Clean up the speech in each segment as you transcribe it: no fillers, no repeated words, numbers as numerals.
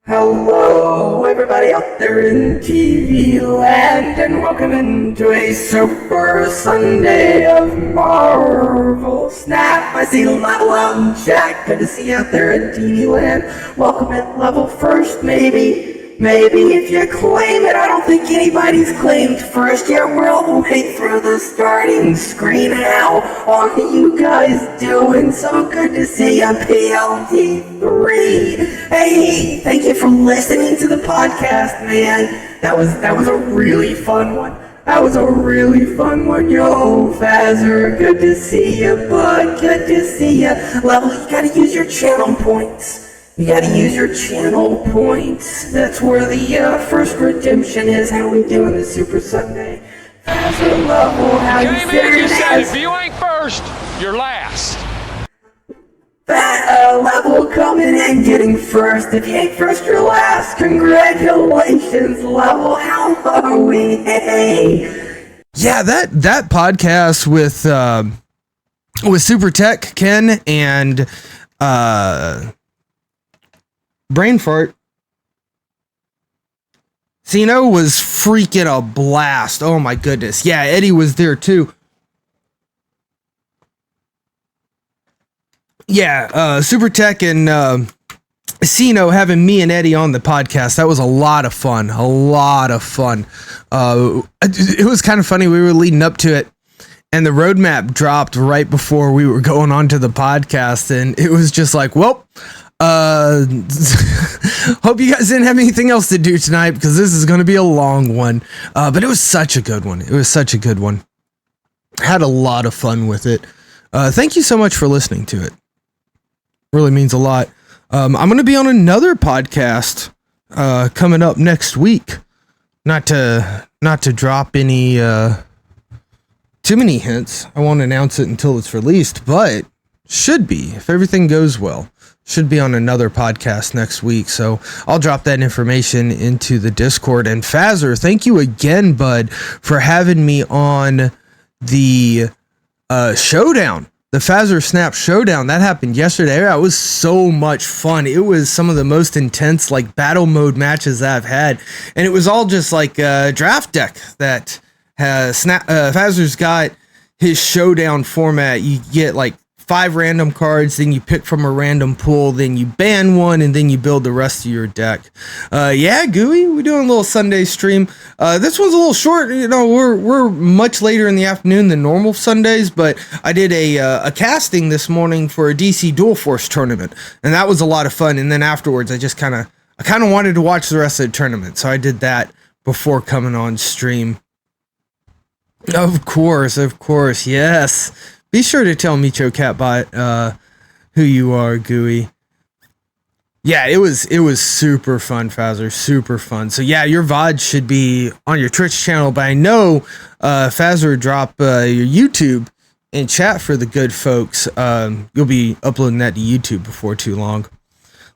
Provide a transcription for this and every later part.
Hello, everybody out there in TV land, and welcome into a Super Sunday of Marvel Snap. I see Level Out and Jack. Good to see you out there in TV land. Welcome in Level First, maybe if you claim it. I don't think anybody's claimed first yet. We're all the way through the starting screen. How are you guys doing? So good to see you, PLT3. Hey, thank you for listening to the podcast, man. That was a really fun one. That was a really fun one. Yo, Fazzer, good to see you, bud. Good to see you. Level, you gotta use your channel points. You gotta use your channel points. That's where the first redemption is. How we doing this Super Sunday? Fazzer, Level, how you faring? If you ain't first, you're last. Level coming in, getting first. If you ain't first, you're last. Congratulations, Level. How are we? Hey. Yeah, that podcast with Super Tech Ken and Brain Fart Cino was freaking a blast. Oh my goodness. Yeah, Eddie was there too. Yeah, Super Tech and Cino having me and Eddie on the podcast. That was a lot of fun. A lot of fun. It was kind of funny. We were leading up to it, and the roadmap dropped right before we were going on to the podcast, and it was just like, well, hope you guys didn't have anything else to do tonight, because this is going to be a long one. But it was such a good one. It was such a good one. Had a lot of fun with it. Thank you so much for listening to it. Really means a lot. I'm going to be on another podcast coming up next week. Not to drop any too many hints. I won't announce it until it's released, but should be, if everything goes well, should be on another podcast next week. So I'll drop that information into the Discord. And Fazzer, thank you again, bud, for having me on the showdown. The Fazzer Snap Showdown, that happened yesterday. That was so much fun. It was some of the most intense, like, battle mode matches that I've had. And it was all just like a draft deck that has Fazzer's got his showdown format. You get like 5 random cards, then you pick from a random pool, then you ban one, and then you build the rest of your deck. Yeah, Gooey, we're doing a little Sunday stream. This one's a little short. You know, we're much later in the afternoon than normal Sundays, but I did a casting this morning for a DC Dual Force tournament, and that was a lot of fun. And then afterwards, I kind of wanted to watch the rest of the tournament, so I did that before coming on stream. Of course, yes. Be sure to tell Micho Catbot who you are, Gooey. Yeah, it was super fun, Fazzer, super fun. So yeah, your VOD should be on your Twitch channel, but I know Fazzer drop your YouTube in chat for the good folks. You'll be uploading that to YouTube before too long.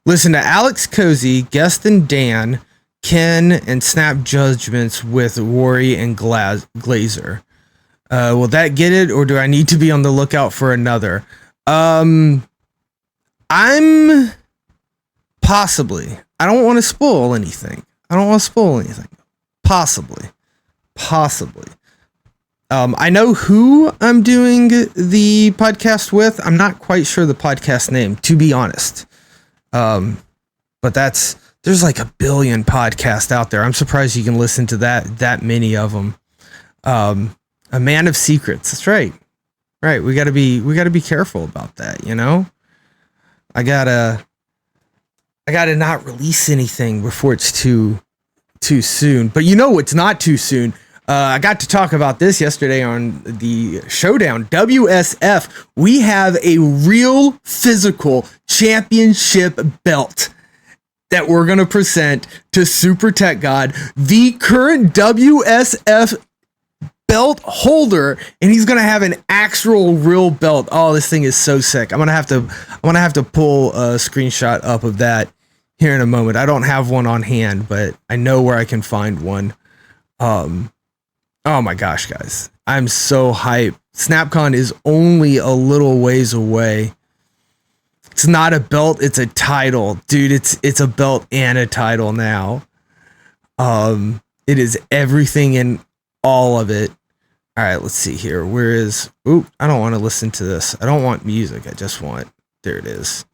Listen to Alex Cozy, Guest and Dan, Ken, and Snap Judgments with Worry and Glazer. Will that get it, or do I need to be on the lookout for another? I'm possibly. I don't want to spoil anything. Possibly. I know who I'm doing the podcast with. I'm not quite sure the podcast name, to be honest. But there's like a billion podcasts out there. I'm surprised you can listen to that many of them. A man of secrets. That's right. Right. We gotta be careful about that, you know? I gotta not release anything before it's too soon. But you know it's not too soon. I got to talk about this yesterday on the Showdown. WSF, we have a real physical championship belt that we're gonna present to Super Tech God, the current WSF belt holder, and he's gonna have an actual real belt. Oh, this thing is so sick. I'm gonna have to pull a screenshot up of that here in a moment. I don't have one on hand, but I know where I can find one. Oh my gosh, guys, I'm so hyped. SnapCon is only a little ways away. It's not a belt, it's a title. Dude, it's a belt and a title now. It is everything in all of it. All right, let's see here. Where is... Oop, I don't want to listen to this. I don't want music. I just want... There it is.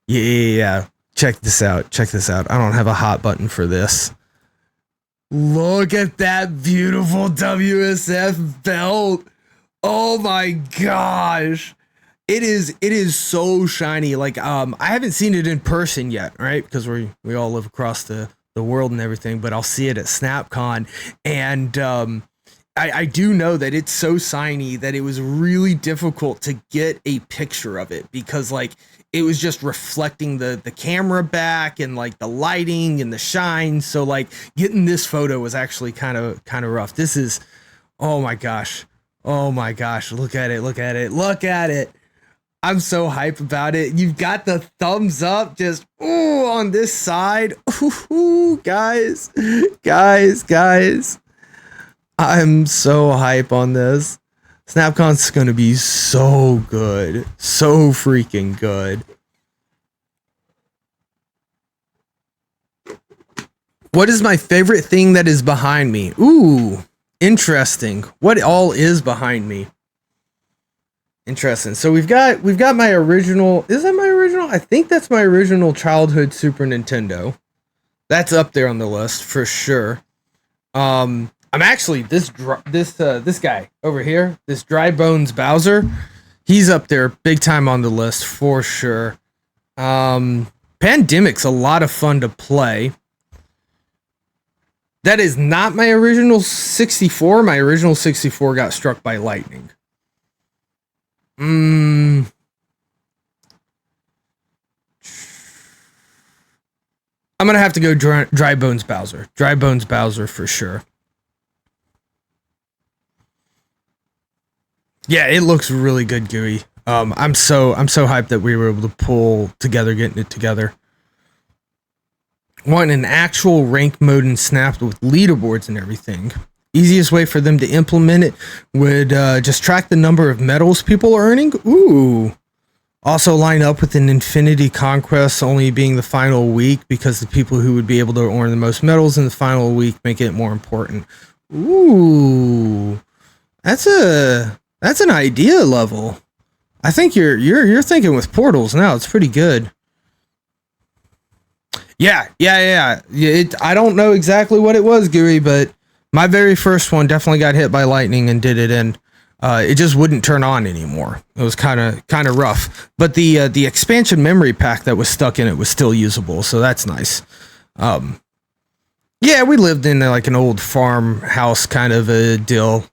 Yeah. Check this out. Check this out. I don't have a hot button for this. Look at that beautiful WSF belt. Oh my gosh. It is so shiny. Like, I haven't seen it in person yet, right? Because we all live across the world and everything, but I'll see it at SnapCon. And I do know that it's so shiny that it was really difficult to get a picture of it because like it was just reflecting the camera back and like the lighting and the shine. So like getting this photo was actually kind of rough. This is, oh my gosh. Look at it. I'm so hype about it. You've got the thumbs up just on this side. Ooh, guys. I'm so hype on this. SnapCon's gonna be so good. So freaking good. What is my favorite thing that is behind me? Ooh, interesting. What all is behind me? Interesting. So we've got my original. Is that my original? I think that's my original childhood Super Nintendo. That's up there on the list for sure. I'm actually this guy over here, this Dry Bones Bowser, he's up there big time on the list for sure. Pandemic's a lot of fun to play. That is not my original 64. My original 64 got struck by lightning. I'm gonna have to go Dry Bones Bowser. Dry Bones Bowser for sure. Yeah, it looks really good, Gooey. I'm so hyped that we were able to pull together, getting it together. Want an actual rank mode and Snap with leaderboards and everything. Easiest way for them to implement it would just track the number of medals people are earning. Ooh. Also line up with an Infinity Conquest only being the final week because the people who would be able to earn the most medals in the final week make it more important. Ooh. That's an idea level. I think you're thinking with portals now. It's pretty good. Yeah. I don't know exactly what it was, Gooey, but my very first one definitely got hit by lightning and did it in. It just wouldn't turn on anymore. It was kind of rough. But the expansion memory pack that was stuck in it was still usable, so that's nice. Yeah, we lived in like an old farmhouse kind of a deal.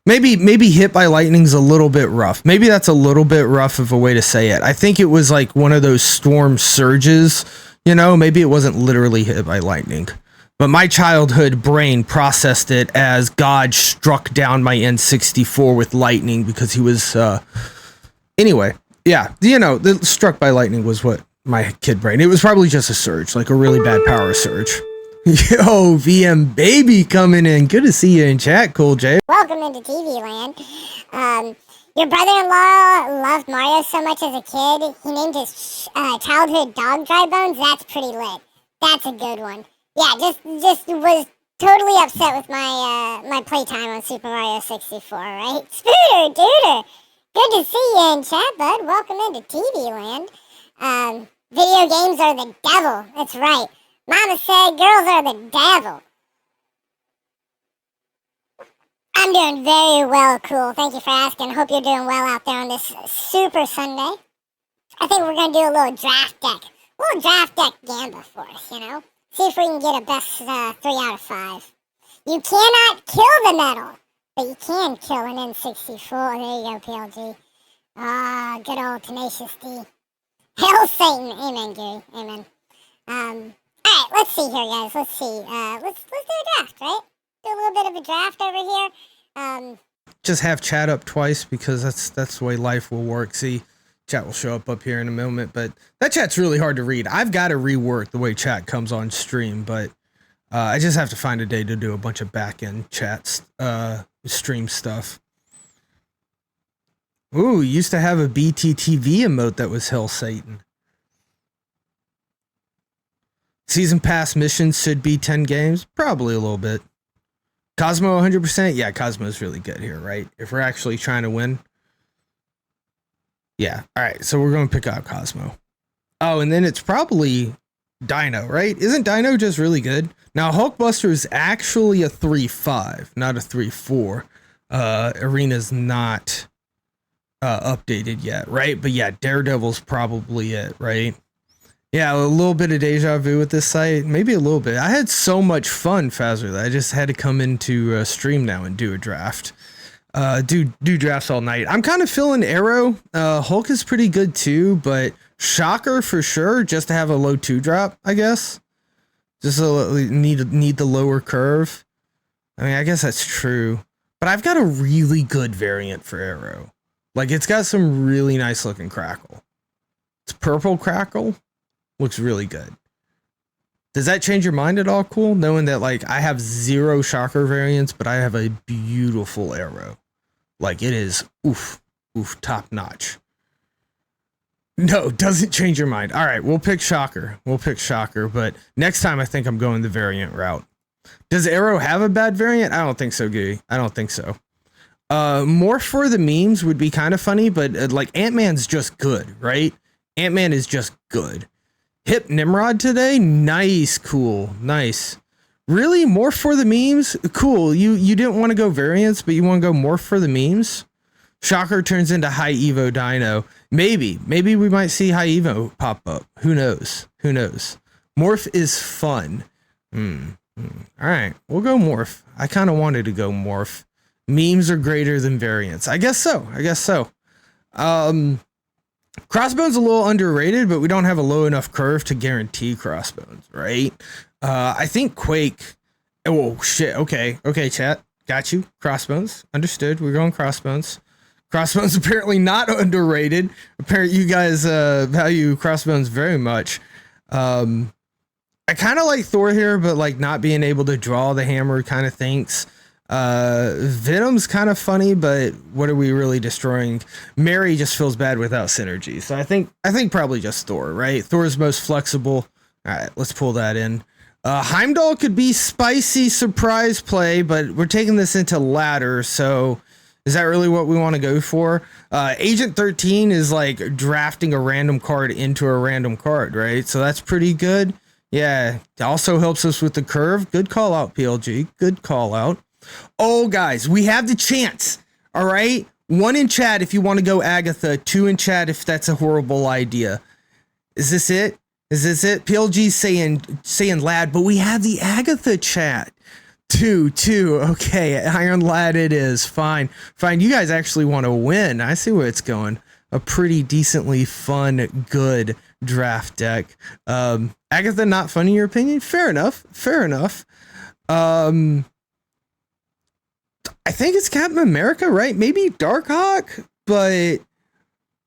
Maybe hit by lightning's a little bit rough. Maybe that's a little bit rough of a way to say it. I think it was like one of those storm surges, maybe it wasn't literally hit by lightning. But my childhood brain processed it as God struck down my N64 with lightning because he was anyway, yeah, the struck by lightning was what my kid brain. It was probably just a surge, like a really bad power surge. Yo, VM baby coming in. Good to see you in chat, Cool J. Welcome into TV land. Your brother-in-law loved Mario so much as a kid, he named his childhood dog Dry Bones. That's pretty lit. That's a good one. Yeah, just was totally upset with my playtime on Super Mario 64, right? Spooter, Dooter, good to see you in chat, bud. Welcome into TV land. Video games are the devil. That's right. Mama said girls are the devil. I'm doing very well, Cool. Thank you for asking. Hope you're doing well out there on this Super Sunday. I think we're going to do a little draft deck. A little draft deck Gamba for us, See if we can get a best 3 out of 5. You cannot kill the medal, but you can kill an N64. There you go, PLG. Ah, good old Tenacious D. Hail Satan. Amen, Gary. Amen. Alright, let's see here, guys. Let's see. Let's do a draft, right? Do a little bit of a draft over here. Just have chat up twice because that's the way life will work. See, chat will show up here in a moment, but that chat's really hard to read. I've got to rework the way chat comes on stream, but I just have to find a day to do a bunch of back-end chats, stream stuff. Ooh, used to have a BTTV emote that was Hell Satan. Season pass missions should be 10 games. Probably a little bit. Cosmo 100%. Yeah, Cosmo's really good here, right? If we're actually trying to win. Yeah. All right. So we're going to pick out Cosmo. Oh, and then it's probably Dino, right? Isn't Dino just really good? Now, Hulkbuster is actually a 3.5, not a 3.4. Arena's not updated yet, right? But yeah, Daredevil's probably it, right? Yeah, a little bit of deja vu with this site. Maybe a little bit. I had so much fun, Fazzer, that I just had to come into stream now and do a draft. Do drafts all night. I'm kind of feeling Arrow. Hulk is pretty good too, but Shocker for sure, just to have a low 2 drop, I guess. Just need the lower curve. I mean, I guess that's true. But I've got a really good variant for Arrow. Like, it's got some really nice looking crackle. It's purple crackle. Looks really good. Does that change your mind at all, Cool? Knowing that, like, I have 0 Shocker variants, but I have a beautiful Arrow. Like, it is, top notch. No, doesn't change your mind. All right, we'll pick Shocker. But next time I think I'm going the variant route. Does Arrow have a bad variant? I don't think so, Gooey. I don't think so. More for the memes would be kind of funny, but like Ant-Man's just good, right? Ant-Man is just good. Hip Nimrod today? Nice, Cool. Nice. Really? More for the memes? Cool. You didn't want to go variants, but you want to go more for the memes? Shocker turns into High Evo Dino. Maybe we might see High Evo pop up. Who knows? Morph is fun. All right, we'll go Morph. I kind of wanted to go Morph. Memes are greater than variants. I guess so. Crossbones a little underrated, but we don't have a low enough curve to guarantee Crossbones, right? I think Quake. Oh shit. Okay, chat. Got you. Crossbones. Understood. We're going Crossbones. Crossbones apparently not underrated. Apparently you guys value Crossbones very much. I kind of like Thor here, but like not being able to draw the hammer kind of thinks. Venom's kind of funny, but what are we really destroying? Mary just feels bad without synergy. So I think probably just Thor, right? Thor's most flexible. All right, let's pull that in. Heimdall could be spicy surprise play, but we're taking this into ladder, so is that really what we want to go for? Agent 13 is like drafting a random card into a random card, right? So that's pretty good. Yeah, it also helps us with the curve. Good call out, PLG. Good call out. Oh, guys, we have the chance. All right? 1 in chat if you want to go Agatha. 2 in chat if that's a horrible idea. Is this it? PLG's saying lad, but we have the Agatha chat. 2. Okay, Iron Lad it is. Fine. You guys actually want to win. I see where it's going. A pretty decently fun, good draft deck. Agatha, not fun in your opinion? Fair enough. I think it's Captain America, right? Maybe Darkhawk, but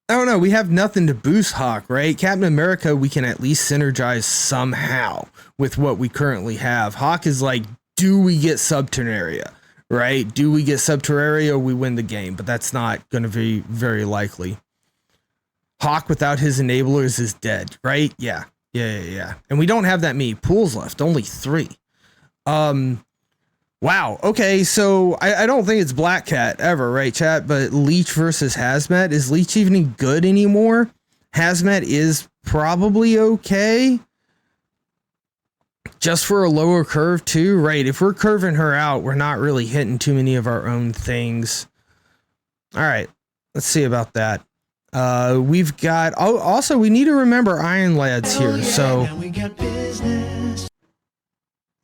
I don't know. We have nothing to boost Hawk, right? Captain America, we can at least synergize somehow with what we currently have. Hawk is like, do we get Subterraria, right? Do we get Subterraria, we win the game, but that's not going to be very likely. Hawk without his enablers is dead, right? Yeah. And we don't have that many pools left, only 3. Wow. Okay, so I don't think it's Black Cat ever, right, chat? But Leech versus Hazmat. Is Leech even good anymore? Hazmat is probably okay. Just for a lower curve too, right? If we're curving her out, we're not really hitting too many of our own things. All right, let's see about that. We've got, also we need to remember Iron Lad's here, so. Now we got business.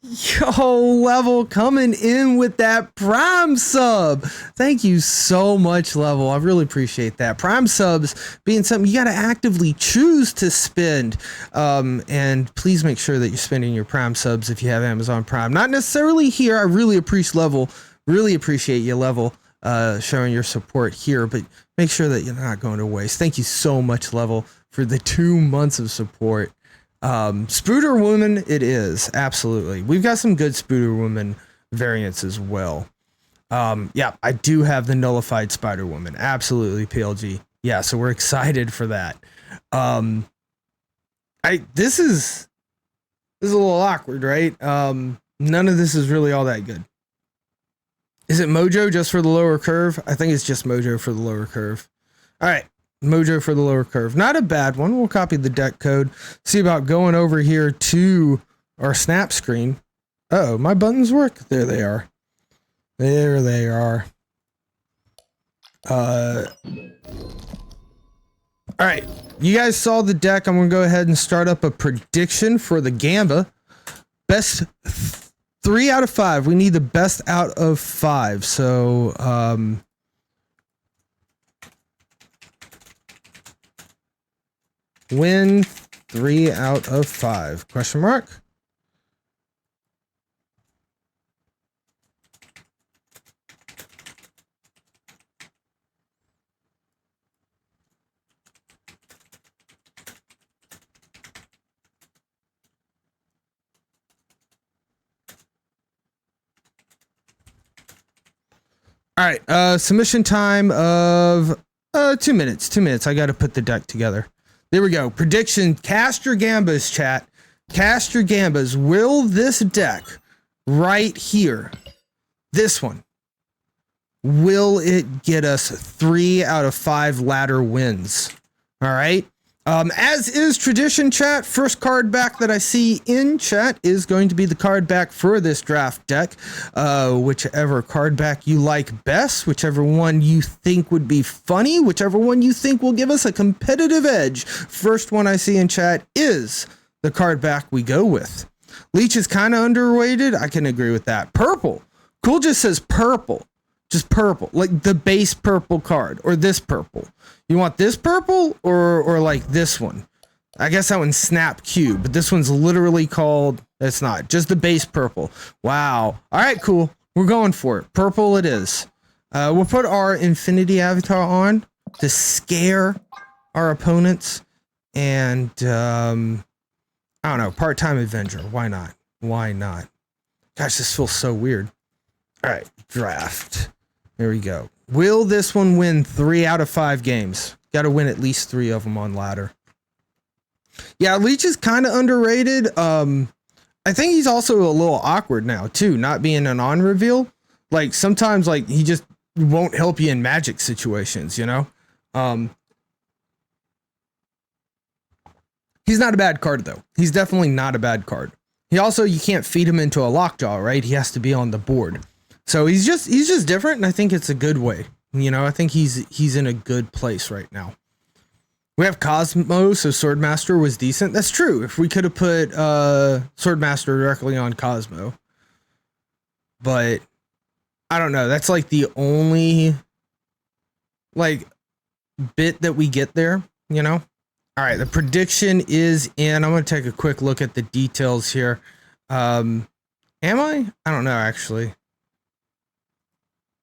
Yo, Level coming in with that Prime sub. Thank you so much, Level. I really appreciate that. Prime subs being something you got to actively choose to spend. And please make sure that you're spending your Prime subs if you have Amazon Prime. Not necessarily here. I really appreciate you, Level, showing your support here, but make sure that you're not going to waste. Thank you so much, Level, for the 2 months of support. Spooter Woman, it is absolutely. We've got some good Spooter Woman variants as well. Yeah, I do have the nullified Spider Woman. Absolutely, PLG. Yeah, so we're excited for that. This is a little awkward, right? None of this is really all that good. Is it Mojo just for the lower curve? I think it's just Mojo for the lower curve. All right, Mojo for the lower curve. Not a bad one. We'll copy the deck code. See about going over here to our snap screen. Uh-oh, my buttons work. There they are. There they are. All right, you guys saw the deck. I'm going to go ahead and start up a prediction for the Gamba. Best 3 out of 5. We need the best out of 5. So, win 3 out of 5? Question mark. All right, submission time of 2 minutes. 2 minutes. I got to put the deck together. There we go. Prediction. Cast your Gambas, chat. Cast your Gambas. Will this deck right here, this one, will it get us 3 out of 5 ladder wins? All right. As is tradition, chat, first card back that I see in chat is going to be the card back for this draft deck. Whichever card back you like best, whichever one you think would be funny, whichever one you think will give us a competitive edge. First one I see in chat is the card back we go with. Leech is kind of underrated. I can agree with that. Purple. Cool just says purple. Just purple, like the base purple card, or this purple. You want this purple or like this one? I guess that one's Snap Cube, but this one's literally called, it's not, just the base purple. Wow. All right, cool. We're going for it. Purple it is. We'll put our Infinity Avatar on to scare our opponents. And, I don't know, Part-Time Avenger. Why not? Why not? Gosh, this feels so weird. All right, draft. There we go. Will this one win 3 out of 5 games? Got to win at least 3 of them on ladder. Yeah, Leech is kind of underrated. I think he's also a little awkward now too, not being an on reveal. Like sometimes, like he just won't help you in magic situations. You know. He's not a bad card though. He's definitely not a bad card. He also, you can't feed him into a lockjaw, right? He has to be on the board. So he's just different, and I think it's a good way. You know, I think he's in a good place right now. We have Cosmo, so Swordmaster was decent. That's true. If we could have put Swordmaster directly on Cosmo. But I don't know. That's like the only like bit that we get there, you know? All right, the prediction is in. I'm going to take a quick look at the details here. Am I? I don't know, actually.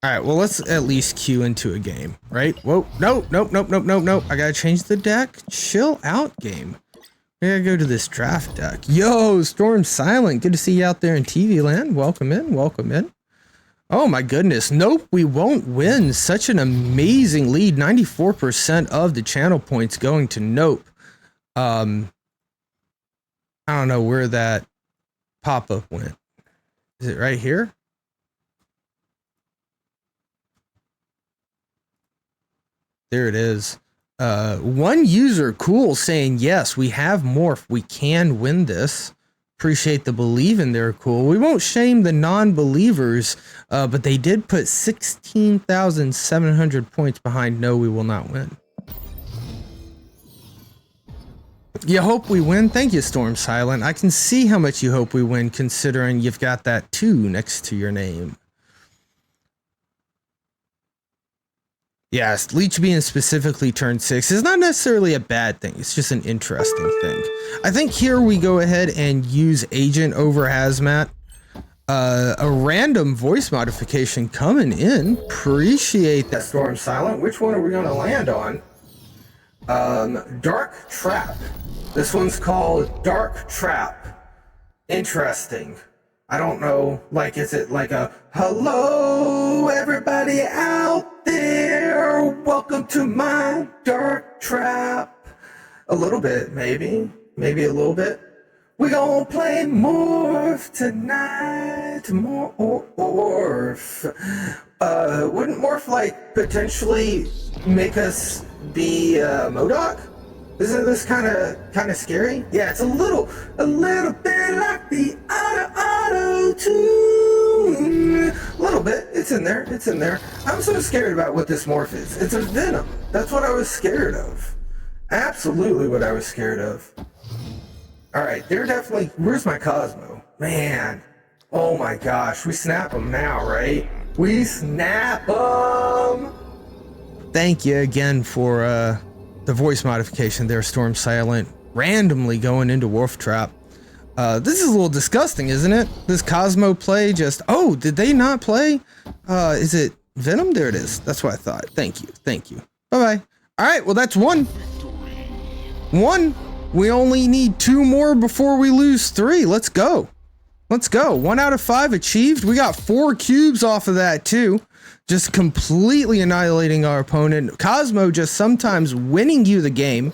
All right, well, let's at least queue into a game, right? Whoa, no. I got to change the deck. Chill out, game. We got to go to this draft deck. Yo, Storm Silent. Good to see you out there in TV land. Welcome in, welcome in. Oh, my goodness. Nope, we won't win. Such an amazing lead. 94% of the channel points going to Nope. I don't know where that pop-up went. Is it right here? There it is. One user, cool, saying, yes, we have Morph. We can win this. Appreciate the believe in there, cool. We won't shame the non-believers, but they did put 16,700 points behind no, we will not win. You hope we win? Thank you, Storm Silent. I can see how much you hope we win, considering you've got that 2 next to your name. Yes, Leech being specifically turn 6 is not necessarily a bad thing. It's just an interesting thing. I think here we go ahead and use Agent over Hazmat. A random voice modification coming in. Appreciate that, Storm Silent. Which one are we going to land on? Dark Trap. This one's called Dark Trap. Interesting. I don't know, like, is it like a, hello, everybody out there, welcome to my dark trap? A little bit, maybe a little bit. We gon' play Morph tonight, Morph. Wouldn't Morph, like, potentially make us be, MODOK? Isn't this kind of scary? Yeah, it's a little bit like the auto tune. A little bit. It's in there. I'm so scared about what this morph is. It's a Venom. That's what I was scared of. Absolutely what I was scared of. All right, they're definitely. Where's my Cosmo? Man. Oh my gosh, we snap them now, right? We snap them. Thank you again for the voice modification there, Storm Silent, randomly going into Wolf Trap. This is a little disgusting, isn't it? This Cosmo play just... Oh, did they not play? Is it Venom? There it is. That's what I thought. Thank you. Bye-bye. All right, well, that's one. We only need 2 more before we lose 3. Let's go. 1 out of 5 achieved. We got 4 cubes off of that, too. Just completely annihilating our opponent. Cosmo just sometimes winning you the game.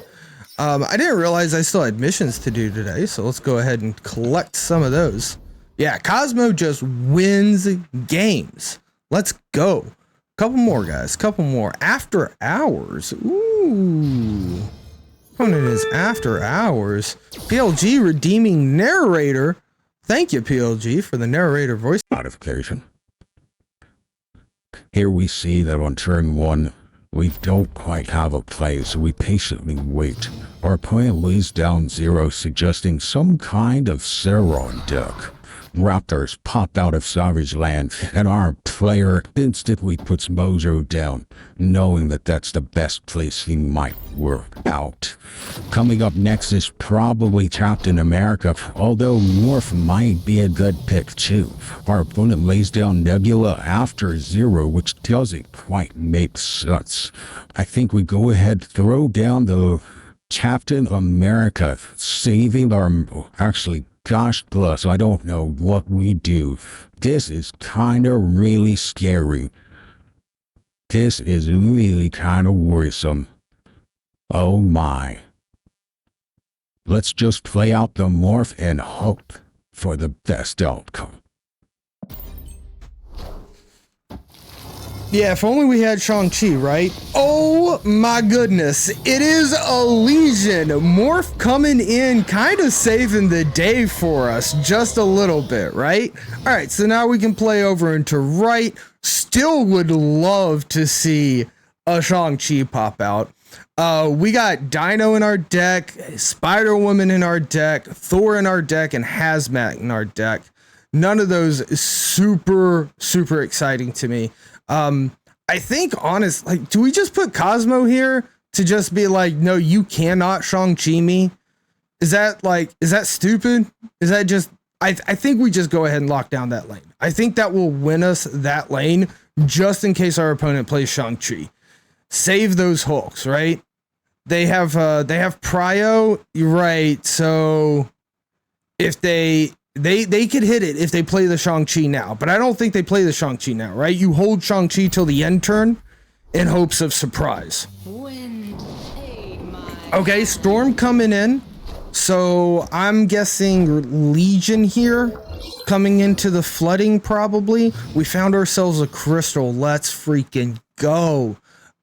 I didn't realize I still had missions to do today, so let's go ahead and collect some of those. Yeah, Cosmo just wins games. Let's go. Couple more, guys. Couple more. After Hours. Ooh. Opponent is After Hours. PLG redeeming narrator. Thank you, PLG, for the narrator voice modification. Here we see that on turn 1, we don't quite have a play, so we patiently wait. Our opponent lays down 0, suggesting some kind of Sauron deck. Raptors pop out of Savage Land, and our player instantly puts Mojo down, knowing that that's the best place he might work out. Coming up next is probably Captain America, although Morph might be a good pick too. Our opponent lays down Nebula after 0, which doesn't quite make sense. I think we go ahead, throw down the Captain America, saving our... Actually, gosh bless, I don't know what we do. This is kinda really scary. This is really kinda worrisome. Oh my. Let's just play out the morph and hope for the best outcome. Yeah, if only we had Shang-Chi, right? Oh my goodness, it is a Legion. Morph coming in, kind of saving the day for us, just a little bit, right? All right, so now we can play over into right. Still would love to see a Shang-Chi pop out. We got Dino in our deck, Spider-Woman in our deck, Thor in our deck, and Hazmat in our deck. None of those is super exciting to me. I think honestly, like, do we just put Cosmo here to just be like, no, you cannot Shang-Chi me? Is that stupid? Is that just, I think we just go ahead and lock down that lane. I think that will win us that lane just in case our opponent plays Shang-Chi. Save those Hulks, right? They have Prio, right? So if they could hit it if they play the Shang-Chi now, but I don't think they play the Shang-Chi now, right? You hold Shang-Chi till the end turn in hopes of surprise. Okay, Storm coming in. So I'm guessing Legion here coming into the flooding probably. We found ourselves a crystal. Let's freaking go.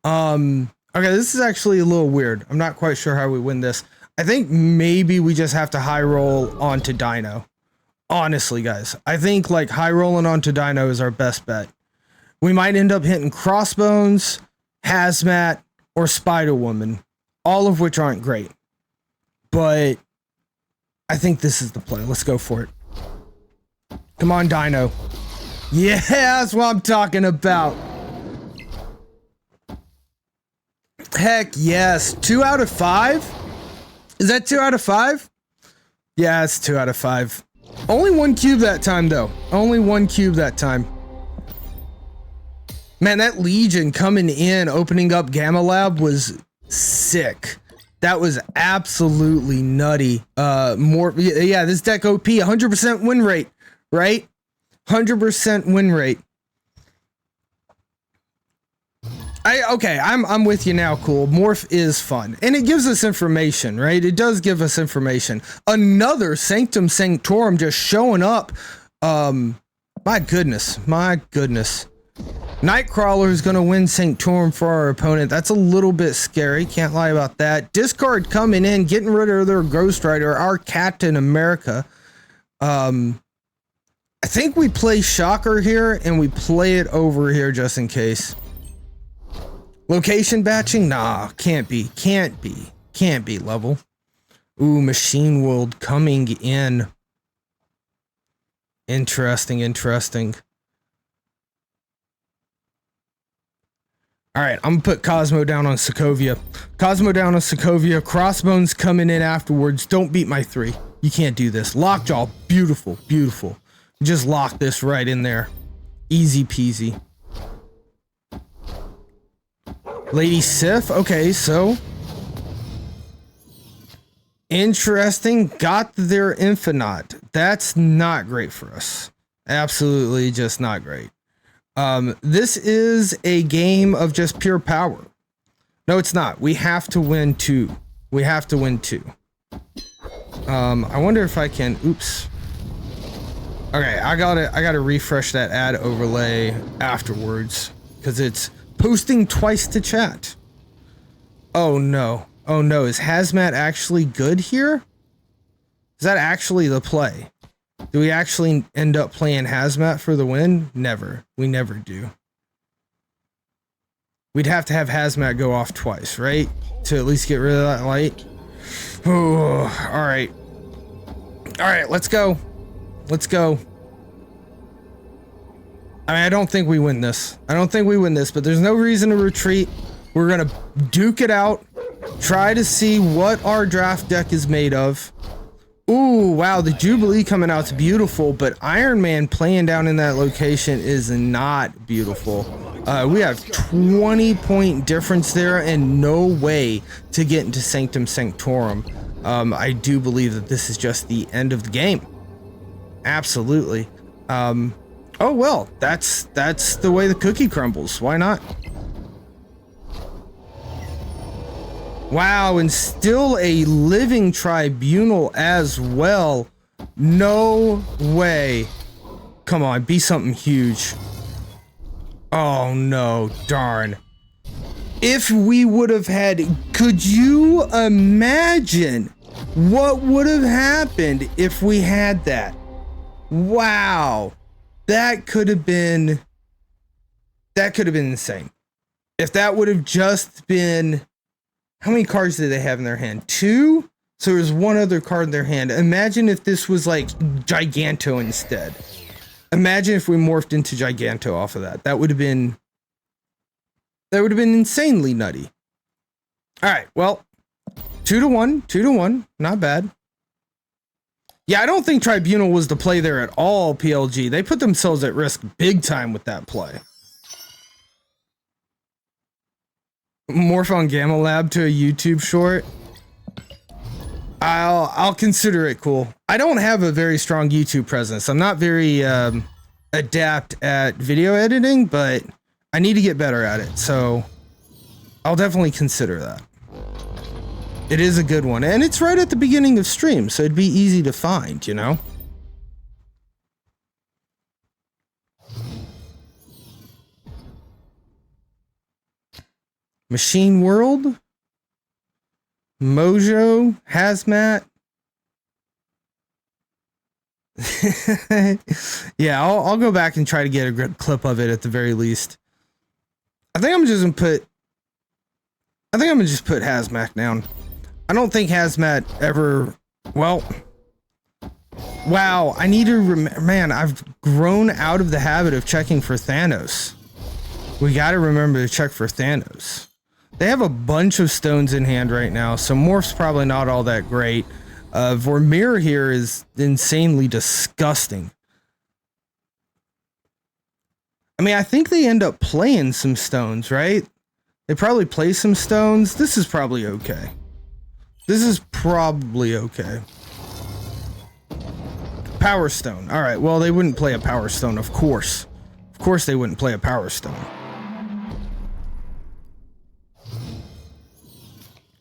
Okay, this is actually a little weird. I'm not quite sure how we win this. I think maybe we just have to high roll onto Dino. Honestly, guys, I think like high rolling onto Dino is our best bet. We might end up hitting Crossbones, Hazmat, or Spider-Woman, all of which aren't great. But I think this is the play. Let's go for it. Come on, Dino. Yeah, that's what I'm talking about. Heck yes. 2 out of 5? Is that 2 out of 5? Yeah, it's 2 out of 5. Only 1 cube that time, though. Only 1 cube that time. Man, that Legion coming in, opening up Gamma Lab was sick. That was absolutely nutty. Yeah, this deck OP, 100% win rate. right? 100% win rate. I'm with you now, cool. Morph is fun. And it gives us information, right? It does give us information. Another Sanctum Sanctorum just showing up. My goodness. Nightcrawler is going to win Sanctorum for our opponent. That's a little bit scary. Can't lie about that. Discard coming in, getting rid of their Ghost Rider, our Captain America. I think we play Shocker here and we play it over here just in case. Location batching? Nah, can't be level. Ooh, Machine World coming in. Interesting. All right, I'm gonna put Cosmo down on Sokovia. Crossbones coming in afterwards. Don't beat my 3. You can't do this. Lockjaw, beautiful. Just lock this right in there. Easy peasy. Lady Sif, okay, so interesting. Got their Infinite. That's not great for us. Absolutely just not great. This is a game of just pure power. No, it's not. We have to win 2. I wonder if I can, oops. Okay, I gotta refresh that ad overlay afterwards because it's posting twice to chat. Oh no, is Hazmat actually good here? Is that actually the play? Do we actually end up playing Hazmat for the win? Never. We never do. We'd have to have Hazmat go off twice, right? To at least get rid of that light. Oh, alright. Alright, let's go. I mean, I don't think we win this, but there's no reason to retreat. We're gonna duke it out. Try to see what our draft deck is made of. Ooh, wow, the Jubilee coming out is beautiful, but Iron Man playing down in that location is not beautiful. We have 20-point difference there and no way to get into Sanctum Sanctorum. I do believe that this is just the end of the game. Absolutely. Oh well, that's the way the cookie crumbles. Why not? Wow, and still a living tribunal as well. No way. Come on, be something huge. Oh no, darn. If we would have had, could you imagine what would have happened if we had that? Wow. That could have been insane. If that would have just been, how many cards did they have in their hand? 2? So there's one other card in their hand. Imagine if this was like Giganto instead. Imagine if we morphed into Giganto off of that. That would have been insanely nutty. All right, well, 2-1, not bad. Yeah, I don't think Tribunal was the play there at all, PLG. They put themselves at risk big time with that play. Morph on Gamma Lab to a YouTube short. I'll consider it cool. I don't have a very strong YouTube presence. I'm not very adept at video editing, but I need to get better at it. So I'll definitely consider that. It is a good one, and it's right at the beginning of stream, so it'd be easy to find, you know? Machine World, Mojo, Hazmat. Yeah, I'll go back and try to get a good clip of it at the very least. I think I'm just gonna put Hazmat down. I don't think Hazmat ever, well, wow, I need to remember, man, I've grown out of the habit of checking for Thanos. We got to remember to check for Thanos. They have a bunch of stones in hand right now, so Morph's probably not all that great. Vormir here is insanely disgusting. I mean, I think they end up playing some stones, right? They probably play some stones. This is probably okay. Power Stone. All right, well, they wouldn't play a Power Stone, of course. Of course they wouldn't play a Power Stone.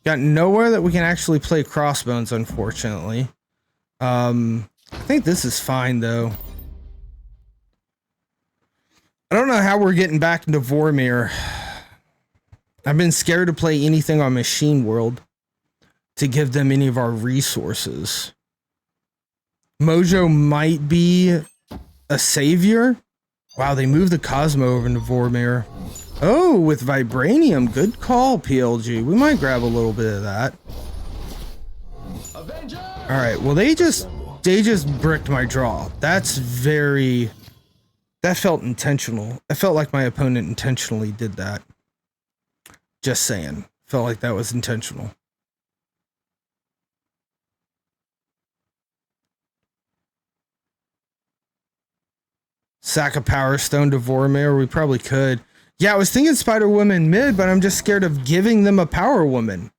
Got nowhere that we can actually play Crossbones, unfortunately. I think this is fine, though. I don't know how we're getting back into Vormir. I've been scared to play anything on Machine World to give them any of our resources. Mojo might be a savior. Wow, they moved the Cosmo over into Vormir. Oh, with Vibranium. Good call, PLG. We might grab a little bit of that. Alright, well, they just bricked my draw. That's very... That felt intentional. I felt like my opponent intentionally did that. Just saying. Felt like that was intentional. Sack a Power Stone to Vormir. We probably could. Yeah, I was thinking Spider-Woman mid, but I'm just scared of giving them a Power Woman.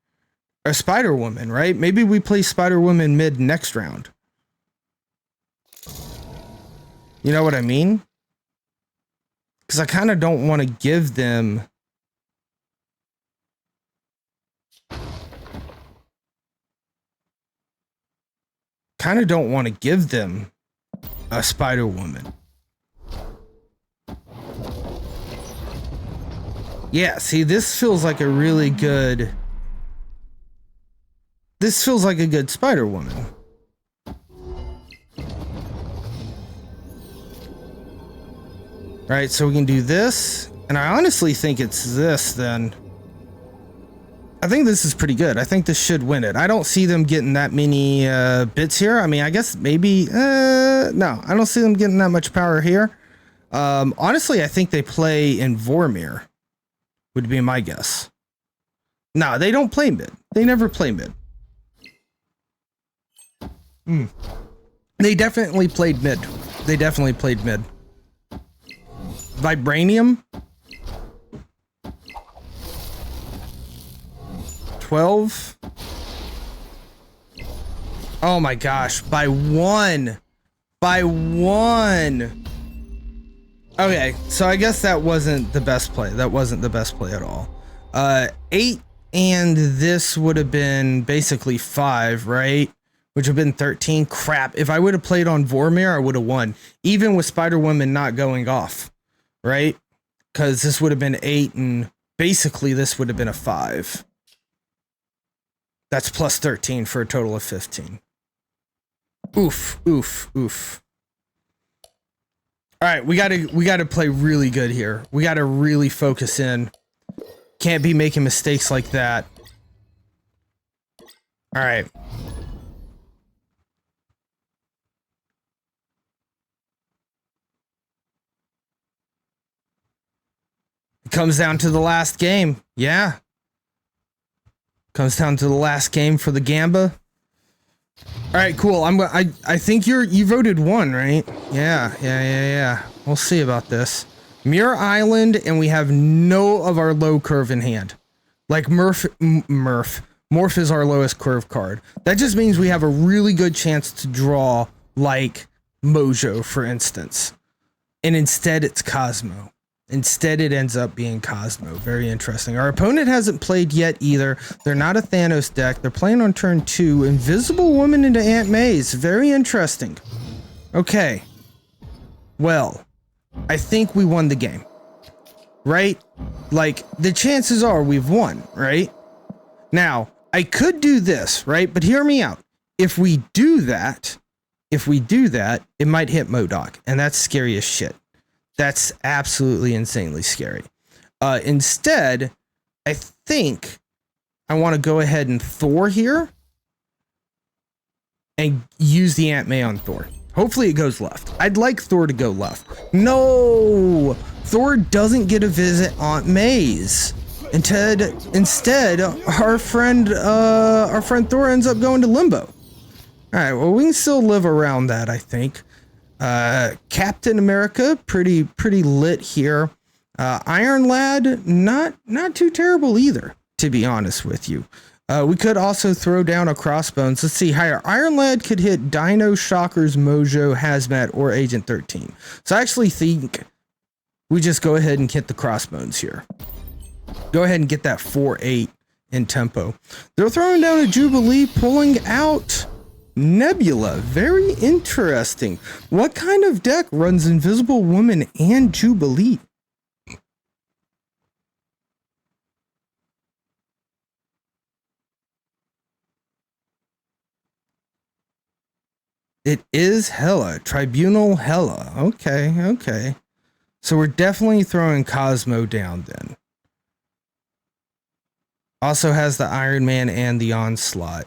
Or Spider-Woman, right? Maybe we play Spider-Woman mid next round. You know what I mean? Because I kind of don't want to give them... Kind of don't want to give them a Spider-Woman. Yeah, see, this feels like a really good... This feels like a good Spider-Woman. Alright, so we can do this. And I honestly think it's this, then. I think this is pretty good. I think this should win it. I don't see them getting that many bits here. I mean, I guess maybe... no, I don't see them getting that much power here. Honestly, I think they play in Vormir. Would be my guess. No, they don't play mid. They never play mid. They definitely played mid. They definitely played mid. Vibranium. 12. Oh my gosh. By one. By one. Okay, so I guess that wasn't the best play. That wasn't the best play at all. 8 and this would have been basically 5, right? Which would have been 13. Crap. If I would have played on Vormir, I would have won. Even with Spider-Woman not going off, right? Because this would have been 8 and basically this would have been a 5. That's plus 13 for a total of 15. Oof, oof, oof. All right, we gotta play really good here. We gotta really focus in. Can't be making mistakes like that. All right. It comes down to the last game. Yeah. Comes down to the last game for the Gamba. All right, cool. I think you voted 1, right? Yeah. We'll see about this. Muir Island, and we have no of our low curve in hand. Like Morph is our lowest curve card. That just means we have a really good chance to draw like Mojo, for instance. And instead it's Cosmo. Instead, it ends up being Cosmo. Very interesting. Our opponent hasn't played yet either. They're not a Thanos deck. They're playing on turn 2. Invisible Woman into Aunt May's. Very interesting. Okay. Well, I think we won the game. Right? Like, the chances are we've won, right? Now, I could do this, right? But hear me out. If we do that, it might hit MODOK. And that's scary as shit. That's absolutely insanely scary. Instead, I think I want to go ahead and Thor here and use the Aunt May on Thor. Hopefully it goes left. I'd like Thor to go left. No! Thor doesn't get a visit Aunt May's. Instead, our friend Thor ends up going to Limbo. All right, well, we can still live around that, I think. Captain America, pretty lit here. Iron Lad, not too terrible either, to be honest with you. We could also throw down a crossbones. Let's see. Higher Iron Lad could hit Dino, Shockers, Mojo, Hazmat, or Agent 13. So I actually think we just go ahead and hit the crossbones here. Go ahead and get that 4-8 in tempo. They're throwing down a Jubilee, pulling out Nebula. Very interesting. What kind of deck runs Invisible Woman and Jubilee? It is Hela. Tribunal Hela. Okay. So we're definitely throwing Cosmo down then. Also has the Iron Man and the Onslaught.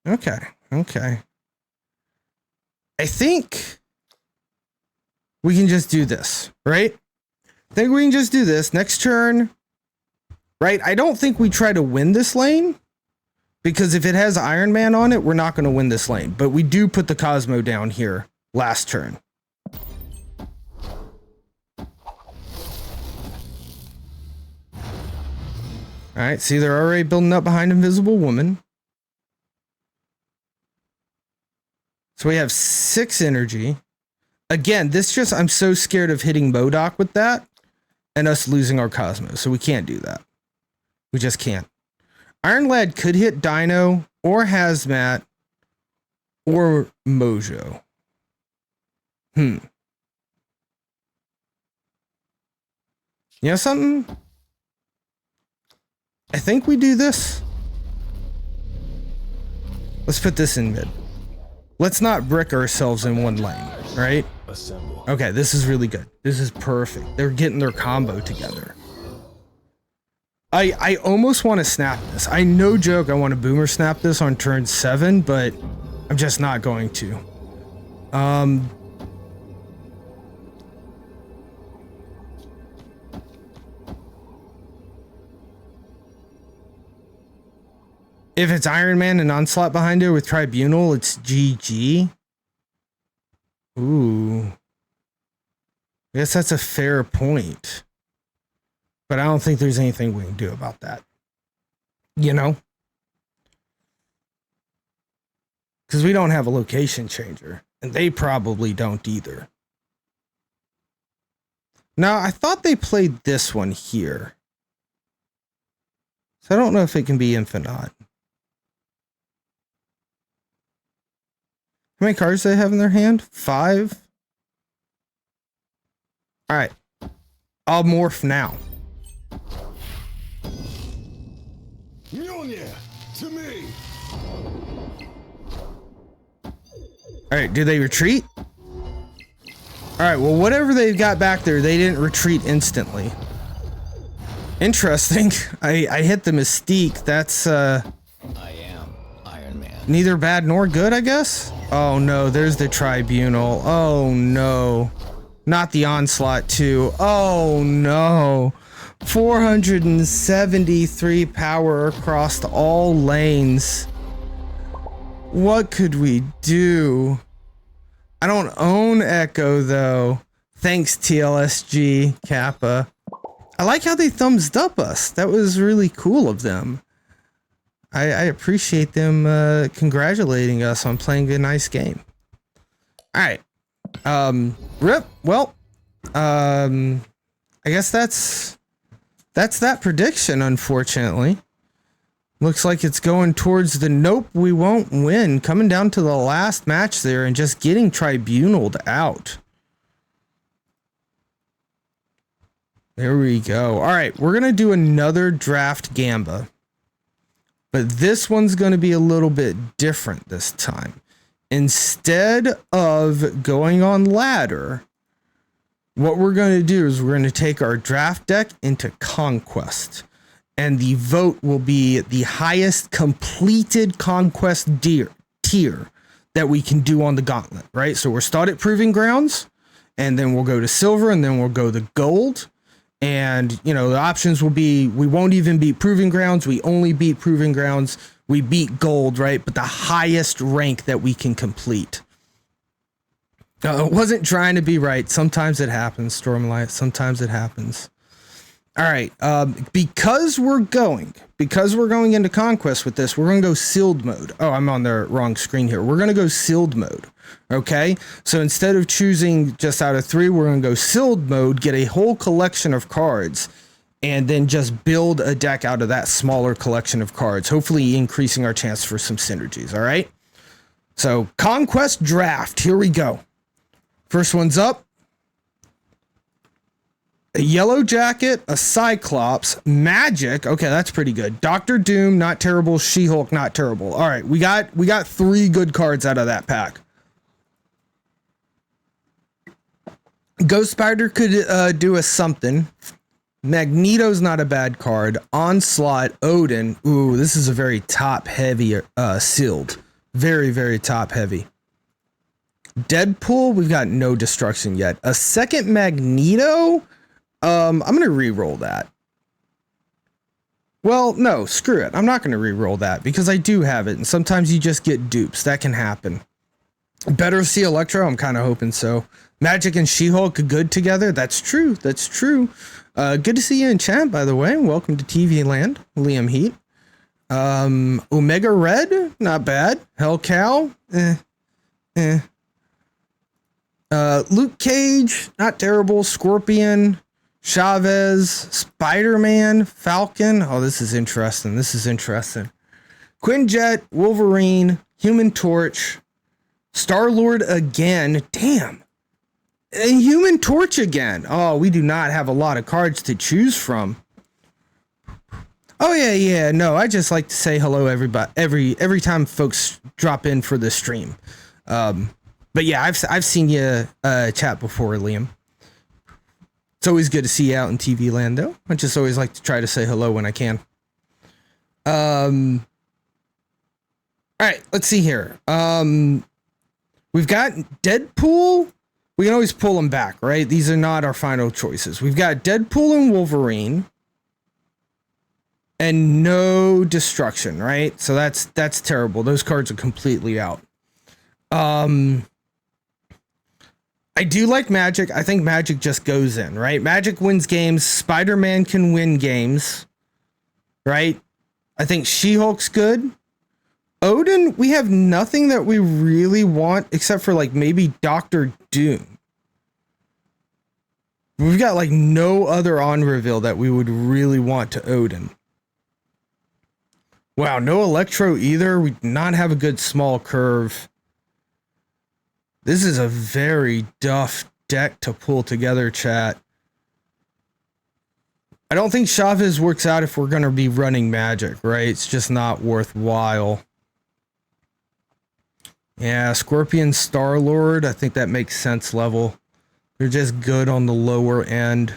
Okay. I think we can just do this, right? I think we can just do this. Next turn, right? I don't think we try to win this lane. Because if it has Iron Man on it, we're not going to win this lane. But we do put the Cosmo down here last turn. Alright, see, they're already building up behind Invisible Woman. So we have 6 energy. Again, this just, I'm so scared of hitting MODOK with that. And us losing our Cosmo. So we can't do that. We just can't. Iron Lad could hit Dino or Hazmat or Mojo. You know something? I think we do this. Let's put this in mid. Let's not brick ourselves in one lane, right? Okay, this is really good. This is perfect. They're getting their combo together. I almost want to snap this. I no joke, I want to boomer snap this on turn 7, but I'm just not going to. If it's Iron Man and Onslaught behind it with Tribunal, it's GG. Ooh. I guess that's a fair point. But I don't think there's anything we can do about that. You know? Because we don't have a location changer. And they probably don't either. Now, I thought they played this one here. So I don't know if it can be infinite. How many cards do they have in their hand? 5? Alright. I'll morph now. To me. Alright, do they retreat? Alright, well, whatever they've got back there, they didn't retreat instantly. Interesting. I hit the Mystique. That's, I am Iron Man. neither bad nor good, I guess? Oh, no, there's the Tribunal. Oh, no. Not the Onslaught, too. Oh, no. 473 power across all lanes. What could we do? I don't own Echo, though. Thanks, TLSG Kappa. I like how they thumbs up us. That was really cool of them. I appreciate them congratulating us on playing a nice game. All right. Rip. Well, I guess that's that prediction, unfortunately. Looks like it's going towards the nope, we won't win. Coming down to the last match there and just getting tribunaled out. There we go. All right, we're going to do another draft Gamba. But this one's going to be a little bit different this time. Instead of going on ladder, what we're going to do is we're going to take our draft deck into Conquest. And the vote will be the highest completed Conquest tier that we can do on the gauntlet, right? So we're start at Proving Grounds, and then we'll go to Silver, and then we'll go to Gold. And, you know, the options will be, we won't even beat Proving Grounds. We only beat Proving Grounds. We beat Gold, right? But the highest rank that we can complete. It wasn't trying to be right. Sometimes it happens, Stormlight. Sometimes it happens. All right. Because we're going into conquest with this, we're going to go sealed mode. Oh, I'm on the wrong screen here. We're going to go sealed mode. Okay. So instead of choosing just out of 3, we're going to go sealed mode, get a whole collection of cards, and then just build a deck out of that smaller collection of cards, hopefully increasing our chance for some synergies. All right. So conquest draft. Here we go. First one's up. A Yellow Jacket, a Cyclops, Magic. Okay, that's pretty good. Doctor Doom, not terrible. She-Hulk, not terrible. All right, we got 3 good cards out of that pack. Ghost Spider could do us something. Magneto's not a bad card. Onslaught, Odin. Ooh, this is a very top-heavy sealed. Very, very top-heavy. Deadpool, we've got no destruction yet. A second Magneto. I'm going to re-roll that. Well, no, screw it. I'm not going to re-roll that because I do have it. And sometimes you just get dupes. That can happen. Better see Electro. I'm kind of hoping so. Magic and She-Hulk good together. That's true. That's true. Good to see you in chat, by the way. Welcome to TV Land, Liam Heat. Omega Red, not bad. Hell Cow, Luke Cage, not terrible. Scorpion, Chavez, Spider-Man, Falcon. Oh, this is interesting. This is interesting. Quinjet, Wolverine, Human Torch, Star-Lord again. Damn. And Human Torch again. Oh, we do not have a lot of cards to choose from. Oh yeah. No, I just like to say hello everybody every time folks drop in for the stream. But yeah, I've seen you chat before, Liam. It's always good to see you out in TV land, though. I just always like to try to say hello when I can. All right, let's see here. We've got Deadpool. We can always pull them back, right? These are not our final choices. We've got Deadpool and Wolverine. And no destruction, right? So that's terrible. Those cards are completely out. I do like Magic. I think Magic just goes in, right? Magic wins games. Spider-Man can win games, right? I think She-Hulk's good. Odin, we have nothing that we really want except for like maybe Doctor Doom. We've got like no other on reveal that we would really want to Odin. Wow, no Electro either. We do not have a good small curve. This is a very tough deck to pull together, chat. I don't think Chavez works out if we're going to be running Magic, right? It's just not worthwhile. Yeah, Scorpion, Star-Lord, I think that makes sense level. They're just good on the lower end.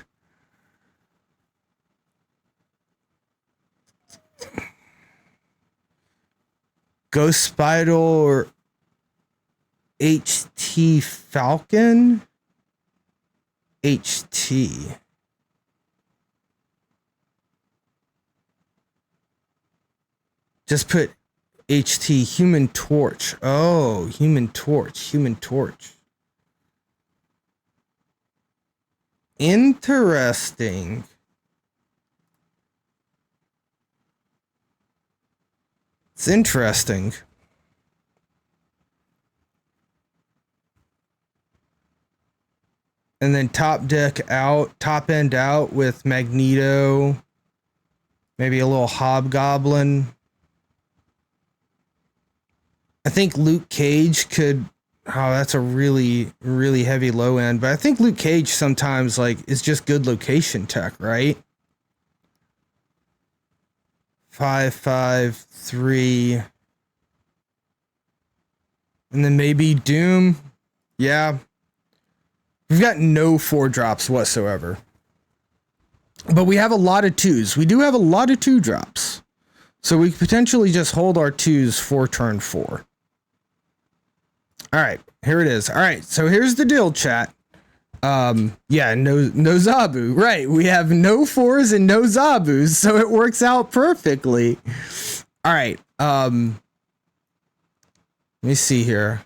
Ghost Spider or HT Falcon? HT. Just put HT Human Torch. Oh, Human Torch. Human Torch. Interesting. It's interesting. And then top end out with Magneto. Maybe a little Hobgoblin. I think Luke Cage could. Oh, that's a really, really heavy low end. But I think Luke Cage sometimes is just good location tech, right? 5/5/3. And then maybe Doom. Yeah. We've got no 4-drops whatsoever. But we have a lot of 2s. We do have a lot of 2-drops. So we could potentially just hold our 2s for turn 4. All right, here it is. All right, so here's the deal, chat. Yeah, no Zabu. Right, we have no 4s and no Zabus, so it works out perfectly. All right, let me see here.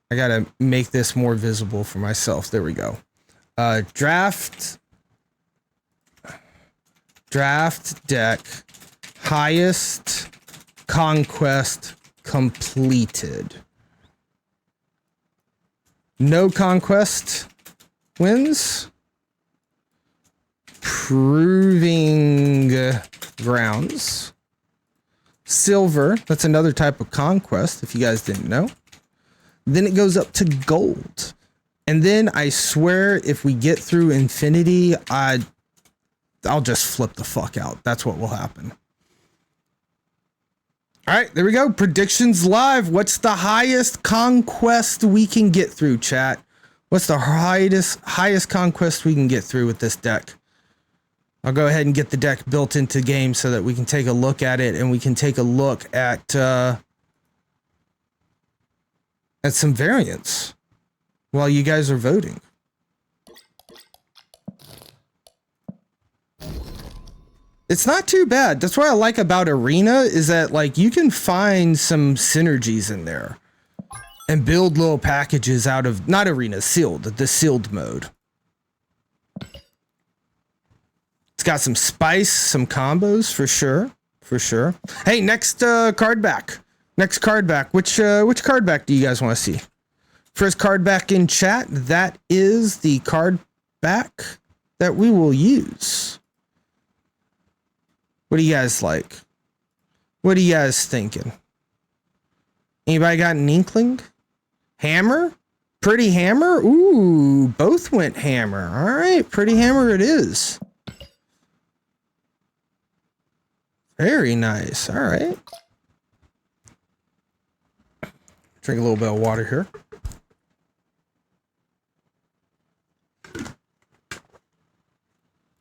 I gotta make this more visible for myself. There we go. Draft. Draft deck. Highest conquest completed. No conquest wins. Proving grounds. Silver. That's another type of conquest, if you guys didn't know. Then it goes up to gold. And then I swear if we get through infinity, I'll just flip the fuck out. That's what will happen. All right, there we go. Predictions live. What's the highest conquest we can get through, chat? What's the highest conquest we can get through with this deck? I'll go ahead and get the deck built into game so that we can take a look at it, and we can take a look at some variants while you guys are voting. It's not too bad. That's what I like about Arena is that like you can find some synergies in there and build little packages out of, not Arena, sealed, the sealed mode. It's got some spice, some combos for sure, for sure. Hey, next card back. Next card back. Which card back do you guys want to see? First card back in chat, that is the card back that we will use. What do you guys like? What are you guys thinking? Anybody got an inkling? Hammer? Pretty hammer? Ooh, both went hammer. All right, pretty hammer it is. Very nice. All right. Drink a little bit of water here.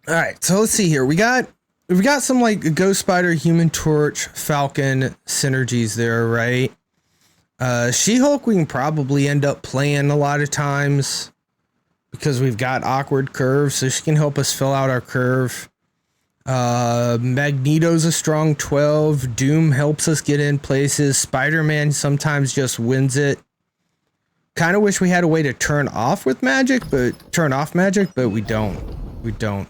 All right, so let's see here. We've got some like Ghost Spider, Human Torch, Falcon synergies there, right? She-Hulk we can probably end up playing a lot of times because we've got awkward curves, so she can help us fill out our curve. Magneto's a strong 12. Doom helps us get in places. Spider-Man sometimes just wins it. Kind of wish we had a way to turn off magic, but we don't. We don't.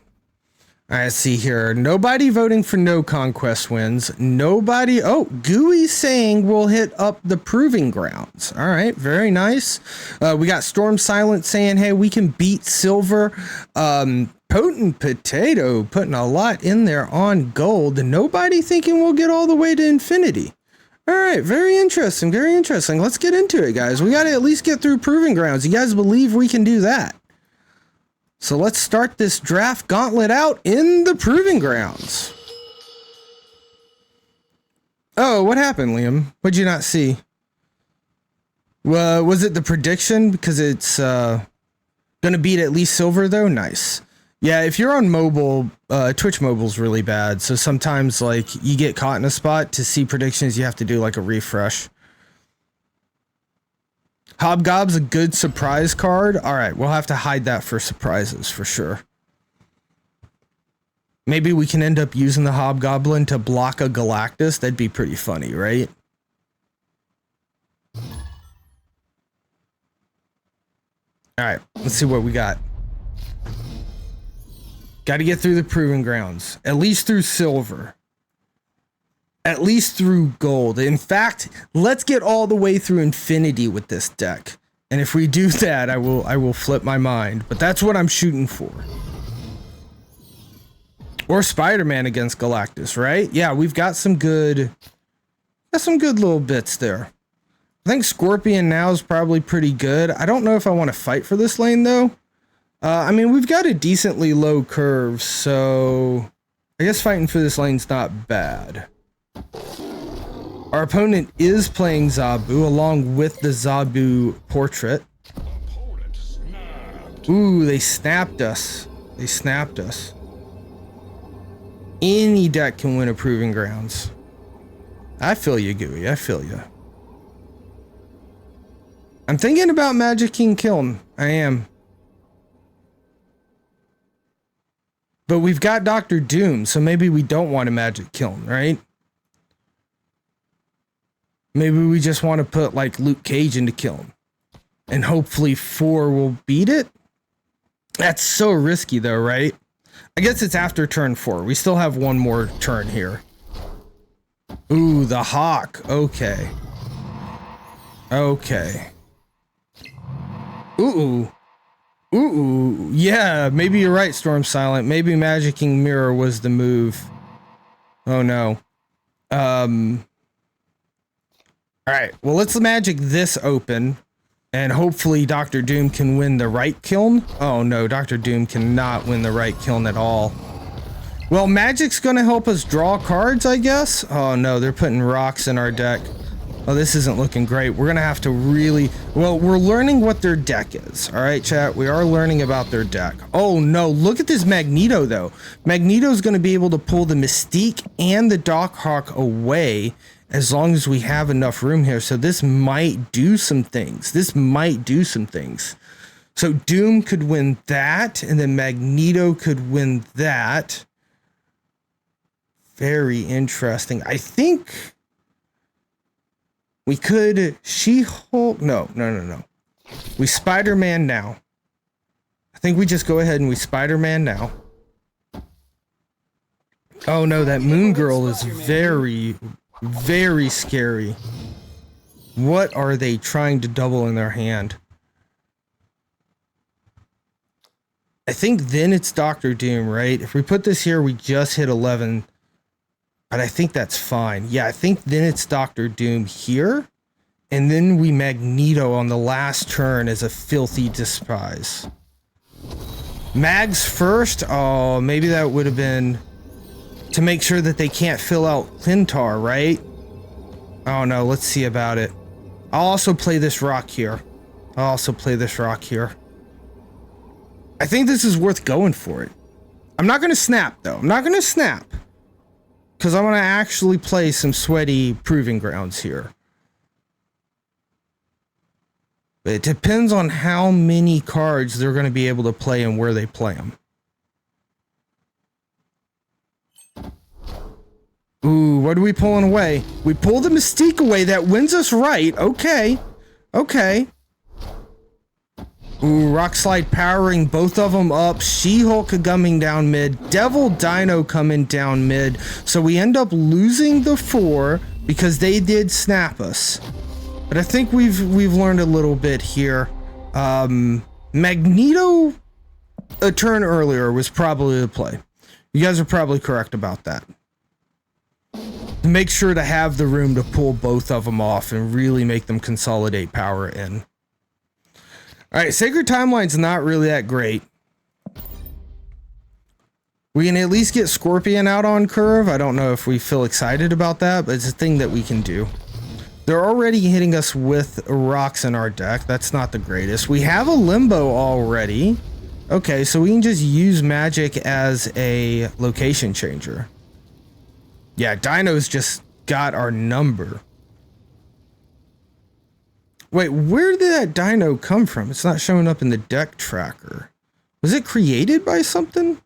All right, let's see here. Nobody voting for no conquest wins. Nobody. Oh, Gooey saying we'll hit up the proving grounds. All right, very nice. We got Storm Silent saying, hey, we can beat silver. Potent Potato putting a lot in there on gold. Nobody thinking we'll get all the way to infinity. All right, very interesting. Very interesting. Let's get into it, guys. We got to at least get through proving grounds. You guys believe we can do that? So let's start this draft gauntlet out in the proving grounds. Oh, what happened, Liam? What'd you not see? Was it the prediction? Because it's going to beat at least silver, though? Nice. Yeah, if you're on mobile, Twitch mobile's really bad. So sometimes, like, you get caught in a spot. To see predictions, you have to do, like, a refresh. Hobgob's a good surprise card. All right, we'll have to hide that for surprises for sure. Maybe we can end up using the Hobgoblin to block a Galactus. That'd be pretty funny, right? All right, let's see what we got. Got to get through the proving grounds, at least through silver. At least through gold. In fact, let's get all the way through infinity with this deck. And if we do that, I will flip my mind. But that's what I'm shooting for. Or Spider-Man against Galactus, right? Yeah, we've got some good little bits there. I think Scorpion now is probably pretty good. I don't know if I want to fight for this lane though. I mean, we've got a decently low curve, so I guess fighting for this lane's not bad. Our opponent is playing Zabu along with the Zabu portrait. Ooh, they snapped us. They snapped us. Any deck can win a proving grounds. I feel you, Gooey. I feel you. I'm thinking about Magic King Kiln. I am. But we've got Dr. Doom, so maybe we don't want a Magic Kiln, right? Maybe we just want to put like Luke Cage into Kiln. And hopefully 4 will beat it. That's so risky though, right? I guess it's after turn 4. We still have one more turn here. Ooh, the hawk. Okay. Okay. Ooh. Ooh. Yeah, maybe you're right, Storm Silent. Maybe Magicking Mirror was the move. Oh no. Alright, well, let's magic this open. And hopefully Dr. Doom can win the right kiln. Oh no, Dr. Doom cannot win the right kiln at all. Well, magic's gonna help us draw cards, I guess. Oh no, they're putting rocks in our deck. Oh, this isn't looking great. We're gonna have to really... Well, we're learning what their deck is. Alright, chat, we are learning about their deck. Oh no, look at this Magneto, though. Magneto's gonna be able to pull the Mystique and the Doc Hawk away as long as we have enough room here. So this might do some things. This might do some things. So Doom could win that, and then Magneto could win that. Very interesting. I think we could She-Hulk. No. We Spider-Man now. I think we just go ahead and we Spider-Man now. Oh no, that Moon Girl is very, very scary. What are they trying to double in their hand? I think then it's Dr. Doom, right? If we put this here, we just hit 11. But I think that's fine. Yeah, I think then it's Dr. Doom here. And then we Magneto on the last turn as a filthy despise. Mags first? Oh, maybe that would have been to make sure that they can't fill out Clintar, right? Oh no, let's see about it. I'll also play this rock here. I think this is worth going for it. I'm not going to snap, though. I'm not going to snap. Because I want to actually play some sweaty proving grounds here. But it depends on how many cards they're going to be able to play and where they play them. Ooh, what are we pulling away? We pull the Mystique away. That wins us right. Okay. Okay. Ooh, Rock Slide powering both of them up. She-Hulk coming down mid. Devil Dino coming down mid. So we end up losing the 4 because they did snap us. But I think we've learned a little bit here. Magneto a turn earlier was probably the play. You guys are probably correct about that. Make sure to have the room to pull both of them off and really make them consolidate power in. Alright, Sacred Timeline's not really that great. We can at least get Scorpion out on curve. I don't know if we feel excited about that, but it's a thing that we can do. They're already hitting us with rocks in our deck. That's not the greatest. We have a Limbo already. Okay, so we can just use magic as a location changer. Yeah, Dino's just got our number. Wait, where did that Dino come from? It's not showing up in the deck tracker. Was it created by something?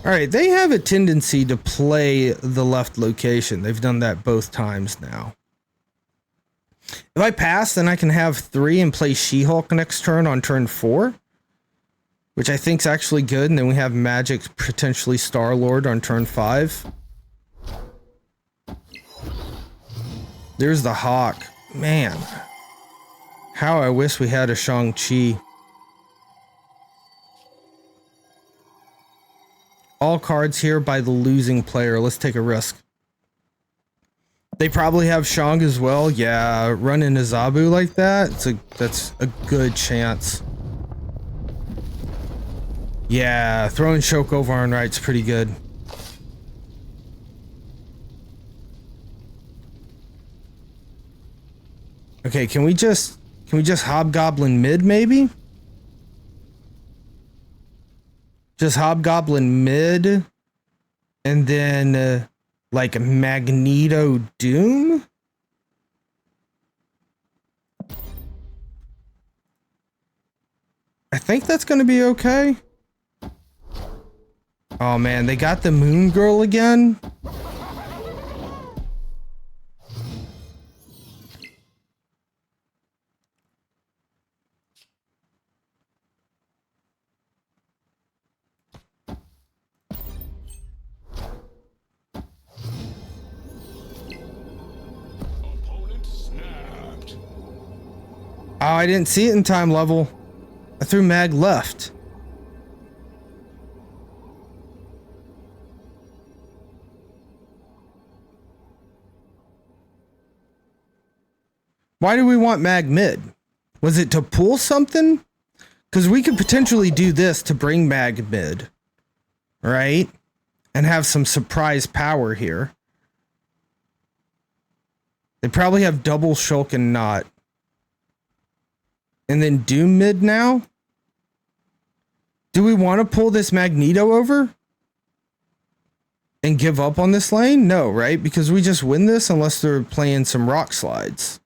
Alright, they have a tendency to play the left location. They've done that both times now. If I pass, then I can have 3 and play She-Hulk next turn on turn 4. Which I think is actually good. And then we have Magic, potentially Star-Lord on turn 5. There's the Hawk. Man. How I wish we had a Shang-Chi. All cards here by the losing player. Let's take a risk. They probably have Shang as well. Yeah, running a Zabu like that. That's a good chance. Yeah, throwing Shoko on right's pretty good. Okay, can we just Hobgoblin mid maybe? Just Hobgoblin mid and then like Magneto Doom? I think that's going to be okay. Oh man, they got the Moon Girl again. Oh, I didn't see it in time level. I threw mag left. Why do we want mag mid? Was it to pull something? Because we could potentially do this to bring mag mid, right? And have some surprise power here. They probably have double Shulk and Knot. And then Doom mid now? Do we want to pull this Magneto over? And give up on this lane? No, right? Because we just win this unless they're playing some rock slides.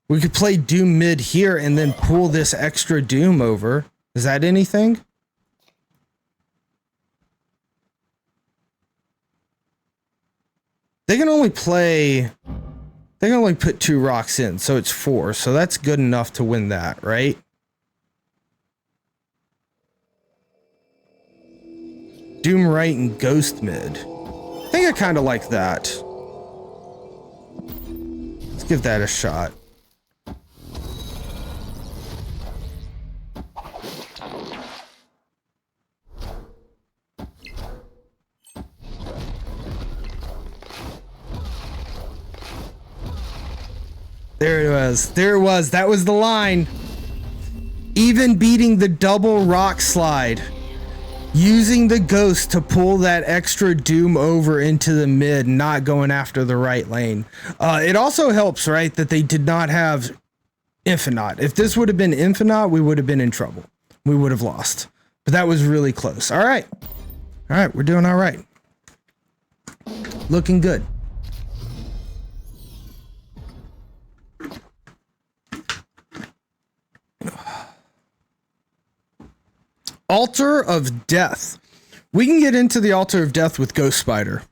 We could play Doom mid here and then pull this extra Doom over. Is that anything? They can only put 2 rocks in, so it's 4. So that's good enough to win that, right? Doom right and Ghost mid. I think I kind of like that. Let's give that a shot. There it was. There it was. That was the line. Even beating the double rock slide. Using the ghost to pull that extra Doom over into the mid, not going after the right lane. It also helps, right, that they did not have Infinite. If this would have been Infinite, we would have been in trouble. We would have lost. But that was really close. All right. All right, we're doing all right. Looking good. Altar of Death. We can get into the Altar of Death with Ghost Spider.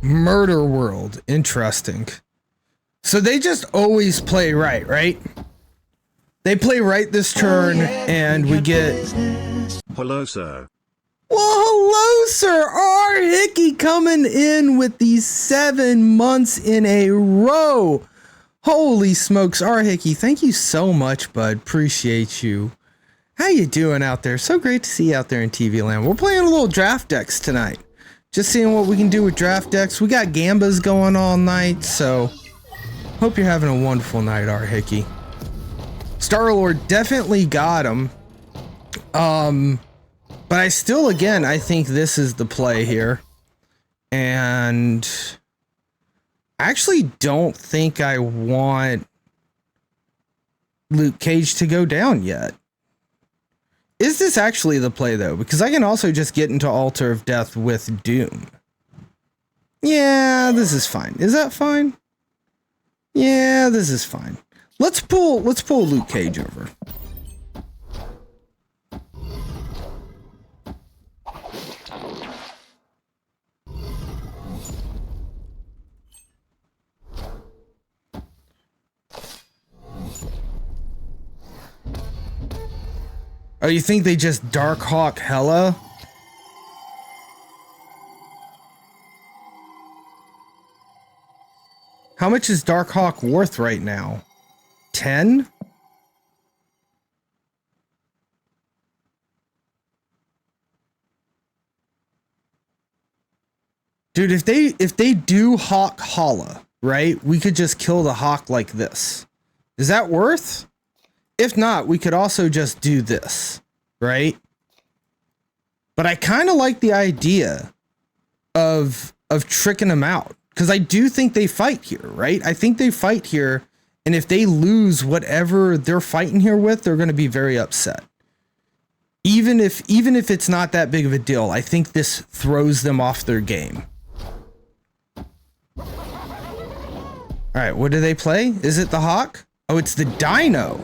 Murder World. Interesting. So they just always play right, right? They play right this turn, and we get... Hello, sir. Well, hello, sir. R. Hickey coming in with these 7 months in a row. Holy smokes, R. Hickey, thank you so much, bud. Appreciate you. How you doing out there? So great to see you out there in TV land. We're playing a little draft decks tonight. Just seeing what we can do with draft decks. We got Gambas going all night, so hope you're having a wonderful night, R. Hickey. Star-Lord definitely got him. But I still, again, I think this is the play here. And... I actually don't think I want Luke Cage to go down yet. Is this actually the play, though? Because I can also just get into Altar of Death with Doom. Yeah, this is fine. Is that fine? Yeah, this is fine. Let's pull Luke Cage over. Oh, you think they just Darkhawk Hella? How much is Darkhawk worth right now? 10? Dude, if they do Hawk Holla, right? We could just kill the Hawk like this. Is that worth? If not, we could also just do this, right? But I kind of like the idea of tricking them out, because I do think they fight here, right? I think they fight here, and if they lose whatever they're fighting here with, they're going to be very upset. Even if it's not that big of a deal, I think this throws them off their game. All right, what do they play? Is it the Hawk? Oh, it's the Dino.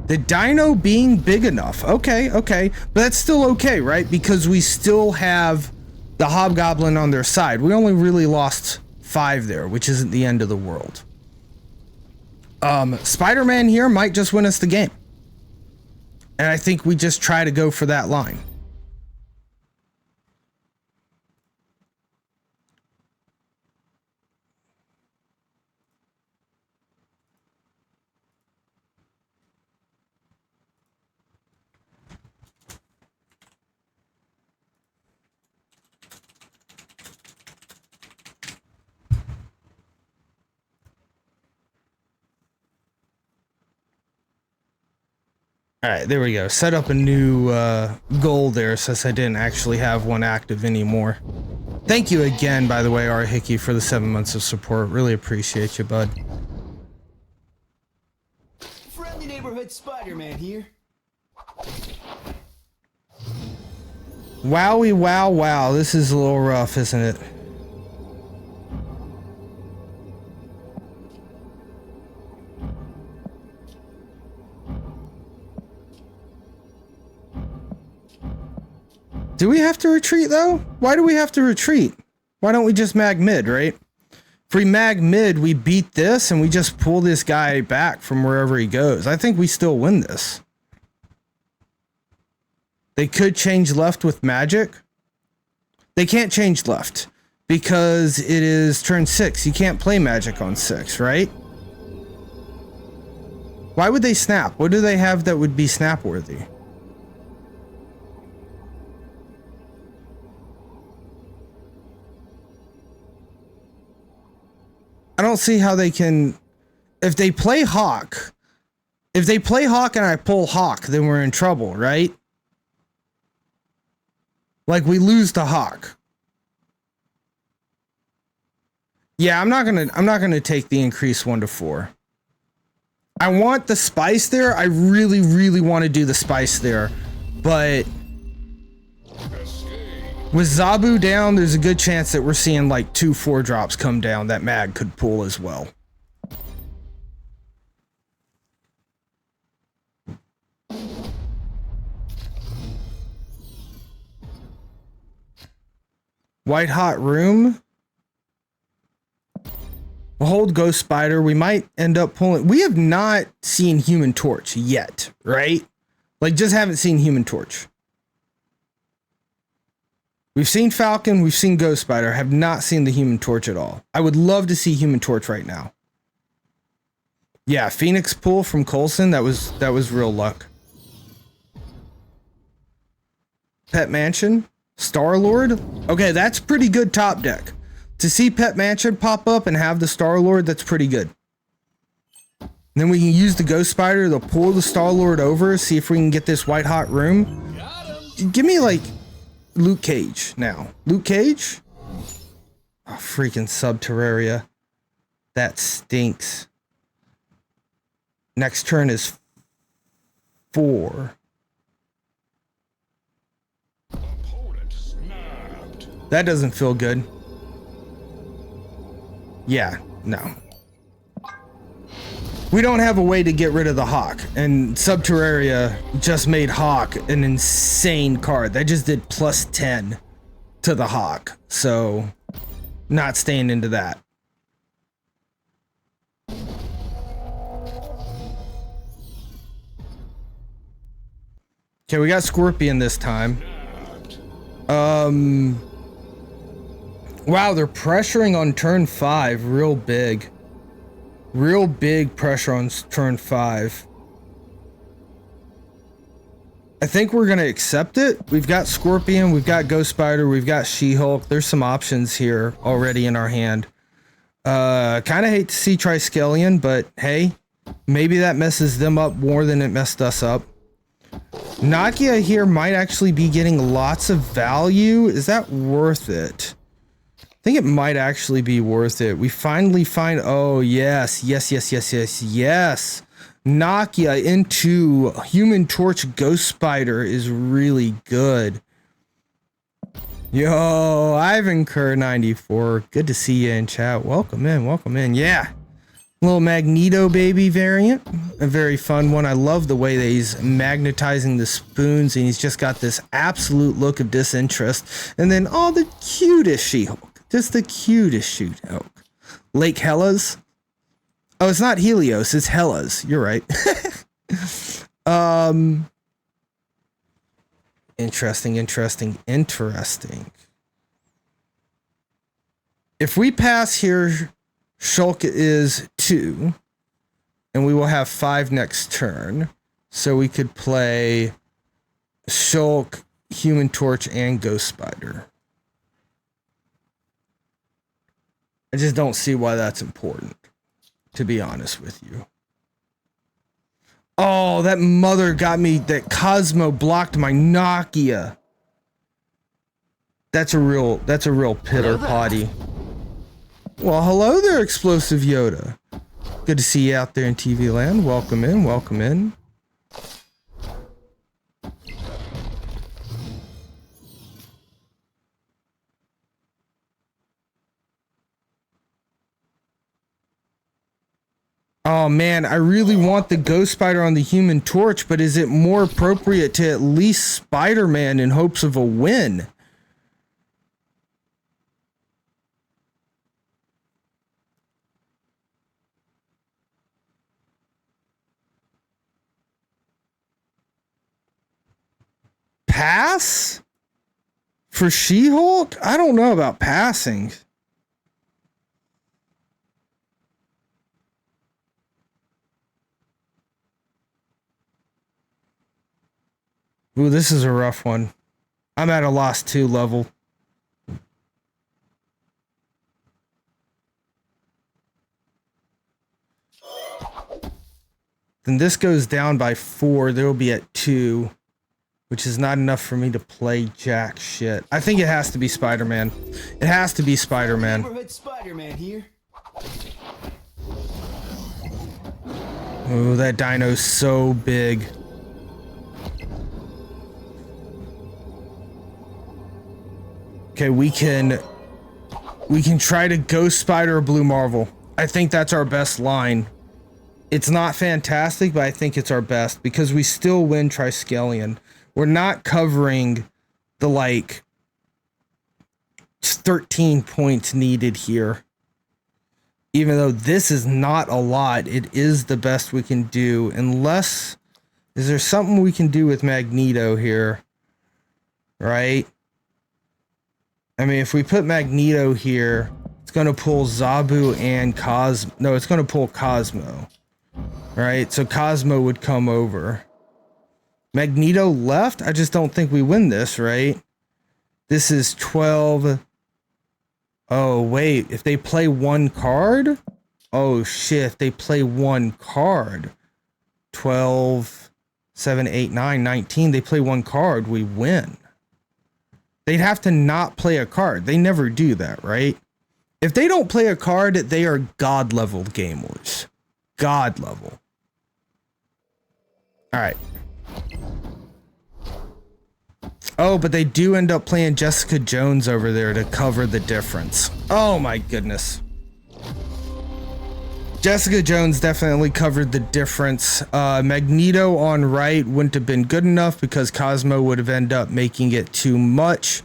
The Dino being big enough. Okay. But that's still okay, right? Because we still have the Hobgoblin on their side. We only really lost 5 there, which isn't the end of the world. Spider-Man here might just win us the game. And I think we just try to go for that line. All right, there we go. Set up a new goal there since I didn't actually have one active anymore. Thank you again, by the way, R. Hickey, for the 7 months of support. Really appreciate you, bud. Friendly neighborhood Spider-Man here. Wowie, wow, wow. This is a little rough, isn't it? Do we have to retreat, though? Why do we have to retreat? Why don't we just mag mid, right? If we mag mid, we beat this, and we just pull this guy back from wherever he goes. I think we still win this. They could change left with magic. They can't change left, because it is turn 6. You can't play magic on 6, right? Why would they snap? What do they have that would be snap-worthy? I don't see how they can. If they play Hawk and I pull Hawk, then we're in trouble, right? Like, we lose to Hawk. Yeah, I'm not gonna take the increase 1 to 4. I want the spice there. I really, really want to do the spice there, but with Zabu down, there's a good chance that we're seeing like 2 4-drops come down that Mag could pull as well. White Hot Room. We'll hold Ghost Spider. We might end up pulling. We have not seen Human Torch yet, right? Like, just haven't seen Human Torch. We've seen Falcon, we've seen Ghost Spider, have not seen the Human Torch at all. I would love to see Human Torch right now. Yeah, Phoenix pull from Coulson, that was real luck. Pet Mansion, Star-Lord. Okay, that's pretty good top deck. To see Pet Mansion pop up and have the Star-Lord, that's pretty good. And then we can use the Ghost Spider to pull the Star-Lord over, see if we can get this White Hot Room. Give me like Luke Cage now. Luke Cage? Oh, freaking Subterraria. That stinks. Next turn is 4. That doesn't feel good. Yeah, no. We don't have a way to get rid of the Hawk, and Subterraria just made Hawk an insane card. That just did plus 10 to the Hawk, so not staying into that. Okay, we got Scorpion this time. Wow, they're pressuring on turn 5 real big. Real big pressure on turn 5. I think we're going to accept it. We've got Scorpion, we've got Ghost Spider, we've got She-Hulk. There's some options here already in our hand. Kind of hate to see Triskelion, but hey, maybe that messes them up more than it messed us up. Nakia here might actually be getting lots of value. Is that worth it? I think it might actually be worth it. We finally find, oh yes, yes. Nakia into Human Torch Ghost Spider is really good. Yo, Ivan Kerr 94. Good to see you in chat. Welcome in. Yeah. Little Magneto baby variant. A very fun one. I love the way that he's magnetizing the spoons and he's just got this absolute look of disinterest. And then all the cutest She-Hulk. Just the cutest She-Hulk. Lake Hellas. Oh, it's not Helios, it's Hellas. You're right. Interesting, interesting, interesting. If we pass here, Shulk is 2, and we will have 5 next turn. So we could play Shulk, Human Torch, and Ghost Spider. I just don't see why that's important, to be honest with you. Oh, that mother got me. That Cosmo blocked my Nokia. That's a real pitter potty. Well, hello there, Explosive Yoda. Good to see you out there in TV land. Welcome in, welcome in. Oh man, I really want the Ghost Spider on the Human Torch, but is it more appropriate to at least Spider-Man in hopes of a win? Pass? For She-Hulk? I don't know about passing. Ooh, this is a rough one. I'm at a loss 2 level. Then this goes down by 4. They'll be at 2, which is not enough for me to play jack shit. I think it has to be Spider-Man. It has to be Spider-Man. Neighborhood Spider-Man here. Oh, that dino's so big. Okay, we can try to Ghost Spider or Blue Marvel. I think that's our best line. It's not fantastic, but I think it's our best because we still win Triskelion. We're not covering the like 13 points needed here. Even though this is not a lot, it is the best we can do. Unless, is there something we can do with Magneto here? Right? I mean, if we put Magneto here, it's going to pull Zabu and Cosmo. No, it's going to pull Cosmo. Right? So Cosmo would come over. Magneto left? I just don't think we win this, right? This is 12. Oh, wait. If they play 1 card? Oh, shit. If they play 1 card. 12, 7, 8, 9, 19. They play 1 card. We win. They'd have to not play a card. They never do that, right? If they don't play a card, they are God level gamers. God level. All right. Oh, but they do end up playing Jessica Jones over there to cover the difference. Oh my goodness. Jessica Jones definitely covered the difference. Magneto on right wouldn't have been good enough because Cosmo would have ended up making it too much.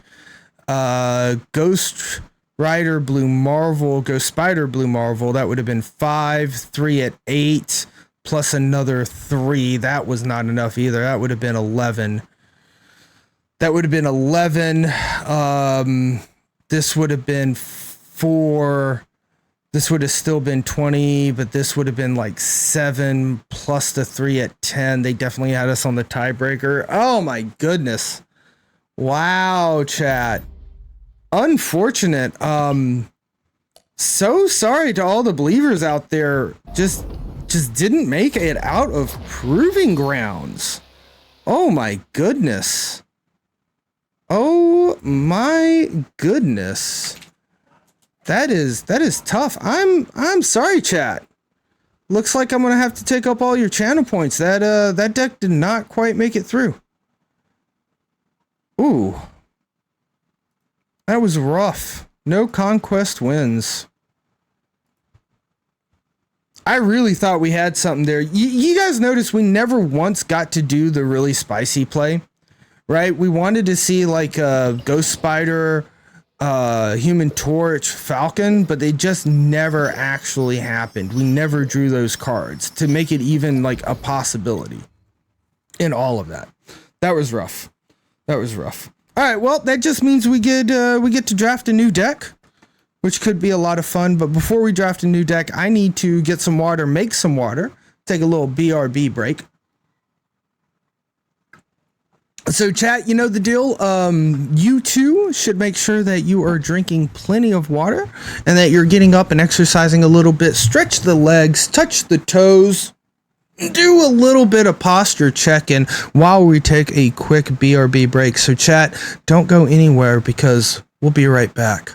Ghost Rider Blue Marvel, Ghost Spider Blue Marvel, that would have been 5, 3 at 8, plus another 3. That was not enough either. That would have been 11. That would have been 11. This would have been 4. This would have still been 20, but this would have been like 7 plus the 3 at 10. They definitely had us on the tiebreaker. Oh my goodness. Wow, chat. Unfortunate. So sorry to all the believers out there. Just didn't make it out of proving grounds. Oh my goodness. Oh my goodness. That is tough. I'm sorry, chat. Looks like I'm gonna have to take up all your channel points. That deck did not quite make it through. Ooh. That was rough. No conquest wins. I really thought we had something there. You guys notice we never once got to do the really spicy play, right? We wanted to see like a Ghost Spider, Human Torch, Falcon, but they just never actually happened. We never drew those cards to make it even like a possibility in all of that. That was rough. That was rough. All right, well, that just means we get to draft a new deck, which could be a lot of fun. But before we draft a new deck, I need to get some water, make some water, take a little BRB break. So chat, you know the deal. You too should make sure that you are drinking plenty of water and that you're getting up and exercising a little bit. Stretch the legs, touch the toes, do a little bit of posture check-in while we take a quick BRB break. So chat, don't go anywhere because we'll be right back.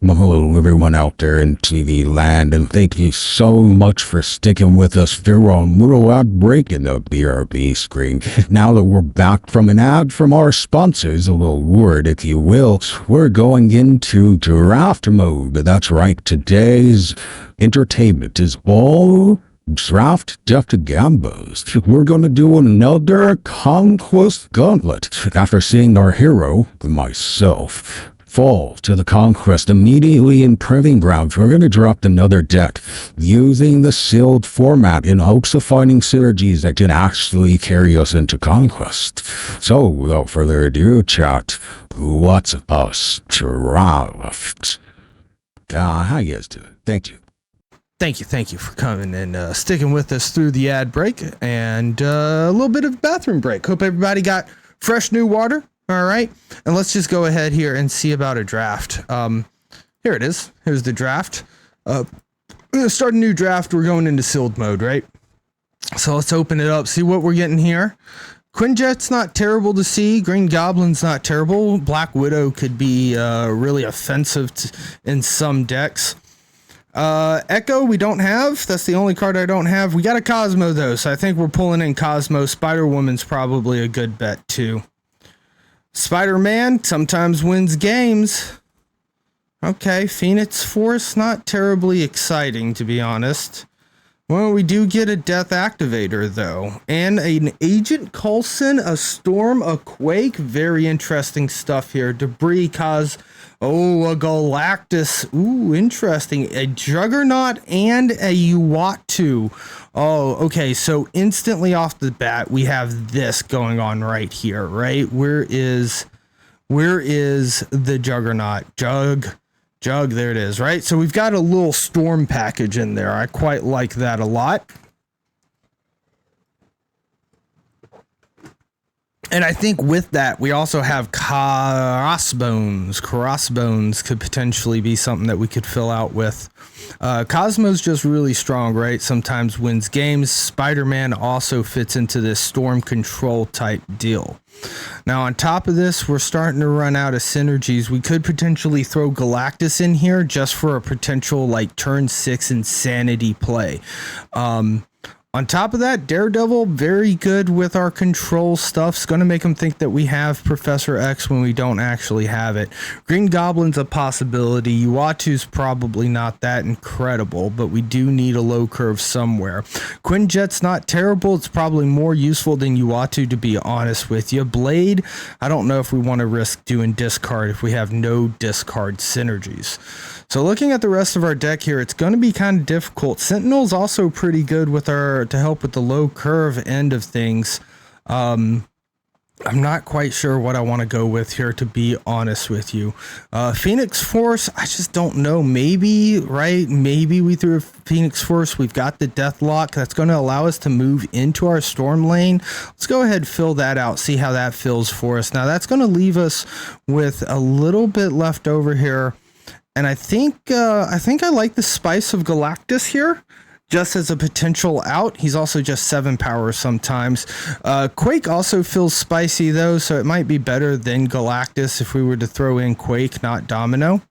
Hello, everyone out there in TV land, and thank you so much for sticking with us through our little ad break in the BRB screen. Now that we're back from an ad from our sponsors, a little word, if you will, we're going into draft mode. That's right, today's entertainment is all draft deck Gambas. We're going to do another conquest gauntlet after seeing our hero, myself, fall to the conquest immediately in Proving Grounds. We're going to drop another deck using the sealed format in hopes of finding synergies that can actually carry us into conquest. So, without further ado, chat, let's us draft. How you guys doing? Thank you. Thank you for coming and sticking with us through the ad break and a little bit of bathroom break. Hope everybody got fresh new water. All right, and let's just go ahead here and see about a draft. Here it is. Here's the draft. We're gonna start a new draft. We're going into sealed mode, right? So let's open it up, see what we're getting here. Quinjet's not terrible to see. Green Goblin's not terrible. Black Widow could be really offensive in some decks. Echo we don't have. That's the only card I don't have. We got a Cosmo though, so I think we're pulling in Cosmo. Spider-Woman's probably a good bet too. Spider-Man sometimes wins games. Okay, Phoenix Force, not terribly exciting to be honest. Well, we do get a Death Activator though, and an Agent Coulson, a Storm, a Quake. Very interesting stuff here. Debris cause, a Galactus. Ooh, interesting. A Juggernaut and a Uatu. Oh, okay. So instantly off the bat, we have this going on right here, right? Where is the Juggernaut? Jug, there it is, right? So we've got a little storm package in there. I quite like that a lot. And I think with that, we also have Crossbones. Crossbones could potentially be something that we could fill out with. Cosmo's just really strong, right? Sometimes wins games. Spider-Man also fits into this storm control type deal. Now, on top of this, we're starting to run out of synergies. We could potentially throw Galactus in here just for a potential like turn 6 insanity play. On top of that, Daredevil, very good with our control stuff. It's going to make them think that we have Professor X when we don't actually have it. Green Goblin's a possibility. Uatu's probably not that incredible, but we do need a low curve somewhere. Quinjet's not terrible. It's probably more useful than Uatu, to be honest with you. Blade, I don't know if we want to risk doing discard if we have no discard synergies. So looking at the rest of our deck here, it's going to be kind of difficult. Sentinel's also pretty good with to help with the low curve end of things. I'm not quite sure what I want to go with here, to be honest with you. Phoenix Force, I just don't know. Maybe, right? Maybe we threw a Phoenix Force. We've got the Deathlock. That's going to allow us to move into our Storm lane. Let's go ahead and fill that out, see how that fills for us. Now, that's going to leave us with a little bit left over here. And I think I like the Spice of Galactus here, just as a potential out. He's also just 7 power sometimes. Quake also feels spicy though, so it might be better than Galactus if we were to throw in Quake, not Domino.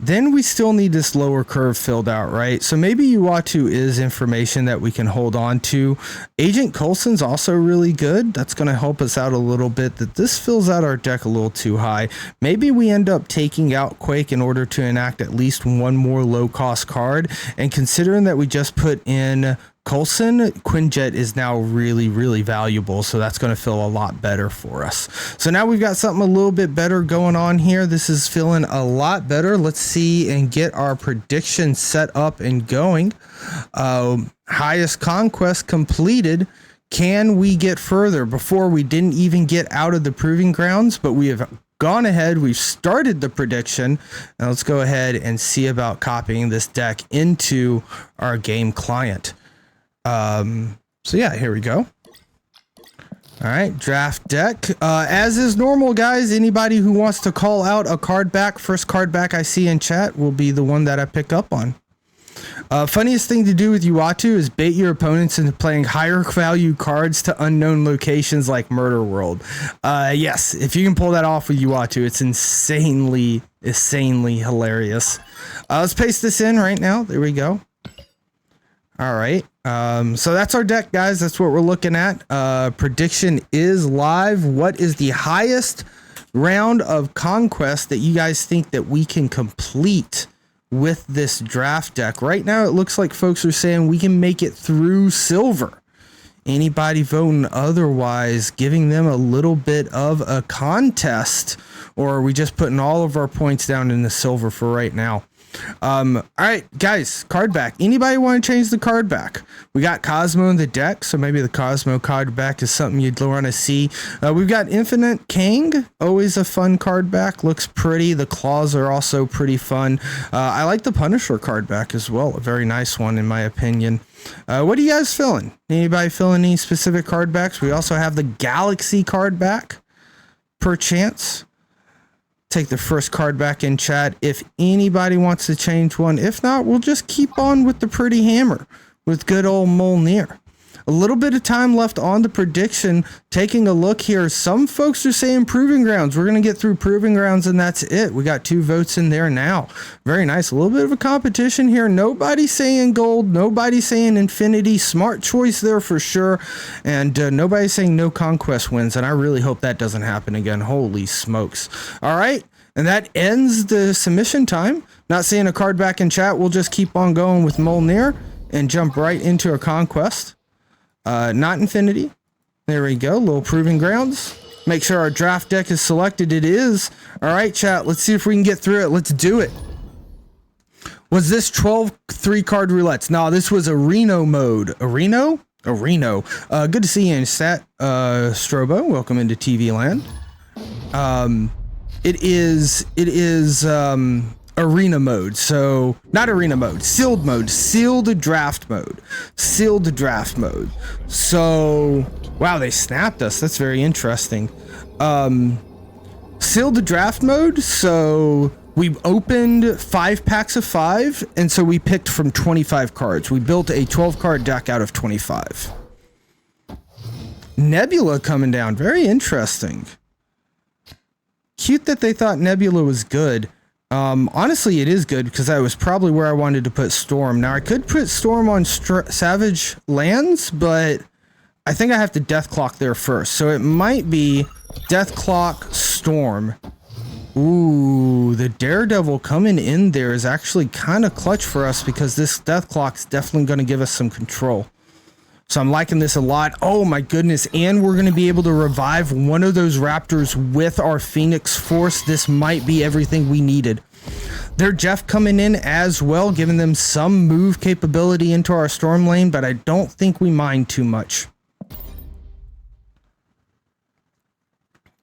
Then we still need this lower curve filled out, right? So maybe Uatu is information that we can hold on to. Agent Coulson's also really good. That's going to help us out a little bit. That this fills out our deck a little too high. Maybe we end up taking out Quake in order to enact at least one more low cost card. And considering that we just put in Coulson, Quinjet is now really, really valuable, so that's going to feel a lot better for us. So now we've got something a little bit better going on here. This is feeling a lot better. Let's see and get our prediction set up and going. Highest conquest completed. Can we get further? Before, we didn't even get out of the proving grounds, but we have gone ahead. We've started the prediction. Now let's go ahead and see about copying this deck into our game client. So yeah, here we go. All right, draft deck. As is normal, guys, anybody who wants to call out a card back, first card back I see in chat will be the one that I pick up on. Funniest thing to do with Uatu is bait your opponents into playing higher value cards to unknown locations like Murder World. Yes, if you can pull that off with Uatu, it's insanely Insanely hilarious. Let's paste this in right now. There we go. All right. So that's our deck, guys. That's what we're looking at. Prediction is live. What is the highest round of conquest that you guys think that we can complete with this draft deck? Right now, it looks like folks are saying we can make it through silver. Anybody voting otherwise, giving them a little bit of a contest, or are we just putting all of our points down in the silver for right now? All right, guys, card back. Anybody want to change the card back? We got Cosmo in the deck, so maybe the Cosmo card back is something you'd want to see. We've got Infinite King, always a fun card back. Looks pretty. The claws are also pretty fun. I like the Punisher card back as well. A very nice one, in my opinion. What are you guys feeling? Anybody feeling any specific card backs? We also have the Galaxy card back, per chance. Take the first card back in chat if anybody wants to change one. If not, we'll just keep on with the pretty hammer with good old Mjolnir. A little bit of time left on the prediction. Taking a look here, some folks are saying Proving Grounds. We're going to get through Proving Grounds and that's it. We got 2 votes in there now. Very nice. A little bit of a competition here. Nobody saying gold. Nobody saying infinity. Smart choice there for sure. And nobody saying no conquest wins. And I really hope that doesn't happen again. Holy smokes. All right. And that ends the submission time. Not seeing a card back in chat. We'll just keep on going with Mjolnir and jump right into a conquest. Not infinity. There we go. Little Proving Grounds. Make sure our draft deck is selected. It is. All right, chat. Let's see if we can get through it. Let's do it. Was this 12 3-card roulettes? No, this was Areno mode. Areno? Good to see you in stat. Strobo, welcome into TV land. It is arena mode. So not arena mode, sealed draft mode. So wow, they snapped us. That's very interesting. Sealed draft mode. So we opened 5 packs of 5, and so we picked from 25 cards. We built a 12-card deck out of 25. Nebula coming down. Very interesting. Cute that they thought Nebula was good. Honestly, it is good because that was probably where I wanted to put Storm. Now, I could put Storm on Savage Lands, but I think I have to Deathclock there first. So it might be Deathclock Storm. Ooh, the Daredevil coming in there is actually kind of clutch for us because this Deathclock is definitely going to give us some control. So I'm liking this a lot. Oh my goodness. And we're going to be able to revive one of those Raptors with our Phoenix Force. This might be everything we needed. Their Jeff coming in as well, giving them some move capability into our Storm lane, but I don't think we mind too much.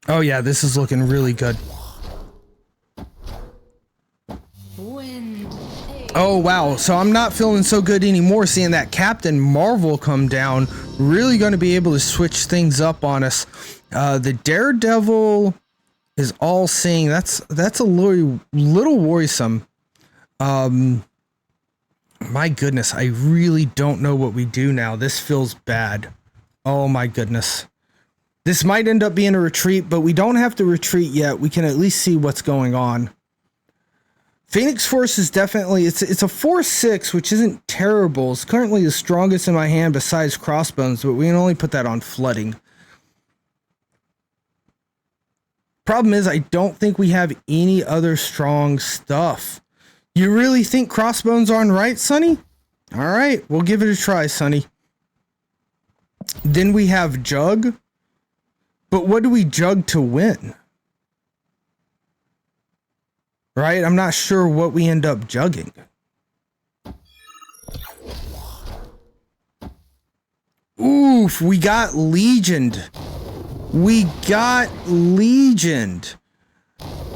Oh yeah, this is looking really good. Oh wow, so I'm not feeling so good anymore seeing that Captain Marvel come down. Really going to be able to switch things up on us. The Daredevil is all seeing. That's a little worrisome. My goodness, I really don't know what we do now. This feels bad. Oh my goodness. This might end up being a retreat, but we don't have to retreat yet. We can at least see what's going on. Phoenix Force is definitely, it's a 4/6, which isn't terrible. It's currently the strongest in my hand besides Crossbones, but we can only put that on Flooding. Problem is, I don't think we have any other strong stuff. You really think Crossbones on right, Sonny? All right, we'll give it a try, Sonny. Then we have Jug. But what do we jug to win? Right? I'm not sure what we end up jugging. Oof, we got Legioned.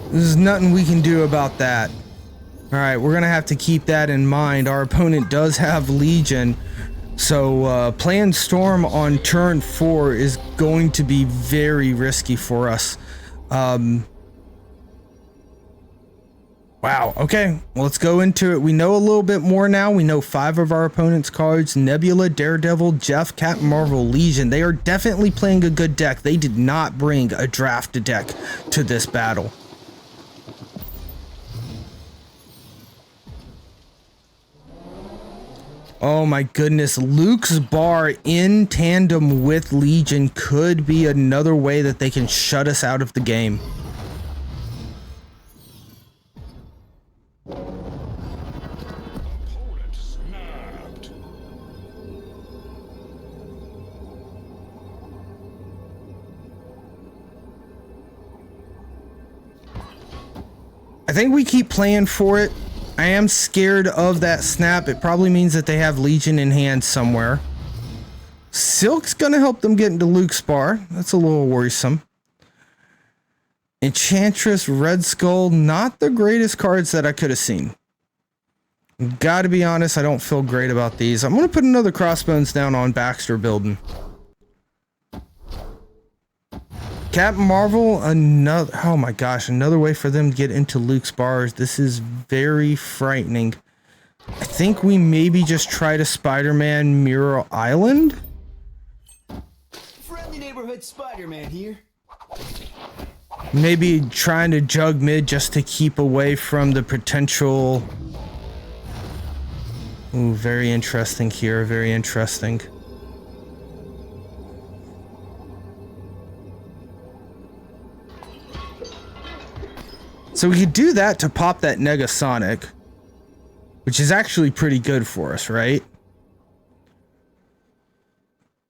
There's nothing we can do about that. Alright, we're going to have to keep that in mind. Our opponent does have Legion. So playing Storm on turn 4 is going to be very risky for us. Wow, okay, well, let's go into it. We know a little bit more now. We know 5 of our opponent's cards. Nebula, Daredevil, Jeff, Captain Marvel, Legion. They are definitely playing a good deck. They did not bring a draft deck to this battle. Oh my goodness, Luke's bar in tandem with Legion could be another way that they can shut us out of the game. I think we keep playing for it. I am scared of that snap. It probably means that they have Legion in hand somewhere. Silk's gonna help them get into Luke's bar. That's a little worrisome. Enchantress, Red Skull, not the greatest cards that I could have seen. Gotta be honest, I don't feel great about these. I'm gonna put another Crossbones down on Baxter building. Captain Marvel, another, oh my gosh, another way for them to get into Luke's bars. This is very frightening. I think we maybe just try to Spider-Man Mirror Island. Friendly neighborhood Spider-Man here. Maybe trying to jug mid just to keep away from the potential. Ooh, very interesting here, very interesting. So we could do that to pop that Negasonic, which is actually pretty good for us, right?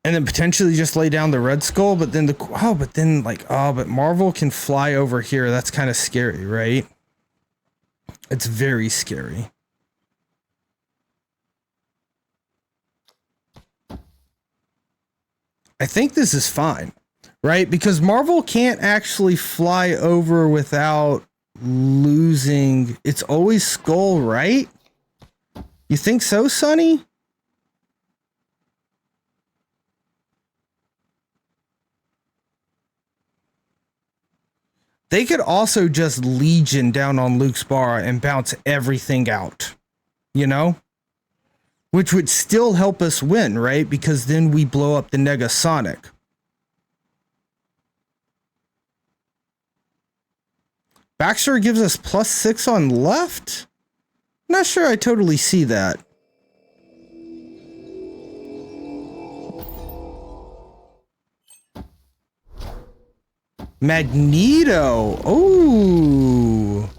And then potentially just lay down the Red Skull, but then but Marvel can fly over here. That's kind of scary, right? It's very scary. I think this is fine, right? Because Marvel can't actually fly over without losing. It's always Skull, right? You think so, Sonny? They could also just Legion down on Luke's bar and bounce everything out, you know? Which would still help us win, right? Because then we blow up the Negasonic. Baxter gives us +6 on left? Not sure I totally see that. Magneto. Oh.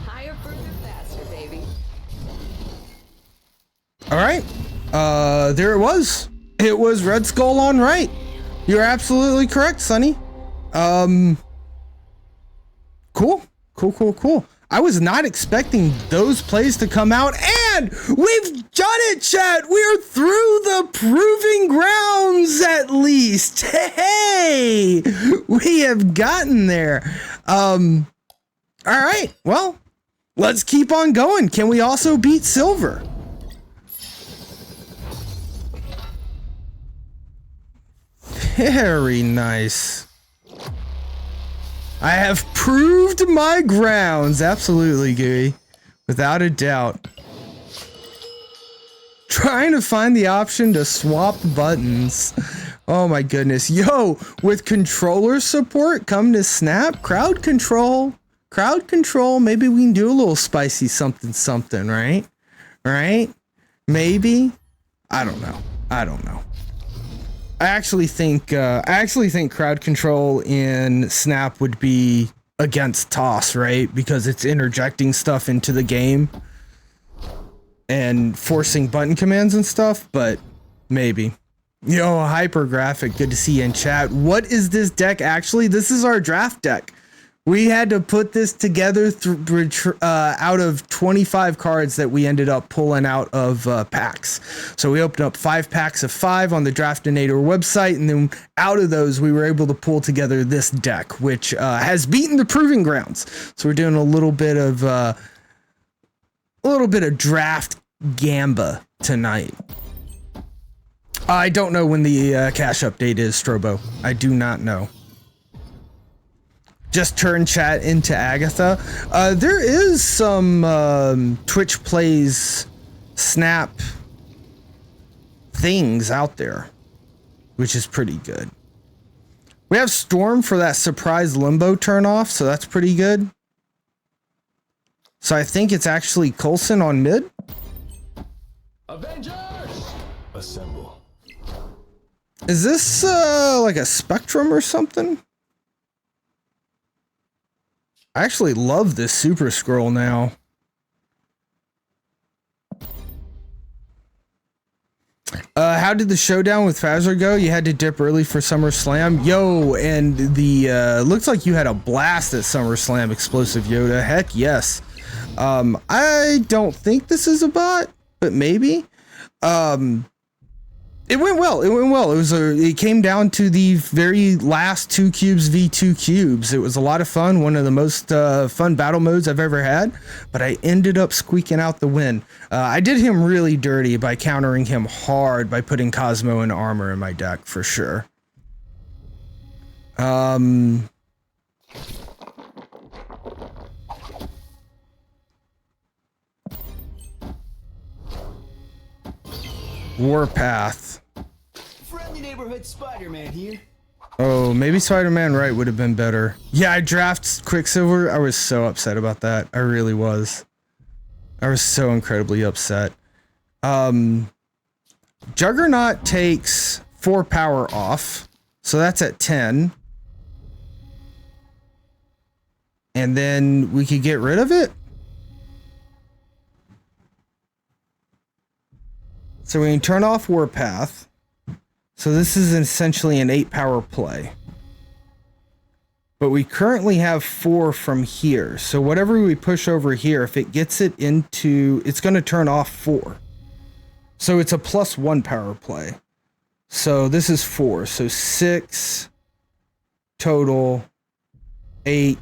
Higher, further, faster, baby. All right. There it was. It was Red Skull on right. You're absolutely correct, Sonny. Cool. I was not expecting those plays to come out, and we've done it, chat. We're through the proving grounds at least. Hey, we have gotten there. All right. Well, let's keep on going. Can we also beat Silver? Very nice. I have proved my grounds. Absolutely, Gooey. Without a doubt. Trying to find the option to swap buttons. Oh my goodness. Yo, with controller support come to Snap, crowd control. Crowd control. Maybe we can do a little spicy something, right? Right? Maybe. I don't know. I actually think crowd control in Snap would be against Toss, right? Because it's interjecting stuff into the game and forcing button commands and stuff, but maybe. Yo, Hypergraphic, good to see you in chat. What is this deck actually? This is our draft deck. We had to put this together out of 25 cards that we ended up pulling out of packs. So we opened up 5 packs of 5 on the Draftinator website, and then out of those, we were able to pull together this deck, which has beaten the Proving Grounds. So we're doing a little bit of draft Gamba tonight. I don't know when the cash update is, Strobo. I do not know. Just turn chat into Agatha. There is some Twitch Plays Snap things out there, which is pretty good. We have Storm for that surprise limbo turn off, so that's pretty good. So I think it's actually Coulson on mid. Avengers! Assemble. Is this like a Spectrum or something? I actually love this Super Scroll now. How did the showdown with Fazzer go? You had to dip early for SummerSlam. Yo, and the looks like you had a blast at SummerSlam, Explosive Yoda. Heck yes. I don't think this is a bot, but maybe. It went well. It came down to the very last 2 cubes v 2 cubes. It was a lot of fun. One of the most fun battle modes I've ever had. But I ended up squeaking out the win. I did him really dirty by countering him hard by putting Cosmo and armor in my deck for sure. Warpath. Friendly neighborhood Spider-Man here. Oh, maybe Spider-Man Right would have been better. Yeah, I drafted Quicksilver. I was so upset about that. I really was. I was so incredibly upset. Juggernaut takes 4 power off. So that's at 10. And then we could get rid of it. So we can turn off Warpath. So this is essentially an 8 power play. But we currently have 4 from here. So whatever we push over here, if it gets it into, it's going to turn off 4. So it's a +1 power play. So this is 4. So 6 total, 8.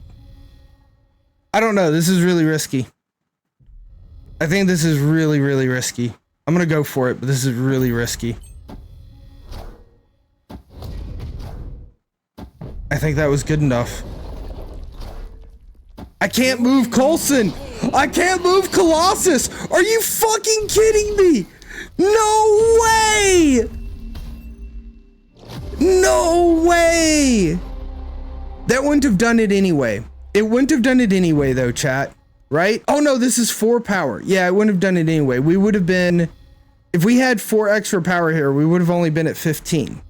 I don't know. This is really risky. I think this is really, really risky. I'm going to go for it, but this is really risky. I think that was good enough. I can't move Coulson. I can't move Colossus. Are you fucking kidding me? No way. No way. That wouldn't have done it anyway. It wouldn't have done it anyway though, chat. Right? Oh no, this is 4 power. Yeah, it wouldn't have done it anyway. We would have been, if we had 4 extra power here, we would have only been at 15.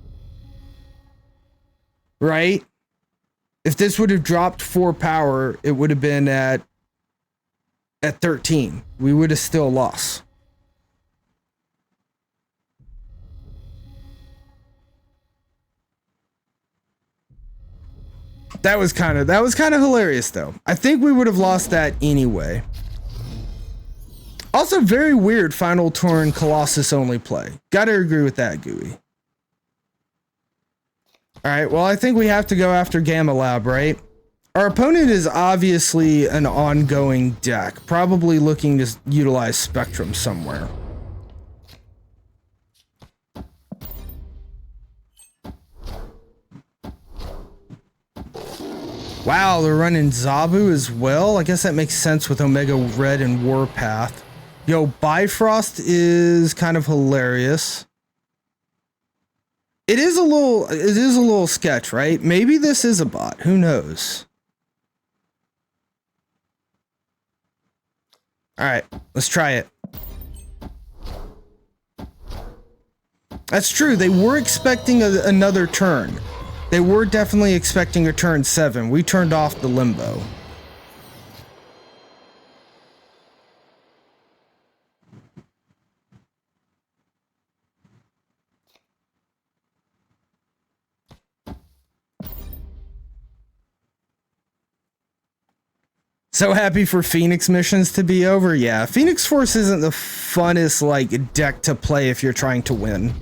Right? If this would have dropped 4 power, it would have been at 13. We would have still lost. That was kind of hilarious though. I think we would have lost that anyway. Also very weird final turn Colossus only play. Gotta agree with that, Gooey. Alright, well I think we have to go after Gamma Lab, right? Our opponent is obviously an ongoing deck, probably looking to utilize Spectrum somewhere. Wow, they're running Zabu as well. I guess that makes sense with Omega Red and Warpath. Yo, Bifrost is kind of hilarious. It is a little sketch, right? Maybe this is a bot. Who knows? All right, let's try it. That's true. They were expecting another turn. They were definitely expecting a turn 7. We turned off the limbo. So happy for Phoenix missions to be over. Yeah, Phoenix Force isn't the funnest like deck to play if you're trying to win.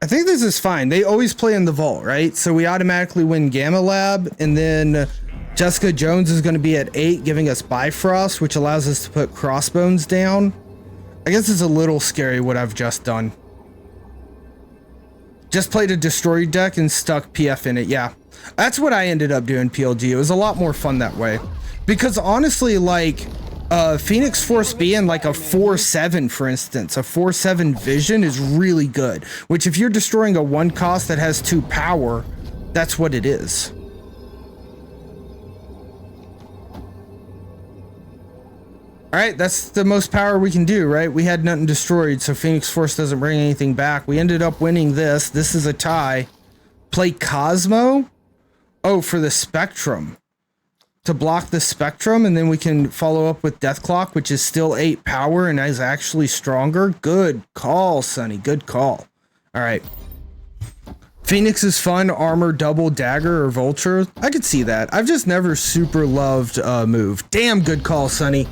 I think this is fine. They always play in the vault, right? So we automatically win Gamma Lab, and then Jessica Jones is going to be at 8, giving us Bifrost, which allows us to put Crossbones down. I guess it's a little scary what I've just done. Just played a destroyed deck and stuck PF in it. Yeah, that's what I ended up doing, PLG. It was a lot more fun that way. Because honestly, like, Phoenix Force being like a 4/7, for instance, a 4/7 vision is really good. Which if you're destroying a 1 cost that has 2 power, that's what it is. Alright, that's the most power we can do, right? We had nothing destroyed, so Phoenix Force doesn't bring anything back. We ended up winning this. This is a tie. Play Cosmo? Oh, for the Spectrum. To block the Spectrum, and then we can follow up with Deathclock, which is still 8 power and is actually stronger. Good call, Sonny. Good call. Alright. Phoenix is fun. Armor, double, dagger, or vulture. I could see that. I've just never super loved move. Damn good call, Sonny.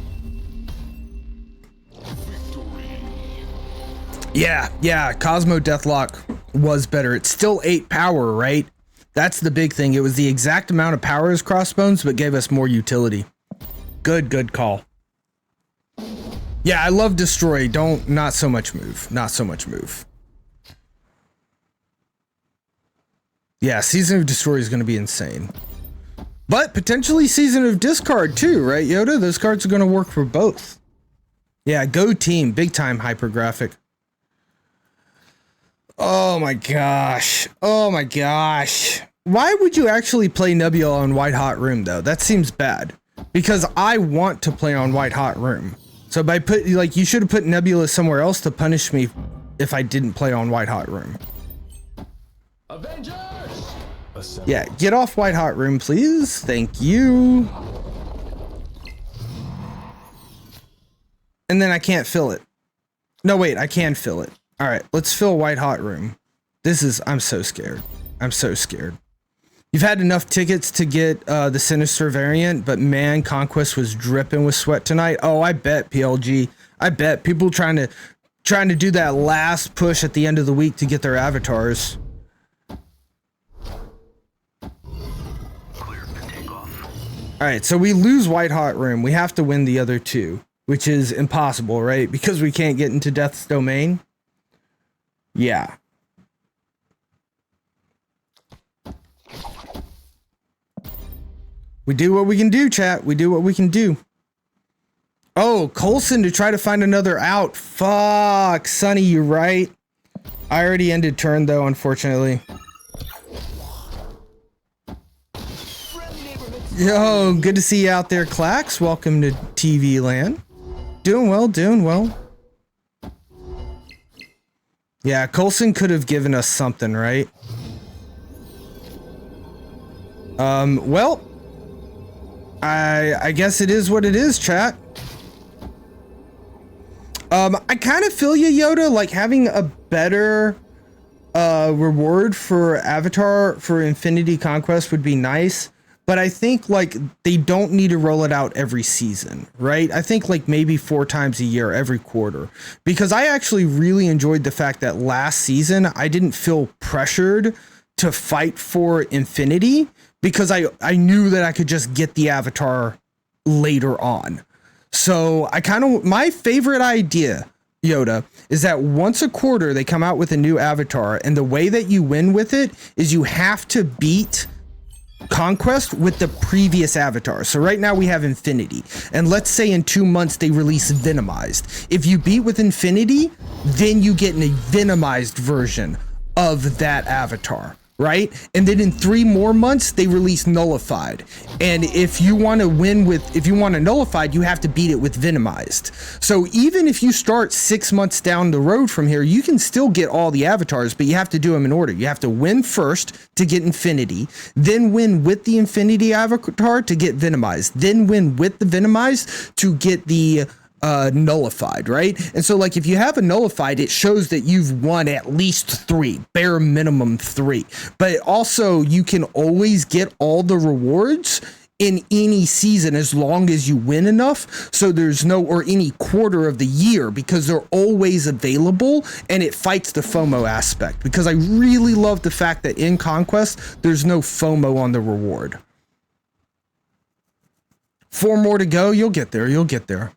Yeah, Cosmo Deathlock was better. It's still 8 power, right? That's the big thing. It was the exact amount of power as Crossbones, but gave us more utility. Good call. Yeah, I love Destroy. Not so much move. Not so much move. Yeah, Season of Destroy is going to be insane. But potentially Season of Discard too, right, Yoda? Those cards are going to work for both. Yeah, go team. Big time hypergraphic. Oh my gosh. Oh my gosh. Why would you actually play Nebula on White Hot Room though? That seems bad. Because I want to play on White Hot Room. So by you should have put Nebula somewhere else to punish me if I didn't play on White Hot Room. Avengers! Yeah, get off White Hot Room, please. Thank you. And then I can't fill it. No, wait, I can fill it. All right, let's fill White Hot Room. I'm so scared. I'm so scared. You've had enough tickets to get the Sinister variant, but man, Conquest was dripping with sweat tonight. Oh, I bet, PLG. I bet people trying to do that last push at the end of the week to get their avatars. All right, so we lose White Hot Room. We have to win the other two, which is impossible, right? Because we can't get into Death's Domain. Yeah. We do what we can do, chat. We do what we can do. Oh, Coulson to try to find another out. Fuck, Sonny, you're right. I already ended turn, though, unfortunately. Yo, good to see you out there, Clax. Welcome to TV land. Doing well, doing well. Yeah, Coulson could have given us something, right? Well, I guess it is what it is, chat. I kind of feel you, Yoda, like having a better reward for Avatar for Infinity Conquest would be nice. But I think like they don't need to roll it out every season, right? I think like maybe 4 times a year, every quarter. Because I actually really enjoyed the fact that last season I didn't feel pressured to fight for Infinity because I knew that I could just get the Avatar later on. So my favorite idea, Yoda, is that once a quarter they come out with a new Avatar, and the way that you win with it is you have to beat Conquest with the previous Avatar. So right now we have Infinity, and let's say in 2 months they release Venomized. If you beat with Infinity, then you get a Venomized version of that Avatar, right? And then in 3 more months they release Nullified. And if you want to Nullified, you have to beat it with Venomized. So even if you start 6 months down the road from here, you can still get all the avatars, but you have to do them in order. You have to win first to get Infinity, then win with the Infinity avatar to get Venomized, then win with the Venomized to get the Nullified, right? And so like if you have a Nullified, it shows that you've won at least 3, bare minimum 3. But also you can always get all the rewards in any season as long as you win enough. So there's or any quarter of the year, because they're always available, and it fights the FOMO aspect, because I really love the fact that in Conquest there's no FOMO on the reward. 4 more to go. You'll get there.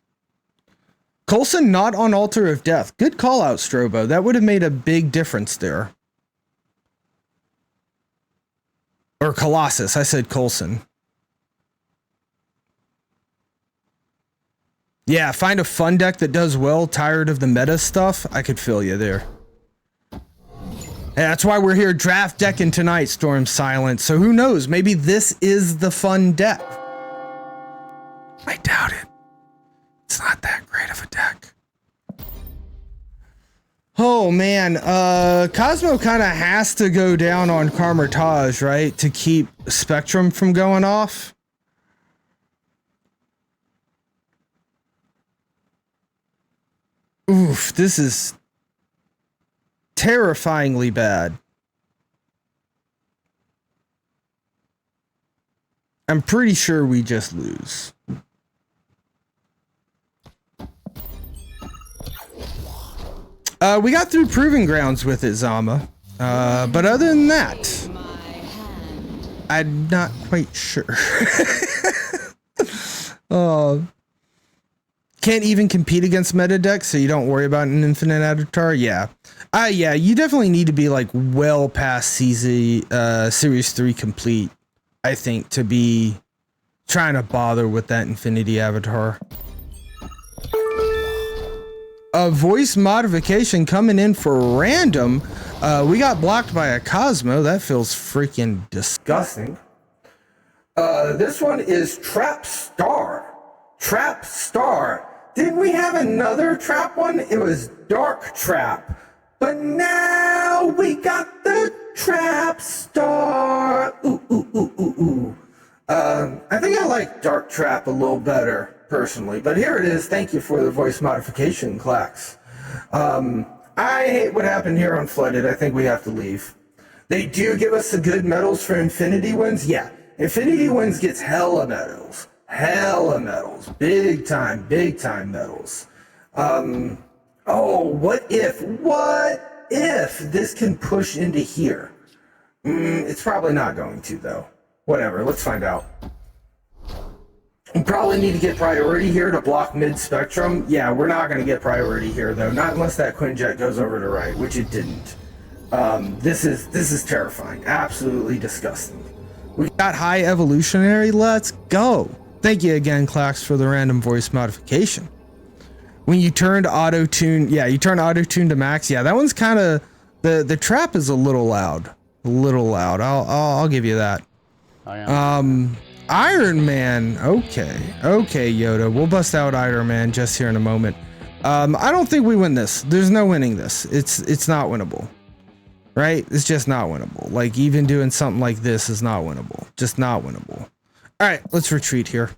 Coulson not on Altar of Death. Good call out, Strobo. That would have made a big difference there. Or Colossus. I said Coulson. Yeah, find a fun deck that does well. Tired of the meta stuff. I could feel you there. And that's why we're here draft decking tonight, Storm Silence. So who knows? Maybe this is the fun deck. I doubt it. It's not that great of a deck. Oh man, Cosmo kind of has to go down on Carmitage, right? To keep Spectrum from going off. Oof, this is terrifyingly bad. I'm pretty sure we just lose. We got through Proving Grounds with it, Zama. But other than that, I'm not quite sure. Can't even compete against meta decks, so you don't worry about an infinite avatar. Yeah. Yeah, you definitely need to be like well past CZ, Series 3 complete, I think, to be trying to bother with that infinity avatar. A voice modification coming in for random. We got blocked by a Cosmo. That feels freaking disgusting. This one is Trap Star. Trap Star. Didn't we have another trap one? It was Dark Trap. But now we got the Trap Star. Ooh, ooh, ooh, ooh, ooh. I think I like Dark Trap a little better, personally. But here it is. Thank you for the voice modification, Clax. I hate what happened here on Flooded. I think we have to leave. They do give us the good medals for Infinity Wins. Yeah, Infinity Wins gets hella medals. Hella medals. Big time medals. Oh, what if this can push into here? It's probably not going to, though. Whatever, let's find out. We probably need to get priority here to block mid-spectrum. Yeah, we're not going to get priority here, though. Not unless that Quinjet goes over to right, which it didn't. This is terrifying. Absolutely disgusting. We got high evolutionary. Let's go. Thank you again, Clax, for the random voice modification. When you turned auto-tune, yeah, you turn auto-tune to max. Yeah, that one's kind of, the trap is a little loud. A little loud. I'll give you that. Iron Man. Okay, Yoda. We'll bust out Iron Man just here in a moment. I don't think we win this. There's no winning this. It's not winnable, right? It's just not winnable. Like even doing something like this is not winnable. Just not winnable. All right, let's retreat here.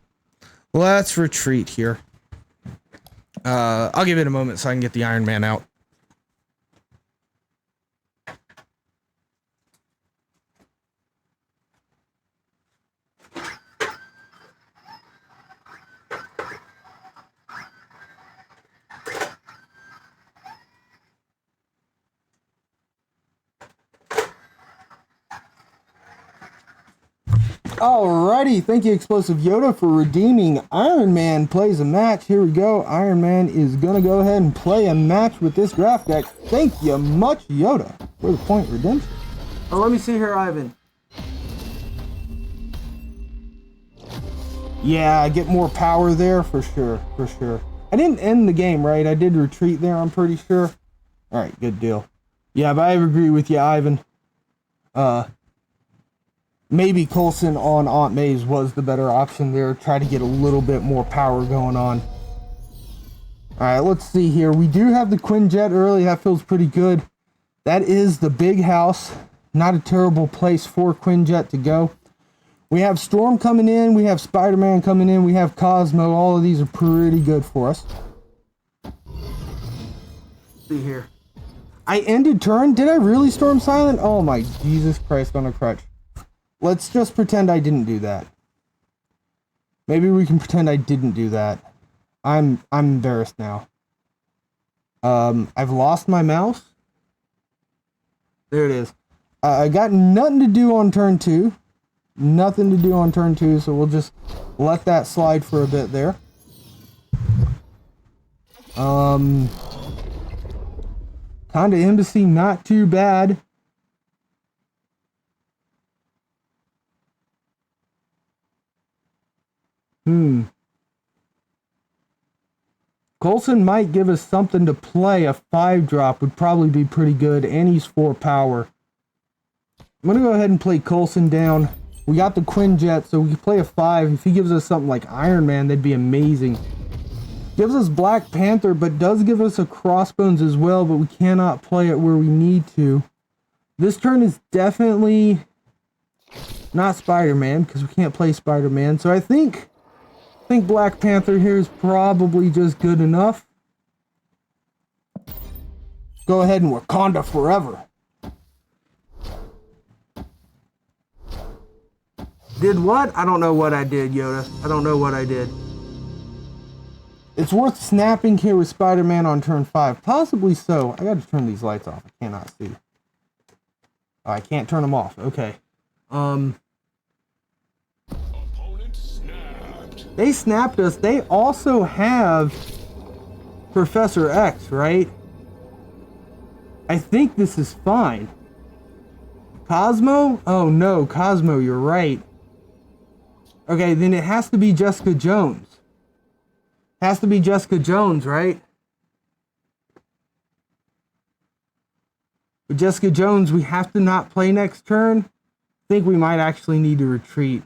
Let's retreat here. I'll give it a moment so I can get the Iron Man out. Alrighty, thank you, Explosive Yoda, for redeeming Iron Man plays a match. Here we go. Iron Man is gonna go ahead and play a match with this draft deck. Thank you much, Yoda, for the point redemption. Oh, let me see here, Ivan. Yeah, I get more power there for sure, for sure. I didn't end the game, right? I did retreat there, I'm pretty sure. Alright, good deal. Yeah, but I agree with you, Ivan. Maybe Coulson on Aunt May's was the better option there. Try to get a little bit more power going on. Alright, let's see here. We do have the Quinjet early. That feels pretty good. That is the big house. Not a terrible place for Quinjet to go. We have Storm coming in. We have Spider-Man coming in. We have Cosmo. All of these are pretty good for us. Let's see here. I ended turn. Did I really Storm Silent? Oh my Jesus Christ on a crutch. Let's just pretend I didn't do that. Maybe we can pretend I didn't do that. I'm embarrassed now. I've lost my mouse. There it is. I got nothing to do on turn 2. Nothing to do on turn 2, so we'll just let that slide for a bit there. Conda Embassy, not too bad. Coulson might give us something to play. A 5-drop would probably be pretty good, and he's 4 power. I'm going to go ahead and play Coulson down. We got the Quinjet, so we can play a 5. If he gives us something like Iron Man, that'd be amazing. Gives us Black Panther, but does give us a Crossbones as well, but we cannot play it where we need to. This turn is definitely not Spider-Man, because we can't play Spider-Man, so I think Black Panther here is probably just good enough. Go ahead and Wakanda forever. Did what? I don't know what I did, Yoda. I don't know what I did. It's worth snapping here with Spider-Man on turn 5. Possibly so. I gotta turn these lights off. I cannot see. Oh, I can't turn them off. Okay. They snapped us. They also have Professor X, right? I think this is fine. Cosmo? Oh no, Cosmo, you're right. Okay, then it has to be Jessica Jones. Has to be Jessica Jones, right? With Jessica Jones, we have to not play next turn. I think we might actually need to retreat.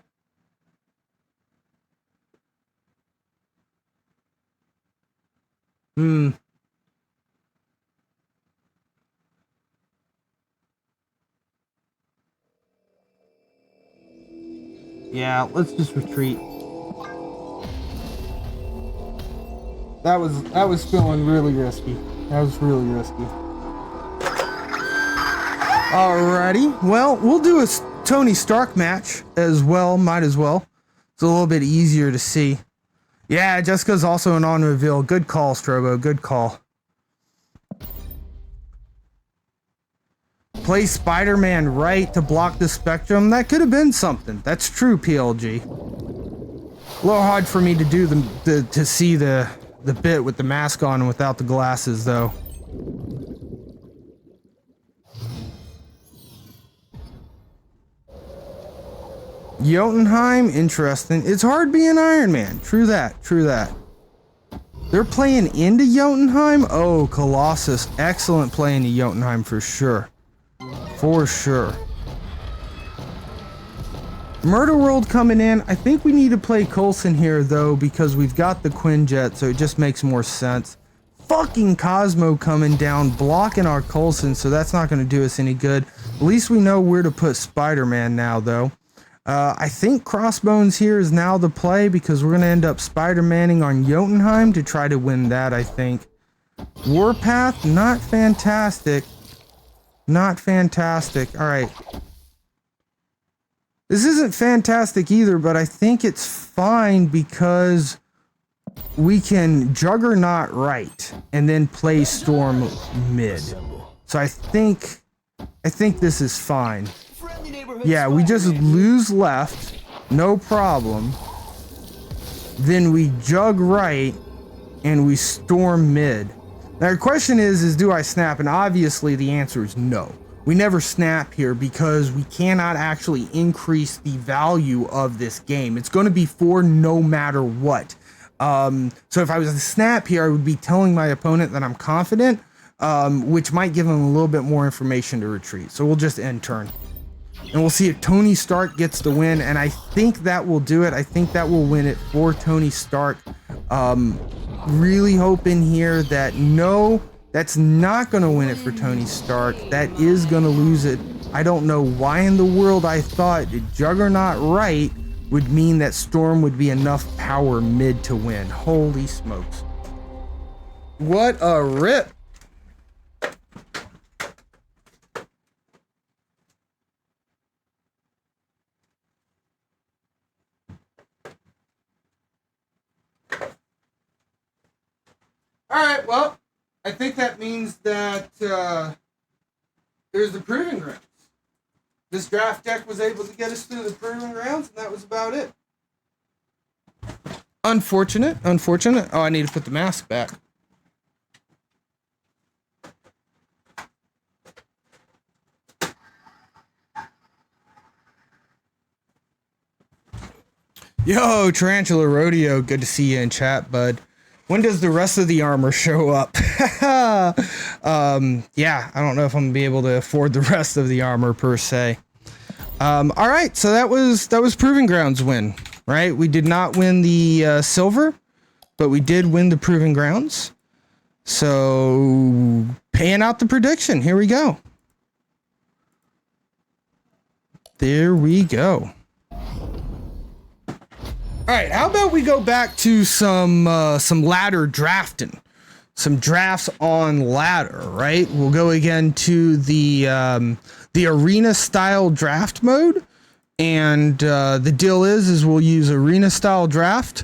Yeah, let's just retreat. That was feeling really risky. That was really risky. Alrighty, well, we'll do a Tony Stark match as well. Might as well. It's a little bit easier to see. Yeah, Jessica's also an on-reveal. Good call, Strobo. Good call. Play Spider-Man right to block the Spectrum. That could have been something. That's true, PLG. A little hard for me to do to see the bit with the mask on and without the glasses, though. Jotunheim, interesting. It's hard being Iron Man. True that. True that. They're playing into Jotunheim? Oh, Colossus. Excellent play into Jotunheim for sure. For sure. Murder World coming in. I think we need to play Coulson here, though, because we've got the Quinjet, so it just makes more sense. Fucking Cosmo coming down, blocking our Coulson, so that's not going to do us any good. At least we know where to put Spider-Man now, though. I think Crossbones here is now the play, because we're going to end up Spider-Manning on Jotunheim to try to win that, I think. Warpath, not fantastic. Not fantastic. Alright. This isn't fantastic either, but I think it's fine because we can Juggernaut right and then play Storm mid. So I think this is fine. Yeah, we just lose left, no problem. Then we jug right and we storm mid. Now the question is do I snap? And obviously the answer is no. We never snap here because we cannot actually increase the value of this game. It's going to be 4 no matter what. So if I was to snap here, I would be telling my opponent that I'm confident, which might give him a little bit more information to retreat. So we'll just end turn. And we'll see if Tony Stark gets the win, and I think that will do it. I think that will win it for Tony Stark. Really hoping here that no, that's not going to win it for Tony Stark. That is going to lose it. I don't know why in the world I thought Juggernaut right would mean that Storm would be enough power mid to win. Holy smokes. What a rip. Alright, well, I think that means that there's the Proving Grounds. This draft deck was able to get us through the Proving Grounds, and that was about it. Unfortunate. Oh, I need to put the mask back. Yo, Tarantula Rodeo, good to see you in chat, bud. When does the rest of the armor show up? Yeah, I don't know if I'm gonna be able to afford the rest of the armor per se. All right, so that was Proving Grounds win, right? We did not win the silver, but we did win the Proving Grounds. So paying out the prediction. Here we go. There we go. All right, how about we go back to some ladder drafting, some drafts on ladder, right? We'll go again to the arena style draft mode, and the deal is we'll use arena style draft,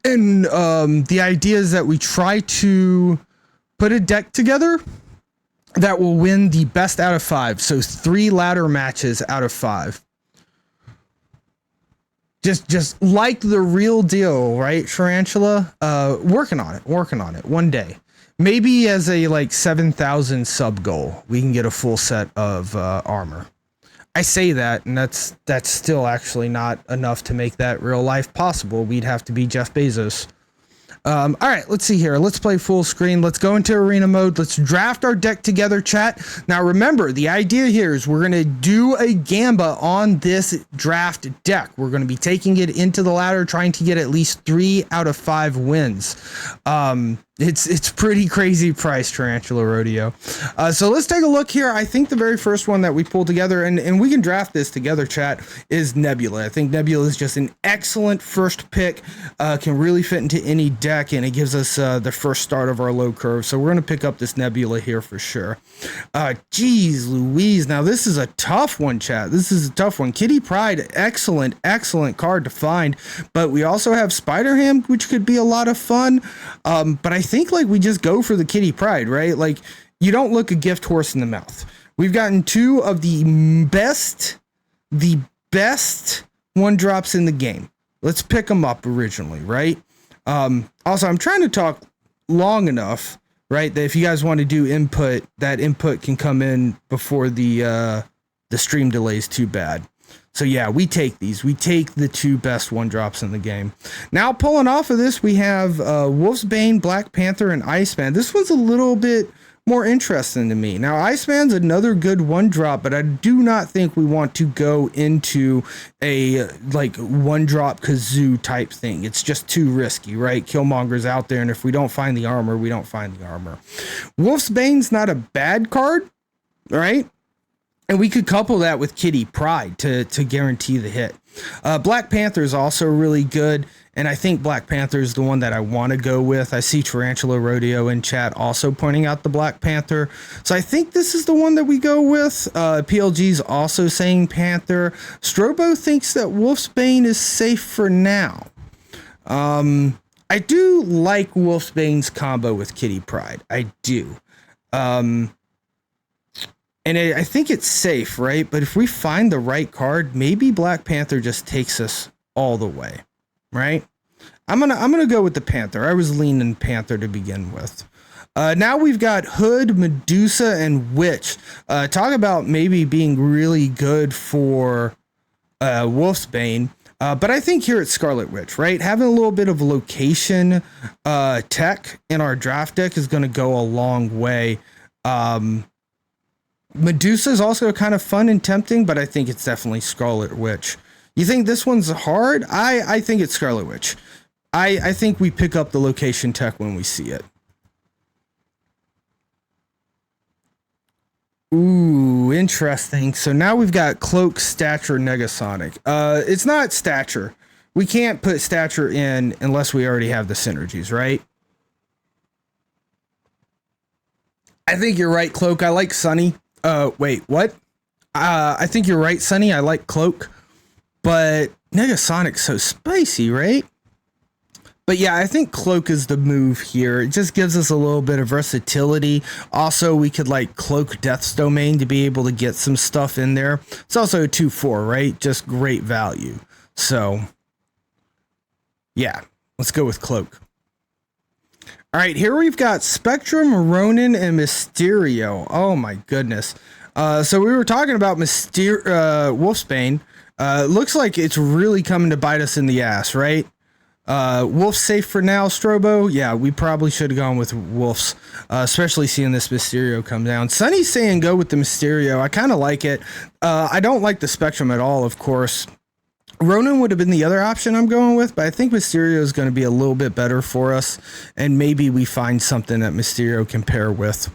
and the idea is that we try to put a deck together that will win the best out of 5, so 3 ladder matches out of 5. Just like the real deal, right, Tarantula? Working on it one day. Maybe as a like 7,000 sub goal, we can get a full set of armor. I say that, and that's still actually not enough to make that real life possible. We'd have to be Jeff Bezos. All right, let's see here. Let's play full screen. Let's go into arena mode. Let's draft our deck together, chat. Now, remember, the idea here is we're going to do a Gamba on this draft deck. We're going to be taking it into the ladder, trying to get at least 3 out of 5 wins. It's pretty crazy price, Tarantula Rodeo. So let's take a look here. I think the very first one that we pulled together, and we can draft this together, chat, is Nebula. I think Nebula is just an excellent first pick. Can really fit into any deck, and it gives us the first start of our low curve. So we're going to pick up this Nebula here for sure. Geez Louise. Now this is a tough one, chat. This is a tough one. Kitty Pryde, excellent card to find. But we also have Spider-Ham, which could be a lot of fun. But I think like we just go for the Kitty Pryde, right? Like you don't look a gift horse in the mouth. We've gotten 2 of the best one drops in the game. Let's pick them up originally, right? Also, I'm trying to talk long enough, right, that if you guys want to do input, that input can come in before the stream delays too bad. So yeah, we take these. We take the 2 best one drops in the game. Now pulling off of this, we have Wolfsbane, Black Panther, and Iceman. This one's a little bit more interesting to me. Now Iceman's another good one drop, but I do not think we want to go into a like one drop kazoo type thing. It's just too risky, right? Killmonger's out there, and if we don't find the armor, we don't find the armor. Wolfsbane's not a bad card, right? And we could couple that with Kitty Pryde to guarantee the hit. Black Panther is also really good, and I think Black Panther is the one that I want to go with. I see Tarantula Rodeo in chat also pointing out the Black Panther. So I think this is the one that we go with. PLG's also saying Panther. Strobo thinks that Wolfsbane is safe for now. I do like Wolfsbane's combo with Kitty Pryde. I do. And I think it's safe, right? But if we find the right card, maybe Black Panther just takes us all the way, right? I'm gonna go with the Panther. I was leaning Panther to begin with. Now we've got Hood, Medusa, and Witch. Talk about maybe being really good for Wolfsbane. But I think here at Scarlet Witch, right? Having a little bit of location tech in our draft deck is going to go a long way. Medusa is also kind of fun and tempting, but I think it's definitely Scarlet Witch. You think this one's hard? I think it's Scarlet Witch. I think we pick up the location tech when we see it. Ooh, interesting. So now we've got Cloak, Stature, Negasonic. It's not Stature. We can't put Stature in unless we already have the synergies, right? I think you're right, Cloak. I like Sunny. Wait, what? I think you're right, Sunny. I like Cloak, but Negasonic's so spicy, right? But yeah, I think Cloak is the move here. It just gives us a little bit of versatility. Also, we could like Cloak Death's Domain to be able to get some stuff in there. It's also a 2/4, right? Just great value. So yeah, let's go with Cloak. All right, here we've got Spectrum, Ronin, and Mysterio. Oh my goodness. So we were talking about Wolfsbane. Looks like it's really coming to bite us in the ass, right? Wolf's safe for now, Strobo. Yeah, we probably should have gone with Wolf's, especially seeing this Mysterio come down. Sunny's saying go with the Mysterio. I kind of like it. I don't like the Spectrum at all, of course. Ronan would have been the other option I'm going with, but I think Mysterio is going to be a little bit better for us, and maybe we find something that Mysterio can pair with.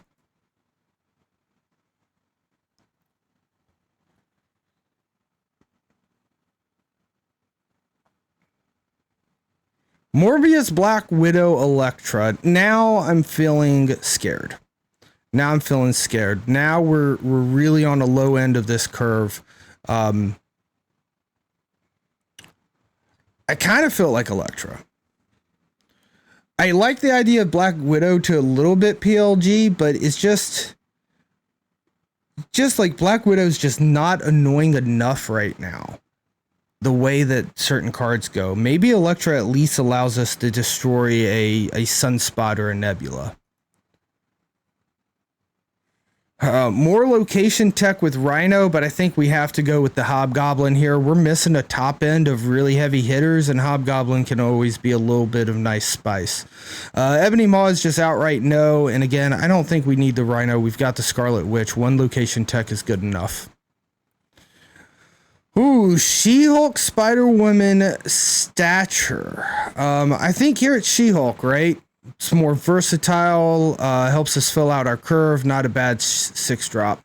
Morbius, Black Widow, Elektra. Now I'm feeling scared. Now we're really on the low end of this curve. I kind of feel like Elektra. I like the idea of Black Widow to a little bit PLG, but it's just like Black Widow's just not annoying enough right now. The way that certain cards go. Maybe Elektra at least allows us to destroy a Sunspot or a Nebula. More location tech with Rhino, but I think we have to go with the Hobgoblin here. We're missing a top end of really heavy hitters, and Hobgoblin can always be a little bit of nice spice. Ebony Maw is just outright no, and again, I don't think we need the Rhino. We've got the Scarlet Witch. One location tech is good enough. Ooh, She-Hulk, Spider-Woman, Stature. I think here it's She-Hulk, right? It's more versatile, helps us fill out our curve, not a bad 6-drop.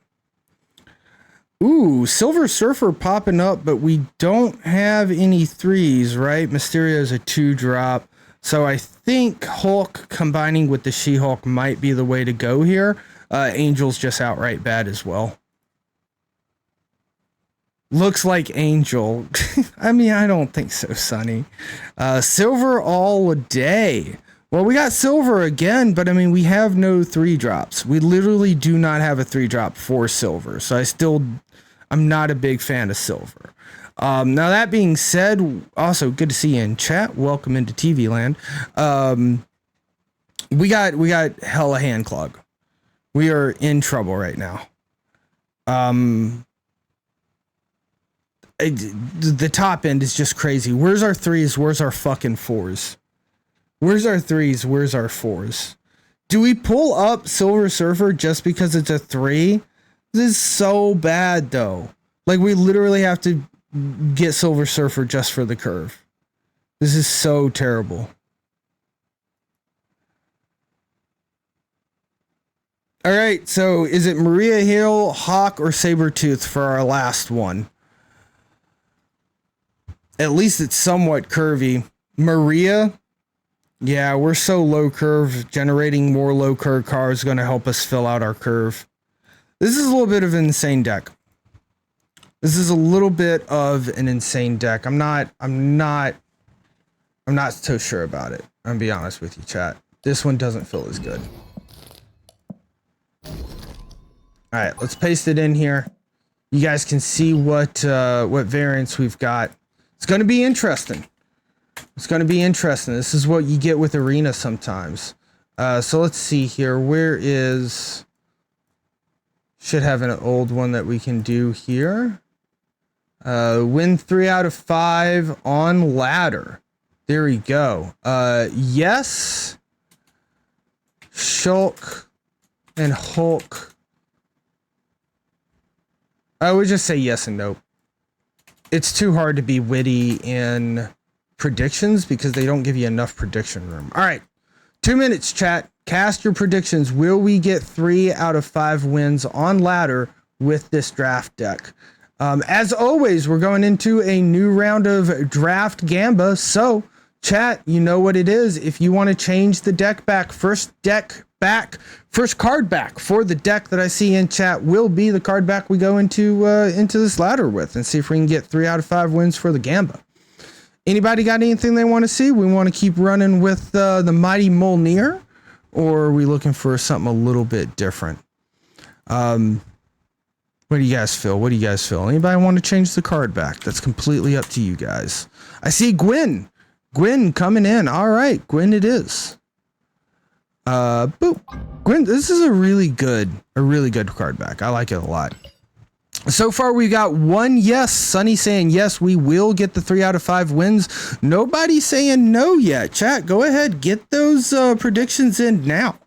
Ooh, Silver Surfer popping up, but we don't have any 3s, right? Mysterio's a 2-drop. So I think Hulk combining with the She-Hulk might be the way to go here. Angel's just outright bad as well. Looks like Angel. I mean, I don't think so, Sonny. Silver all day. Well, we got Silver again, but I mean, we have no 3-drops. We literally do not have a 3-drop for Silver. So I'm not a big fan of Silver. Now that being said, also good to see you in chat. Welcome into TV land. We got hella hand clog. We are in trouble right now. The top end is just crazy. Where's our 3s? Where's our fucking 4s? Where's our 3s? Where's our 4s? Do we pull up Silver Surfer just because it's a 3? This is so bad, though. Like, we literally have to get Silver Surfer just for the curve. This is so terrible. All right, so is it Maria Hill, Hawk, or Sabretooth for our last one? At least it's somewhat curvy. Maria, yeah, we're so low curve. Generating more low curve cards is going to help us fill out our curve. This is a little bit of an insane deck. This is a little bit of an insane deck. I'm not so sure about it. I'm gonna be honest with you, chat. This one doesn't feel as good. All right, let's paste it in here. You guys can see what variants we've got. It's going to be interesting. It's going to be interesting. This is what you get with Arena sometimes. So let's see here. Where is... Should have an old one that we can do here. Win 3 out of 5 on ladder. There we go. Yes. Shulk and Hulk. I would just say yes and no. It's too hard to be witty in predictions because they don't give you enough prediction room. All right. 2 minutes, chat. Cast your predictions. Will we get 3 out of 5 wins on ladder with this draft deck? As always, we're going into a new round of draft Gamba. So, chat, you know what it is. If you want to change the deck back, first card back for the deck that I see in chat will be the card back we go into this ladder with and see if we can get 3 out of 5 wins for the Gamba. Anybody got anything they want to see? We want to keep running with the mighty Mjolnir, or are we looking for something a little bit different? What do you guys feel? Anybody want to change the card back? That's completely up to you guys. I see Gwen. Gwen coming in. All right, Gwen it is. Boop. Gwen, this is a really good card back. I like it a lot. So far, we got one yes. Sunny saying yes, we will get the 3 out of 5 wins. Nobody saying no yet. Chat, go ahead, get those predictions in now.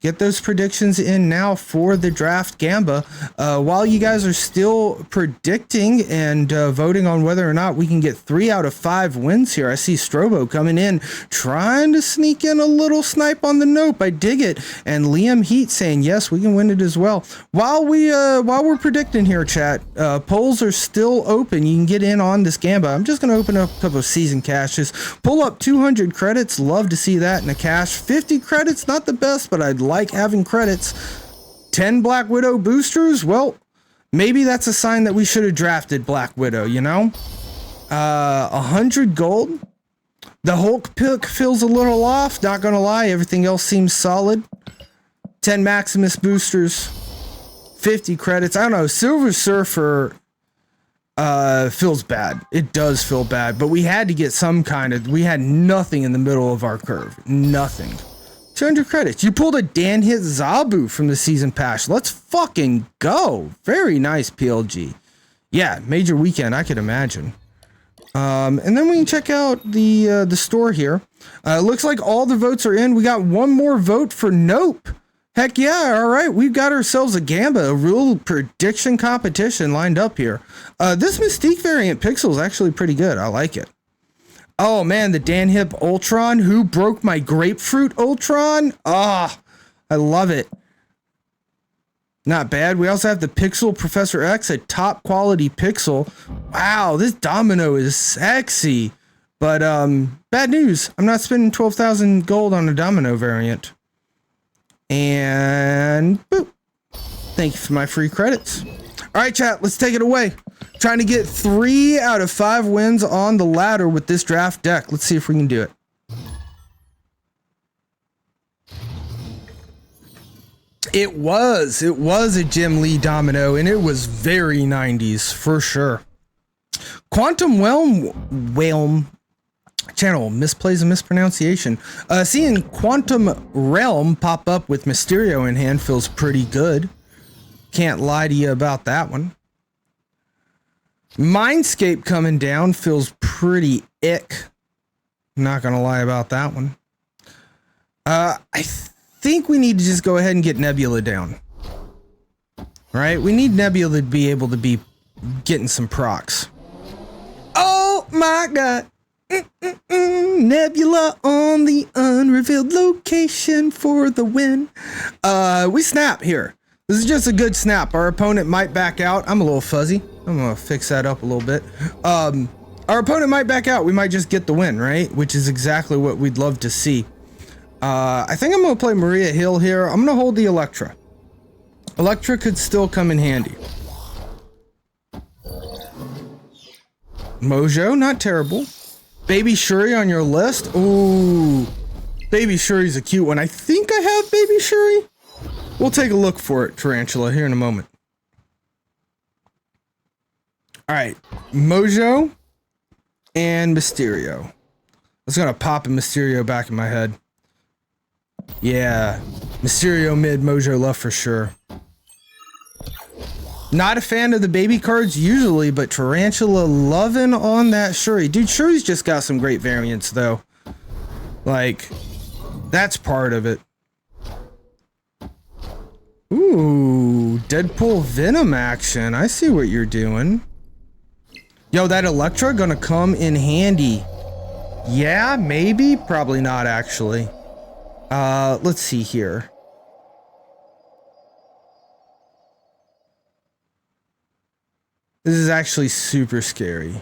Get those predictions in now for the draft Gamba. While you guys are still predicting and voting on whether or not we can get 3 out of 5 wins here, I see Strobo coming in, trying to sneak in a little snipe on the nope. I dig it. And Liam Heat saying yes, we can win it as well. While we're predicting here, chat, polls are still open. You can get in on this Gamba. I'm just gonna open up a couple of season caches. Pull up 200 credits. Love to see that in a cache. 50 credits, not the best, but I'd like having credits. 10 Black Widow boosters, well, maybe that's a sign that we should have drafted Black Widow, you know? 100 gold. The Hulk pick feels a little off, not gonna lie, everything else seems solid. 10 Maximus boosters, 50 credits. I don't know, Silver Surfer feels bad. It does feel bad, but we had to get some kind of, we had nothing in the middle of our curve. Nothing. 200 credits. You pulled a Dan hit Zabu from the season pass. Let's fucking go. Very nice, PLG. Yeah, major weekend, I could imagine. And then we can check out the store here. Looks like all the votes are in. We got one more vote for Nope. Heck yeah, all right. We've got ourselves a Gamba, a real prediction competition lined up here. This Mystique variant pixel is actually pretty good. I like it. Oh man, the Dan Hip Ultron. Who broke my grapefruit Ultron? Ah, I love it. Not bad. We also have the Pixel Professor X, a top quality pixel. Wow, this Domino is sexy. But bad news. I'm not spending 12,000 gold on a Domino variant. And boop. Thank you for my free credits. All right, chat, let's take it away. Trying to get 3 out of 5 wins on the ladder with this draft deck. Let's see if we can do it. It was a Jim Lee Domino, and it was very 90s for sure. Quantum Realm channel misplays and mispronunciation. Seeing Quantum Realm pop up with Mysterio in hand feels pretty good. Can't lie to you about that one. Mindscape coming down feels pretty ick. Not gonna lie about that one. I think we need to just go ahead and get Nebula down. Right? We need Nebula to be able to be getting some procs. Oh my god. Nebula on the unrevealed location for the win. We snap here. This is just a good snap. Our opponent might back out. I'm a little fuzzy. I'm gonna fix that up a little bit. Our opponent might back out. We might just get the win, right? Which is exactly what we'd love to see. I think I'm gonna play Maria Hill here. I'm gonna hold the Electra. Electra could still come in handy. Mojo, not terrible. Baby Shuri on your list? Ooh. Baby Shuri's a cute one. I think I have Baby Shuri. We'll take a look for it, Tarantula, here in a moment. Alright. Mojo and Mysterio. I was gonna pop a Mysterio back in my head. Yeah. Mysterio mid, Mojo left for sure. Not a fan of the baby cards usually, but Tarantula loving on that Shuri. Dude, Shuri's just got some great variants though. Like, that's part of it. Ooh, Deadpool Venom action. I see what you're doing. Yo, that Electra gonna come in handy. Yeah, maybe. Probably not, actually. Let's see here. This is actually super scary.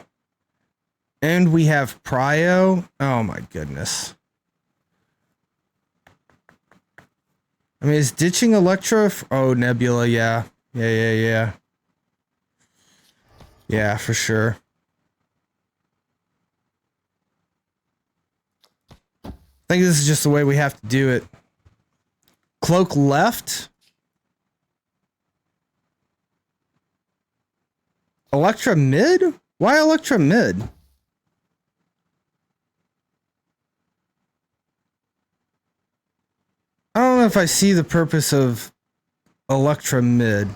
And we have Prio. Oh my goodness. I mean, is ditching Electra? Oh, Nebula, yeah. Yeah, for sure. I think this is just the way we have to do it. Cloak left. Electra mid? Why Electra mid? I don't know if I see the purpose of Electra mid.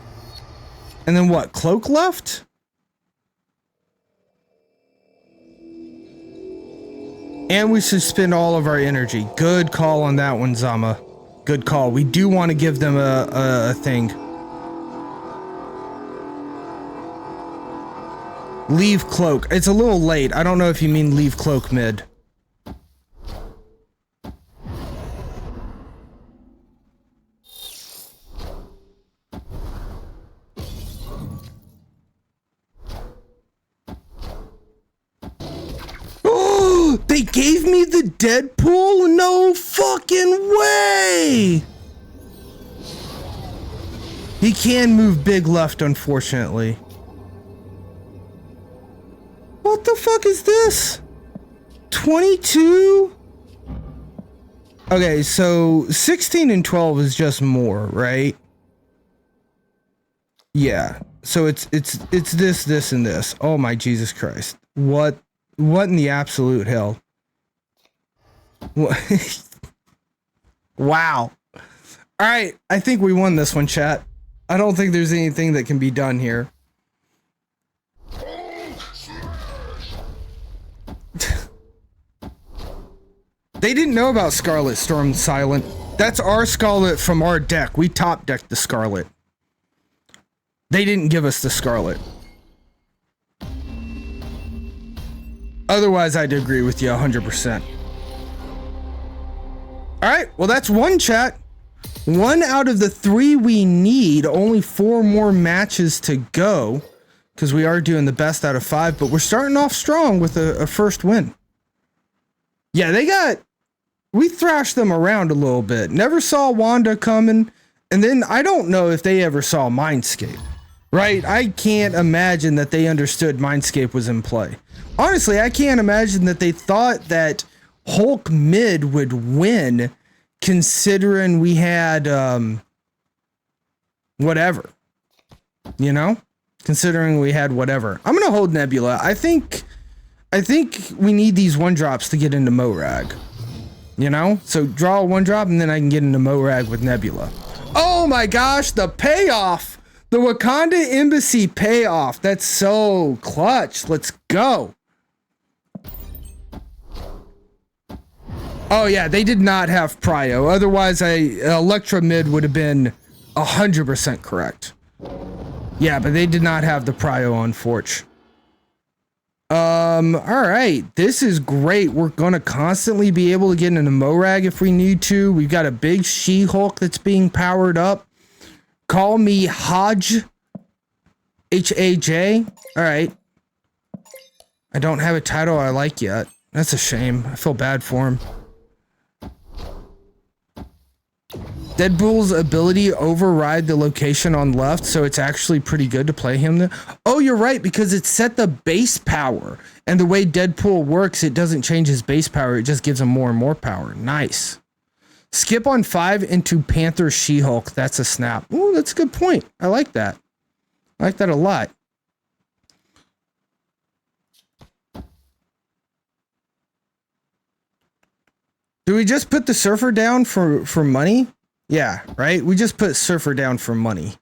And then what? Cloak left? And we should spend all of our energy. Good call on that one, Zama. Good call. We do want to give them a thing. Leave cloak. It's a little late. I don't know if you mean leave cloak mid. Oh, they gave me the Deadpool? No fucking way! He can move big left, unfortunately. What the fuck is this? 22? Okay, so 16 and 12 is just more, right? Yeah. So it's this, and this. Oh my Jesus Christ. What in the absolute hell? What? Wow. All right, I think we won this one, chat. I don't think there's anything that can be done here. They didn't know about Scarlet Storm Silent. That's our Scarlet from our deck. We top decked the Scarlet. They didn't give us the Scarlet. Otherwise, I'd agree with you 100%. Alright, well that's one, chat. 1 out of the 3 we need. Only 4 more matches to go. Because we are doing the best out of 5. But we're starting off strong with a first win. Yeah, we thrashed them around a little bit. Never saw Wanda coming. And then I don't know if they ever saw Mindscape. Right? I can't imagine that they understood Mindscape was in play. Honestly, I can't imagine that they thought that Hulk mid would win, considering we had whatever. You know? Considering we had whatever. I'm gonna hold Nebula. I think we need these 1-drops to get into Morag. You know? So draw a 1-drop and then I can get into Morag with Nebula. Oh my gosh, the payoff! The Wakanda Embassy payoff. That's so clutch. Let's go. Oh yeah, they did not have Prio. Otherwise, Electra mid would have been 100% correct. Yeah, but they did not have the Prio on Forge. Alright. This is great. We're gonna constantly be able to get into Morag if we need to. We've got a big She-Hulk that's being powered up. Call me Hodge. H-A-J. Alright. I don't have a title I like yet. That's a shame. I feel bad for him. Deadpool's ability override the location on left, so it's actually pretty good to play him there. Oh, you're right, because it set the base power. And the way Deadpool works, it doesn't change his base power, it just gives him more and more power. Nice. Skip on 5 into Panther She-Hulk. That's a snap. Ooh, that's a good point. I like that. I like that a lot. Do we just put the Surfer down for money? Yeah, right? We just put Surfer down for money.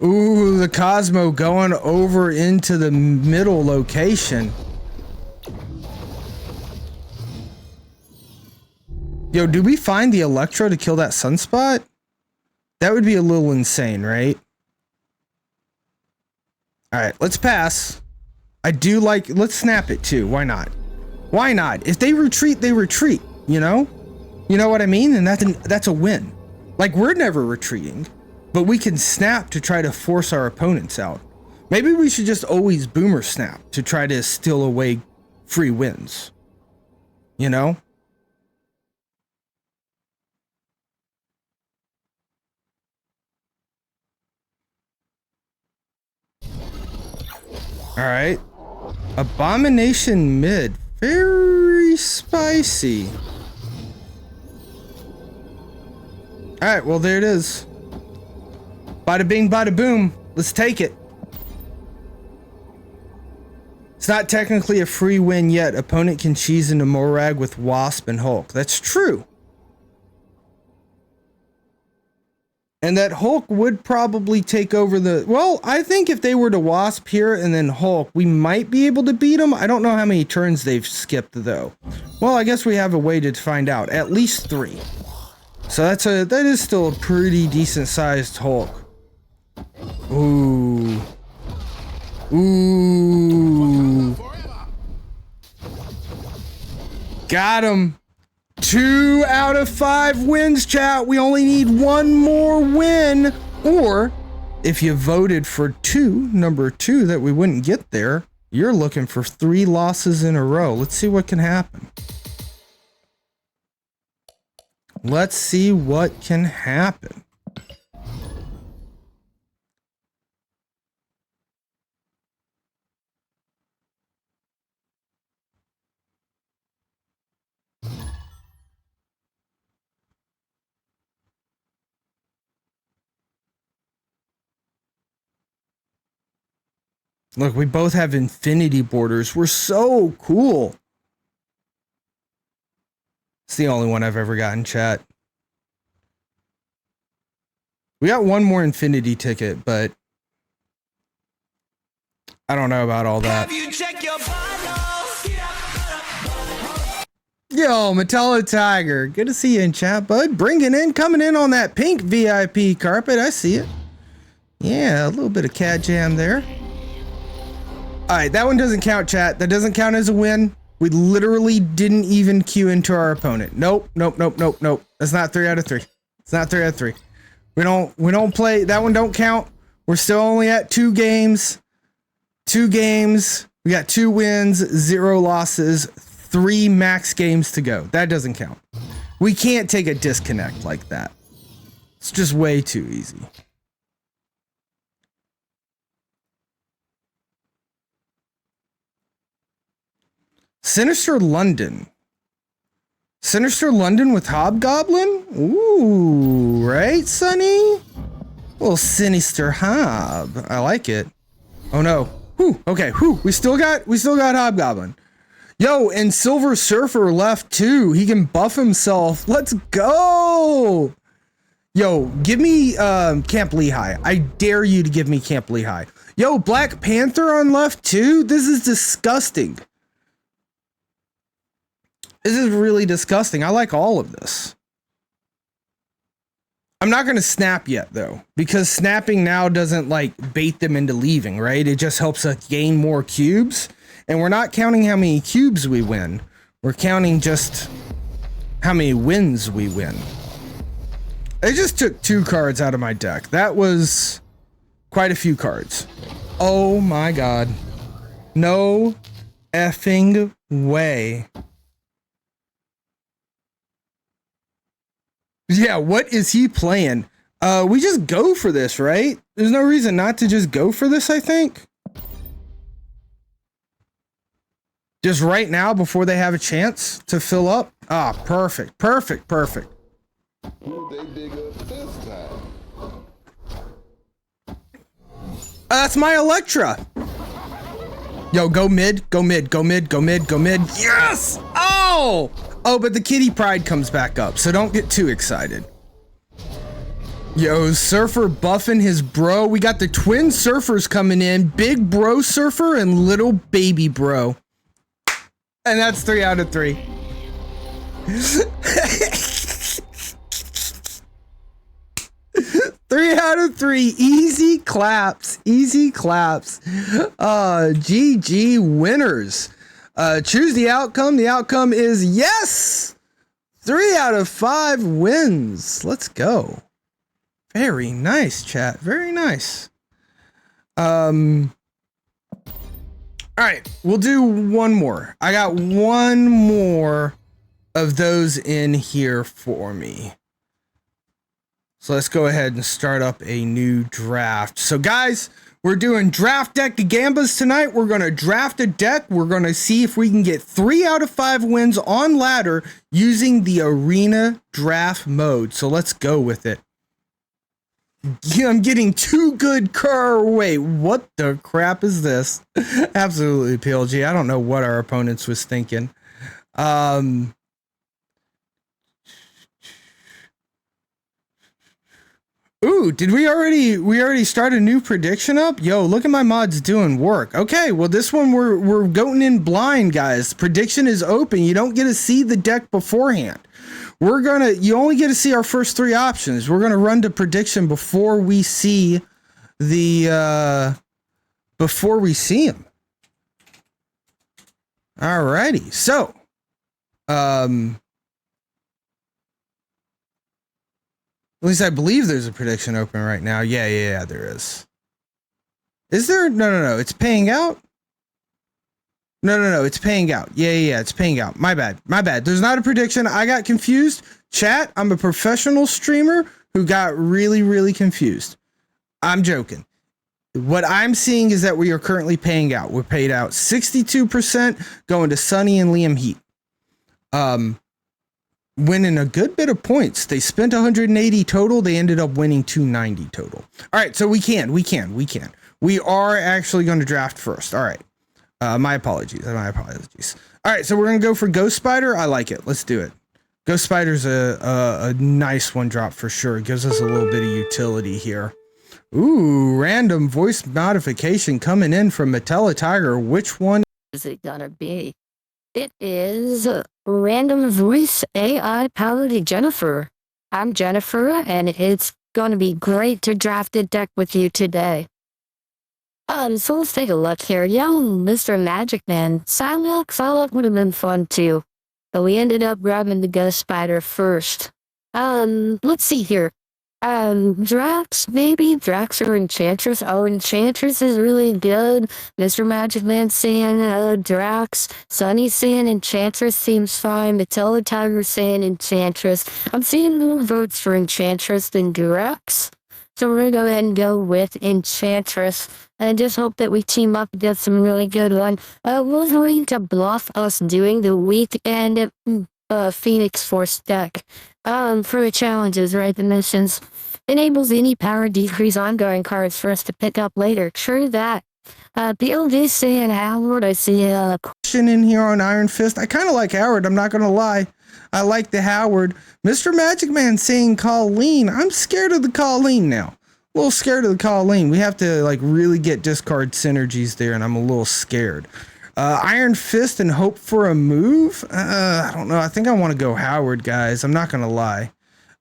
Ooh, the Cosmo going over into the middle location. Yo, do we find the Electro to kill that Sunspot? That would be a little insane, right? Alright, let's pass. I do like... Let's snap it too. Why not? Why not? If they retreat, they retreat. You know? You know what I mean? And that's a win. Like, we're never retreating. But we can snap to try to force our opponents out. Maybe we should just always boomer snap to try to steal away free wins. You know? Alright. Abomination mid. Very spicy. Alright, well there it is. Bada bing, bada boom. Let's take it. It's not technically a free win yet. Opponent can cheese into Morag with Wasp and Hulk. That's true. And that Hulk would probably take over the... Well, I think if they were to Wasp here and then Hulk, we might be able to beat them. I don't know how many turns they've skipped, though. Well, I guess we have a way to find out. At least 3. So that is still a pretty decent-sized Hulk. Ooh. Ooh. Got him. 2 out of 5 wins, chat. We only need 1 more win. Or, if you voted for 2, number 2, that we wouldn't get there, you're looking for 3 losses in a row. Let's see what can happen. Let's see what can happen. Look, we both have infinity borders. We're so cool. It's the only one I've ever gotten, chat. We got 1 more infinity ticket, but I don't know about all that. Have you checked your bottles? Yo, Metallo Tiger. Good to see you in chat, bud. Coming in on that pink VIP carpet. I see it. Yeah, a little bit of cat jam there. All right, that one doesn't count, chat. That doesn't count as a win. We literally didn't even queue into our opponent. Nope. That's not 3 out of 3. It's not 3 out of 3. We don't play. That one don't count. We're still only at 2 games. 2 games. We got 2 wins, 0 losses, 3 max games to go. That doesn't count. We can't take a disconnect like that. It's just way too easy. Sinister London. Sinister London with Hobgoblin? Ooh, right, Sonny? Little sinister Hob. I like it. Oh no. Whew, okay, whew. We still got Hobgoblin. Yo, and Silver Surfer left too. He can buff himself. Let's go. Yo, give me Camp Lehigh. I dare you to give me Camp Lehigh. Yo, Black Panther on left too? This is disgusting. This is really disgusting. I like all of this. I'm not going to snap yet, though, because snapping now doesn't, like, bait them into leaving, right? It just helps us gain more cubes, and we're not counting how many cubes we win. We're counting just how many wins we win. I just took 2 cards out of my deck. That was quite a few cards. Oh, my God. No effing way. Yeah, what is he playing? We just go for this, right? There's no reason not to just go for this, I think. Just right now before they have a chance to fill up. Ah, perfect. Who they dig up this time? That's my Electra. Yo, go mid. Yes! Oh! Oh, but the Kitty Pride comes back up, so don't get too excited. Yo, Surfer buffing his bro. We got the twin surfers coming in. Big bro surfer and little baby bro. And that's 3 out of 3. 3 out of 3. Easy claps. GG winners. Choose the outcome. The outcome is yes! 3 out of 5 wins. Let's go. Very nice, chat. Very nice. All right, we'll do one more. I got one more of those in here for me. So let's go ahead and start up a new draft. So guys, we're doing draft deck Gambas tonight. We're going to draft a deck. We're going to see if we can get 3 out of 5 wins on ladder using the arena draft mode. So let's go with it. I'm getting too good wait, what the crap is this? Absolutely, PLG. I don't know what our opponents was thinking. Ooh, did we already start a new prediction up? Yo, look at my mods doing work. Okay, well this one we're going in blind, guys. Prediction is open. You don't get to see the deck beforehand. You only get to see our first three options. We're gonna run to prediction before we see them. Alrighty, so at least I believe there's a prediction open right now. Yeah, there is. Is there? No, it's paying out. No, it's paying out. Yeah, it's paying out. My bad. There's not a prediction. I got confused. Chat, I'm a professional streamer who got really, really confused. I'm joking. What I'm seeing is that we are currently paying out. We're paid out 62% going to Sunny and Liam Heat. Winning a good bit of points. They spent 180 total. They ended up winning 290 total. All right, so we can. We are actually going to draft first. All right. My apologies. All right, so we're going to go for Ghost Spider. I like it. Let's do it. Ghost Spider's a nice one drop for sure. It gives us a little bit of utility here. Ooh, random voice modification coming in from Matella Tiger. Which one is it gonna be? It is random voice AI powered Jennifer. I'm Jennifer, and it's gonna be great to draft a deck with you today. So let's take a look here. Yo, Mr. Magic Man. Psylocke would have been fun too. But we ended up grabbing the Ghost Spider first. Let's see here. Drax, maybe? Drax or Enchantress? Oh, Enchantress is really good. Mr. Magic Man saying, Drax. Sunny saying Enchantress seems fine. Matella Tiger saying Enchantress. I'm seeing more votes for Enchantress than Drax. So we're gonna go ahead and go with Enchantress. And just hope that we team up and get some really good one. We're going to bluff us doing the weekend Phoenix Force deck. For the challenges, right? The missions. Enables any power decrease ongoing cards for us to pick up later. True that. BLD saying Howard, I see a question in here on Iron Fist. I kind of like Howard, I'm not going to lie. I like the Howard. Mr. Magic Man saying Colleen. I'm scared of the Colleen now. A little scared of the Colleen. We have to like really get discard synergies there, and I'm a little scared. Iron Fist and hope for a move? I don't know. I think I want to go Howard, guys. I'm not going to lie.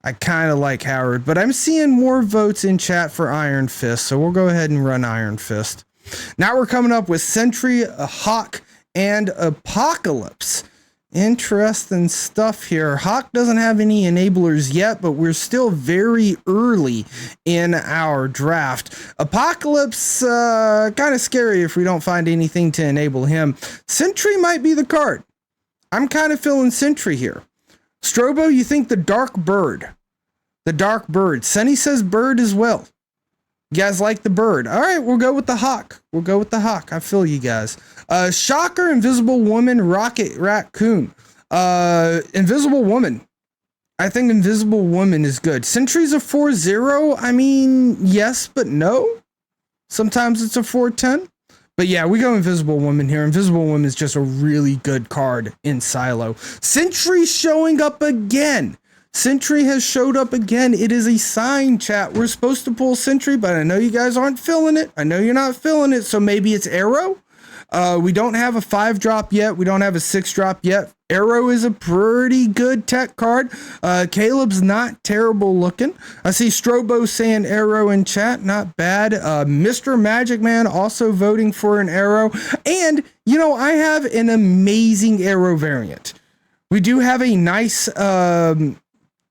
I kind of like Howard, but I'm seeing more votes in chat for Iron Fist, so we'll go ahead and run Iron Fist. Now we're coming up with Sentry, a Hawk, and Apocalypse. Interesting stuff here. Hawk doesn't have any enablers yet, but we're still very early in our draft. Apocalypse, kind of scary if we don't find anything to enable him. Sentry might be the card. I'm kind of feeling Sentry here. Strobo, you think the Dark Bird. The Dark Bird. Sunny says Bird as well. You guys like the Bird. All right, we'll go with the Hawk. I feel you guys. Shocker, Invisible Woman, Rocket Raccoon. Invisible Woman. I think Invisible Woman is good. Sentry's a 4-0. I mean, yes, but no. Sometimes it's a 4-10. But yeah, we go Invisible Woman here. Invisible Woman is just a really good card in Silo. Sentry showing up again. Sentry has showed up again. It is a sign, chat. We're supposed to pull Sentry, but I know you guys aren't feeling it. I know you're not feeling it, so maybe it's Arrow. We don't have a 5-drop yet. We don't have a 6-drop yet. Arrow is a pretty good tech card. Caleb's not terrible looking. I see Strobo saying Arrow in chat. Not bad. Mr. Magic Man also voting for an Arrow. And, you know, I have an amazing Arrow variant. We do have a nice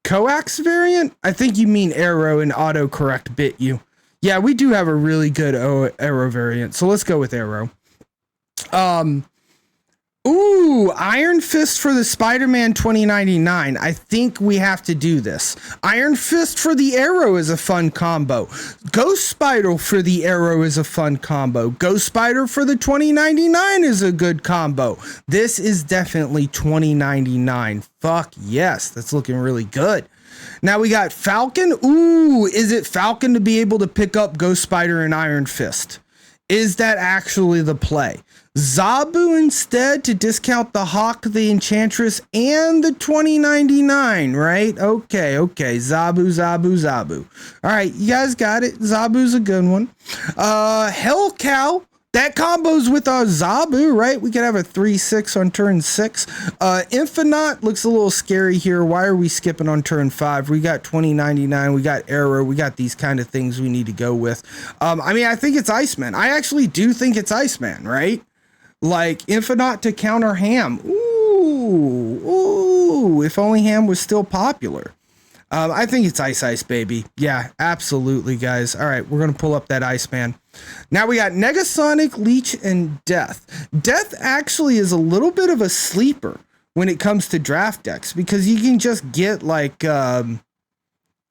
coax variant. I think you mean Arrow and autocorrect bit you. Yeah, we do have a really good Arrow variant. So let's go with Arrow. Ooh, Iron Fist for the Spider-Man 2099. I think we have to do this. Iron Fist for the Arrow is a fun combo. Ghost Spider for the Arrow is a fun combo. Ghost Spider for the 2099 is a good combo. This is definitely 2099. Fuck yes, that's looking really good. Now we got Falcon. Ooh, is it Falcon to be able to pick up Ghost Spider and Iron Fist? Is that actually the play? Zabu instead to discount the Hawk, the Enchantress, and the 2099, right? Okay. Zabu. All right, you guys got it. Zabu's a good one. Hell Cow. That combos with our Zabu, right? We could have a 3-6 on turn 6. Infinite looks a little scary here. Why are we skipping on turn 5? We got 2099, we got Arrow, we got these kind of things we need to go with. I think it's Iceman. I actually do think it's Iceman, right? Like Infinite to counter Ham. Ooh, if only Ham was still popular. I think it's Ice Baby. Yeah, absolutely, guys. All right, we're going to pull up that Iceman. Now we got Negasonic, Leech, and Death. Death actually is a little bit of a sleeper when it comes to draft decks because you can just get like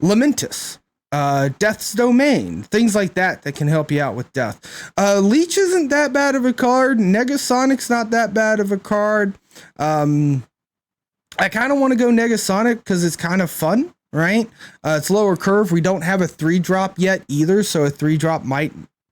Lamentus, Death's Domain, things like that can help you out with Death. Leech isn't that bad of a card. Negasonic's not that bad of a card. I kind of want to go Negasonic because it's kind of fun. Right? It's lower curve. We don't have a 3-drop yet either, so a 3-drop might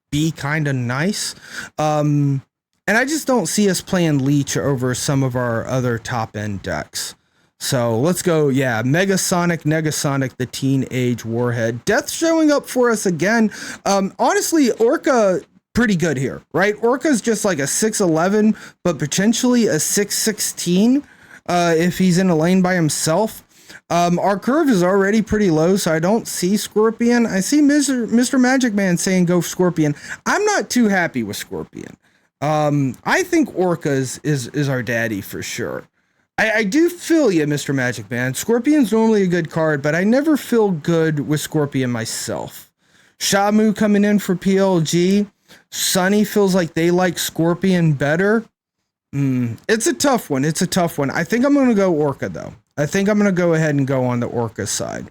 be kind of nice. And I just don't see us playing Leech over some of our other top-end decks. So let's go, Negasonic, the Teenage Warhead. Death showing up for us again. Honestly, Orca, pretty good here, right? Orca's just like a 6'11", but potentially a 6'16", if he's in a lane by himself. Our curve is already pretty low, so I don't see Scorpion. I see Mr. Magic Man saying go Scorpion. I'm not too happy with Scorpion. I think Orca is our daddy for sure. I do feel you, Mr. Magic Man. Scorpion's normally a good card, but I never feel good with Scorpion myself. Shamu coming in for PLG. Sunny feels like they like Scorpion better. It's a tough one. I think I'm going to go Orca, though. I think I'm going to go ahead and go on the Orca side.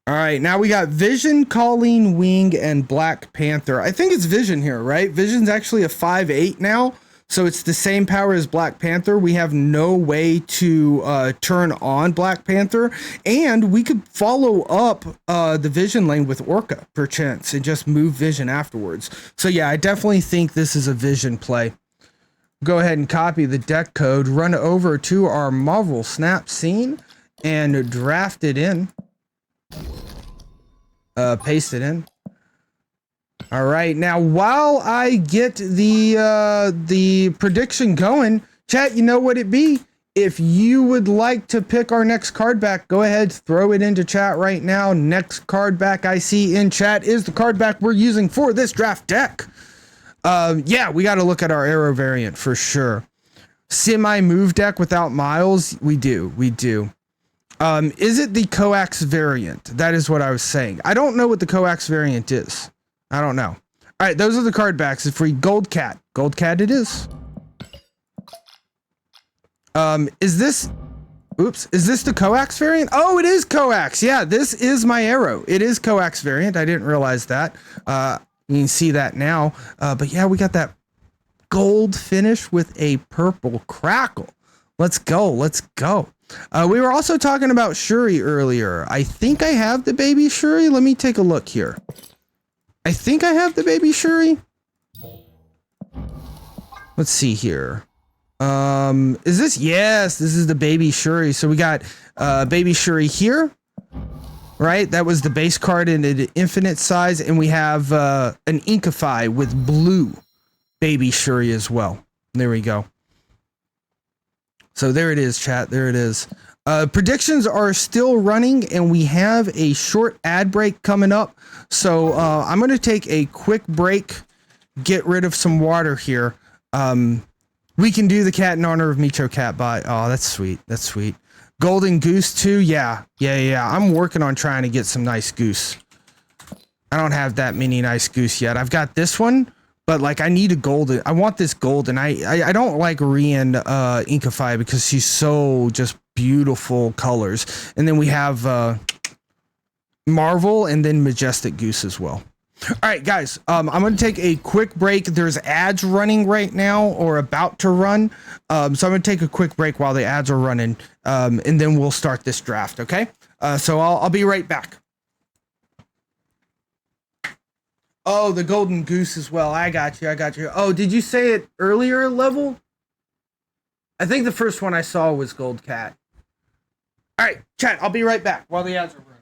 All right, now we got Vision, Colleen, Wing, and Black Panther. I think it's Vision here, right? Vision's actually a 5/8 now, so it's the same power as Black Panther. We have no way to turn on Black Panther, and we could follow up the Vision lane with Orca, perchance, and just move Vision afterwards. So yeah, I definitely think this is a Vision play. Go ahead and copy the deck code, run over to our Marvel Snap scene, and draft it in. Paste it in. All right, now while I get the prediction going, chat, you know what it be? If you would like to pick our next card back, go ahead, throw it into chat right now. Next card back I see in chat is the card back we're using for this draft deck. Yeah, we got to look at our Arrow variant for sure. Semi-move deck without Miles? We do. Is it the Coax variant? That is what I was saying. I don't know what the Coax variant is. I don't know. All right, those are the card backs. If we Gold Cat it is. Is this the Coax variant? Oh, it is Coax. Yeah, this is my Arrow. It is Coax variant. I didn't realize that. You can see that now. But yeah, we got that gold finish with a purple crackle. Let's go. We were also talking about Shuri earlier. I think I have the baby Shuri. Let me take a look here. I think I have the baby Shuri. Let's see here. Is this? Yes, this is the baby Shuri. So we got baby Shuri here. Right, that was the base card in an infinite size, and we have an Inkify with blue baby Shuri as well. There we go. So there it is, chat. There it is. Predictions are still running, and we have a short ad break coming up. So I'm going to take a quick break, get rid of some water here. We can do the cat in honor of Micho Catbot. Oh, that's sweet. Golden Goose too? Yeah. I'm working on trying to get some nice goose. I don't have that many nice goose yet. I've got this one, but like I need a golden. I want this golden. I don't like Rian Inkify because she's so just beautiful colors. And then we have Marvel and then Majestic Goose as well. All right, guys, I'm going to take a quick break. There's ads running right now or about to run. So I'm going to take a quick break while the ads are running, and then we'll start this draft, okay? So I'll be right back. Oh, the golden goose as well. I got you. Oh, did you say it earlier level? I think the first one I saw was gold cat. All right, chat. I'll be right back while the ads are running.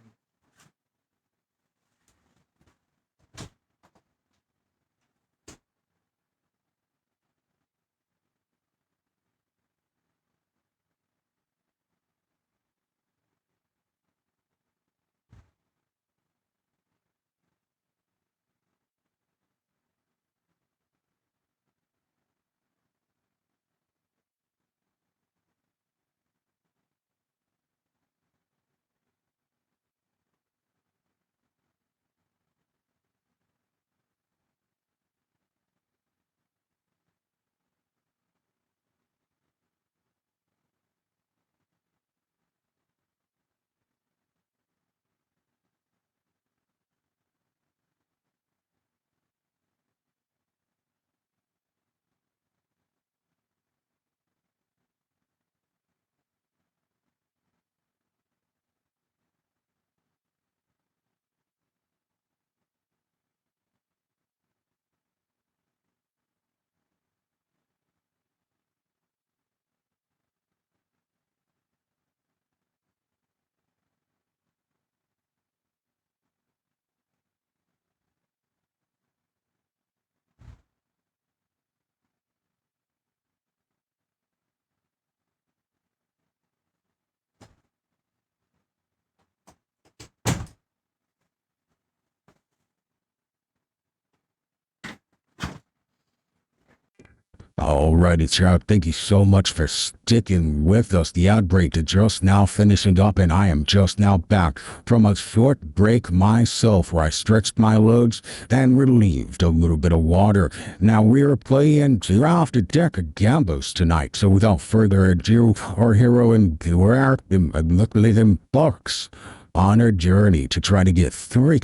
Alrighty, chat. Thank you so much for sticking with us. The outbreak is just now finishing up, and I am just now back from a short break myself where I stretched my legs and relieved a little bit of water. Now we're playing Draft a Deck of Gambas tonight, so without further ado, our hero and them bucks on a journey to try to get 3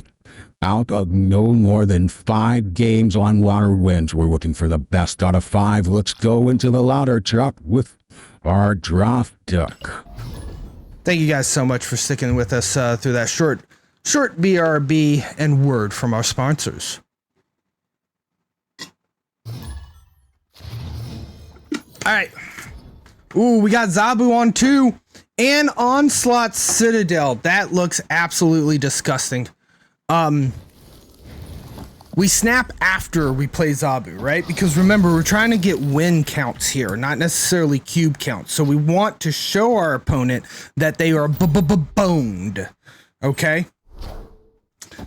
out of no more than 5 games on ladder wins. We're looking for the best out of 5. Let's go into the ladder chop with our draft deck. Thank you guys so much for sticking with us through that short BRB and word from our sponsors. All right. Ooh, we got Zabu on 2 and Onslaught Citadel. That looks absolutely disgusting. We snap after we play Zabu, right? Because remember, we're trying to get win counts here, not necessarily cube counts. So we want to show our opponent that they are boned, okay?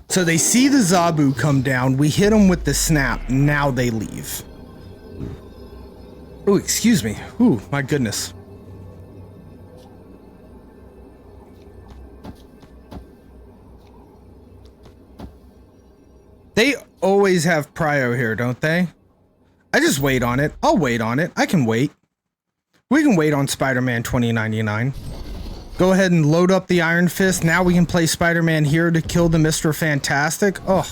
So they see the Zabu come down, we hit them with the snap, now they leave. Oh, excuse me. Ooh, my goodness. They always have prio here, don't they? I just wait on it. I'll wait on it. I can wait. We can wait on Spider-Man 2099. Go ahead and load up the Iron Fist. Now we can play Spider-Man here to kill the Mr. Fantastic. Oh,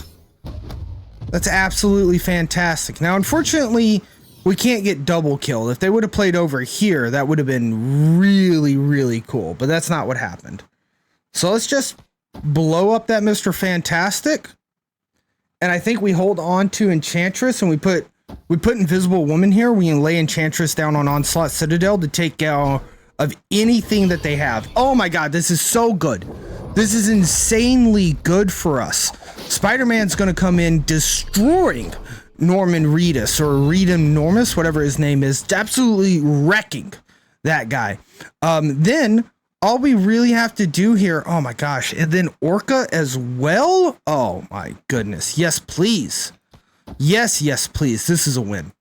that's absolutely fantastic. Now, unfortunately, we can't get double kill. If they would have played over here, that would have been really, really cool. But that's not what happened. So let's just blow up that Mr. Fantastic. And I think we hold on to Enchantress and we put Invisible Woman here. We can lay Enchantress down on Onslaught Citadel to take care of anything that they have. Oh my god, this is so good. This is insanely good for us. Spider-Man's going to come in destroying Norman Reedus or Reedum Normus, whatever his name is, absolutely wrecking that guy. Then all we really have to do here, oh my gosh, and then Orca as well? Oh my goodness. Yes, please. Yes, please. This is a win.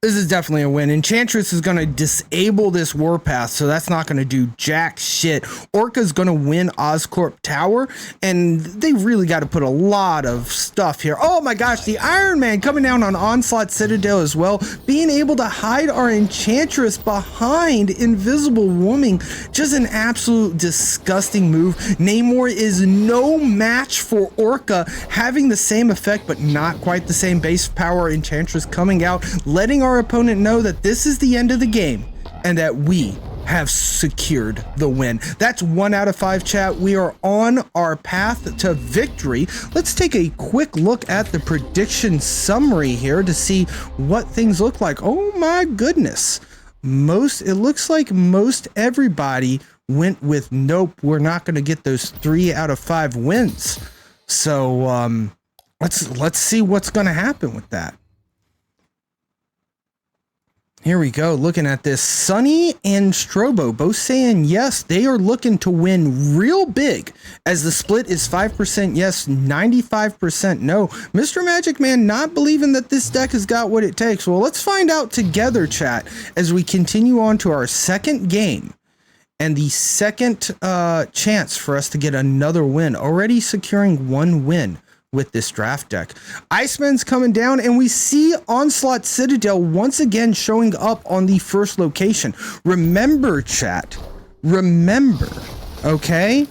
This is definitely a win. Enchantress is going to disable this Warpath, so that's not going to do jack shit. Orca's going to win Oscorp Tower, and they really got to put a lot of stuff here. Oh my gosh, the Iron Man coming down on Onslaught Citadel as well. Being able to hide our Enchantress behind Invisible Woman. Just an absolute disgusting move. Namor is no match for Orca, having the same effect, but not quite the same base power. Enchantress coming out, letting our opponent know that this is the end of the game and that we have secured the win. That's 1 out of 5, chat. We are on our path to victory. Let's take a quick look at the prediction summary here to see what things look like. Oh my goodness. It looks like most everybody went with nope, we're not going to get those 3 out of 5 wins. So let's see what's going to happen with that. Here we go, looking at this. Sunny and Strobo both saying yes, they are looking to win real big, as the split is 5% yes, 95% no. Mr. Magic Man not believing that this deck has got what it takes. Well, let's find out together, chat, as we continue on to our second game and the second chance for us to get another win, already securing 1 win with this draft deck. Iceman's coming down, and we see Onslaught Citadel once again showing up on the first location. Remember, chat. Remember, okay?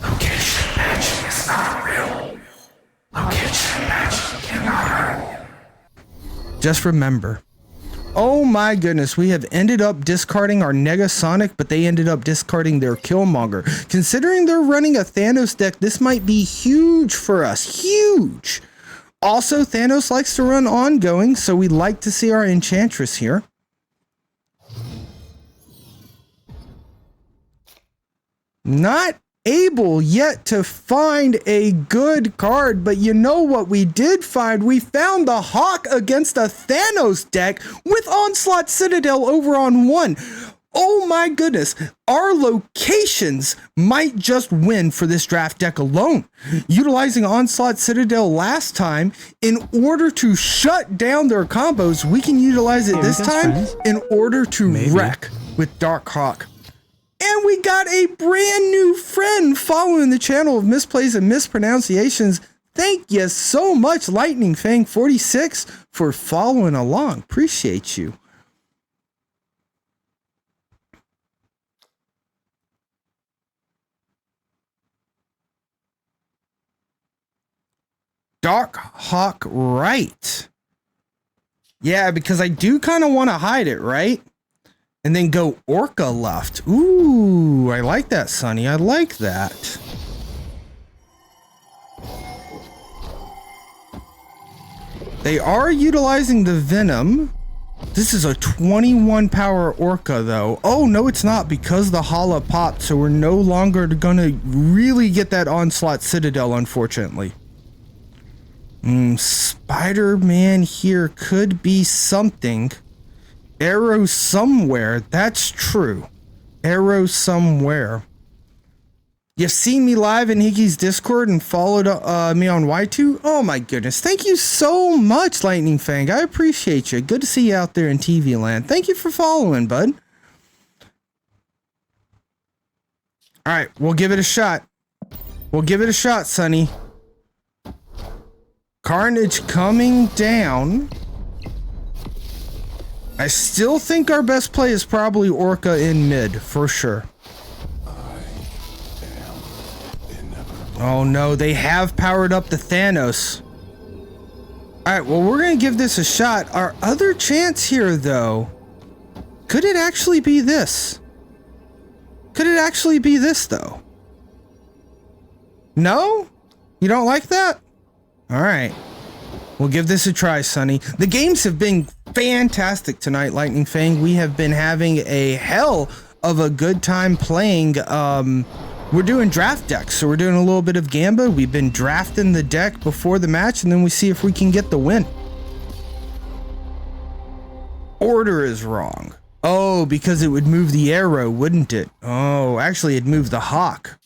Location matching is not real. Location matching cannot real. Just remember. Oh my goodness, we have ended up discarding our Negasonic, but they ended up discarding their Killmonger. Considering they're running a Thanos deck, this might be huge for us. Huge! Also, Thanos likes to run ongoing, so we like to see our Enchantress here. Not able yet to find a good card, but you know what we did find? We found the Hawk against a Thanos deck with Onslaught Citadel over on 1. Oh my goodness, our locations might just win for this draft deck alone. Utilizing Onslaught Citadel last time, in order to shut down their combos, we can utilize it this time in order to wreck with Dark Hawk. And we got a brand new friend following the channel of misplays and mispronunciations. Thank you so much, Lightning Fang 46, for following along. Appreciate you. Dark Hawk right. Yeah, because I do kind of want to hide it, right? And then go Orca left. Ooh, I like that, Sonny. I like that. They are utilizing the Venom. This is a 21 power Orca, though. Oh, no, it's not, because the Hala popped, so we're no longer going to really get that Onslaught Citadel, unfortunately. Spider-Man here could be something. Arrow somewhere. That's true. Arrow somewhere. You've seen me live in Hickey's Discord and followed me on Y2? Oh my goodness. Thank you so much, Lightning Fang. I appreciate you. Good to see you out there in TV land. Thank you for following, bud. Alright, we'll give it a shot. We'll give it a shot, Sonny. Carnage coming down. I still think our best play is probably Orca in mid, for sure. Oh no, they have powered up the Thanos. Alright, well, we're going to give this a shot. Our other chance here, though, could it actually be this? Could it actually be this, though? No? You don't like that? Alright. We'll give this a try, Sonny. The games have been fantastic tonight, Lightning Fang. We have been having a hell of a good time playing. We're doing draft decks, so we're doing a little bit of Gamba. We've been drafting the deck before the match, and then we see if we can get the win. Order is wrong. Oh, because it would move the arrow, wouldn't it? Oh, actually, it'd move the Hawk.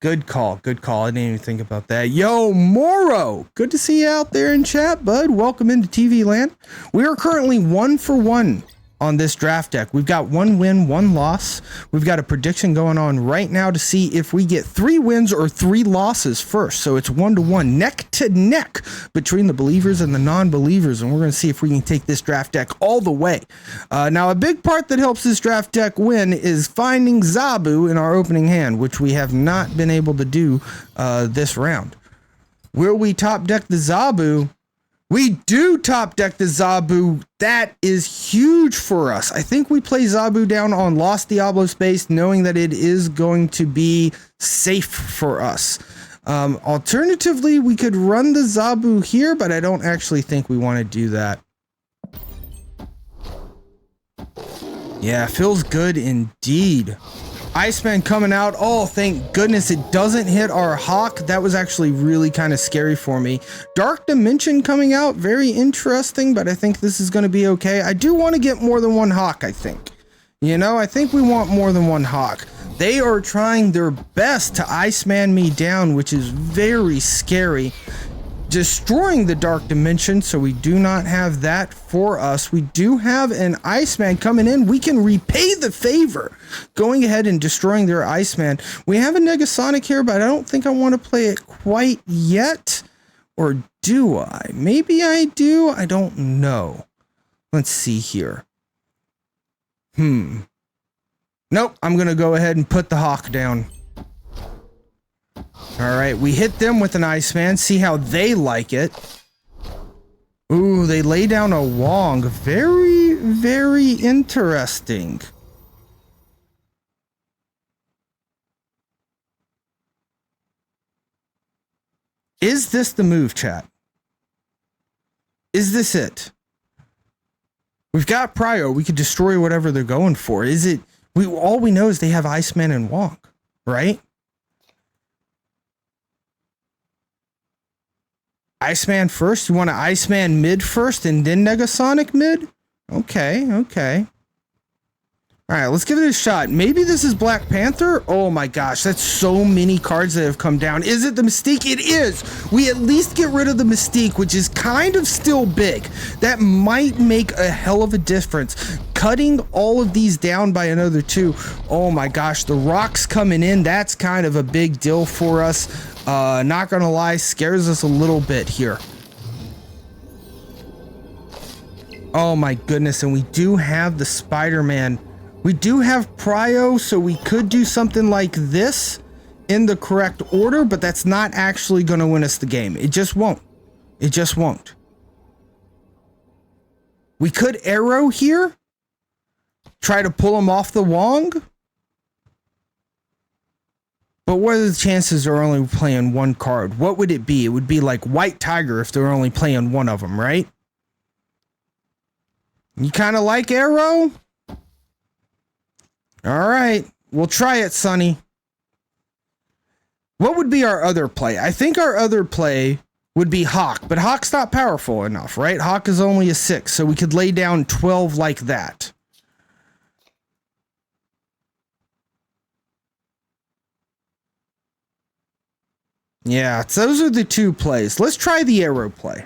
Good call. Good call. I didn't even think about that. Yo, Moro. Good to see you out there in chat, bud. Welcome into TV land. We are currently 1 for 1 on this draft deck. We've got 1 win, 1 loss. We've got a prediction going on right now to see if we get 3 wins or 3 losses first. So it's 1-1, neck to neck between the believers and the non-believers. And we're going to see if we can take this draft deck all the way. Now, a big part that helps this draft deck win is finding Zabu in our opening hand, which we have not been able to do this round. Will we top deck the Zabu? We do top deck the Zabu. That is huge for us. I think we play Zabu down on Lost Diablo space, knowing that it is going to be safe for us. Alternatively, we could run the Zabu here, but I don't actually think we want to do that. Yeah, feels good indeed. Iceman coming out. Oh, thank goodness it doesn't hit our Hawk. That was actually really kind of scary for me. Dark Dimension coming out. Very interesting, but I think this is going to be okay. I do want to get more than one Hawk, I think. You know, I think we want more than one Hawk. They are trying their best to Iceman me down, which is very scary. Destroying the Dark Dimension, so we do not have that for us. We do have an Iceman coming in. We can repay the favor going ahead and destroying their Iceman. We have a Negasonic here, but I don't think I want to play it quite yet. Or do I? Maybe I do. I don't know. Let's see here. Nope, I'm going to go ahead and put the Hawk down. All right, we hit them with an Iceman. See how they like it. Ooh, they lay down a Wong. Very, very interesting. Is this the move, chat? Is this it? We've got Prio. We could destroy whatever they're going for. Is it? All we know is they have Iceman and Wong, right? Iceman first? You want to Iceman mid first and then Negasonic mid? Okay, okay. All right, let's give it a shot. Maybe this is Black Panther? Oh my gosh, that's so many cards that have come down. Is it the Mystique? It is. We at least get rid of the Mystique, which is kind of still big. That might make a hell of a difference. Cutting all of these down by another 2. Oh my gosh, the rocks coming in, that's kind of a big deal for us. Not gonna lie, scares us a little bit here. Oh my goodness, and we do have the Spider-Man. We do have Prio, so we could do something like this in the correct order, but that's not actually gonna win us the game. It just won't. It just won't. We could Arrow here. Try to pull him off the Wong. But what are the chances they're only playing one card? What would it be? It would be like White Tiger if they're only playing one of them, right? You kind of like Arrow? All right. We'll try it, Sonny. What would be our other play? I think our other play would be Hawk, but Hawk's not powerful enough, right? Hawk is only a 6, so we could lay down 12 like that. Yeah, so those are the 2 plays. Let's try the Arrow play.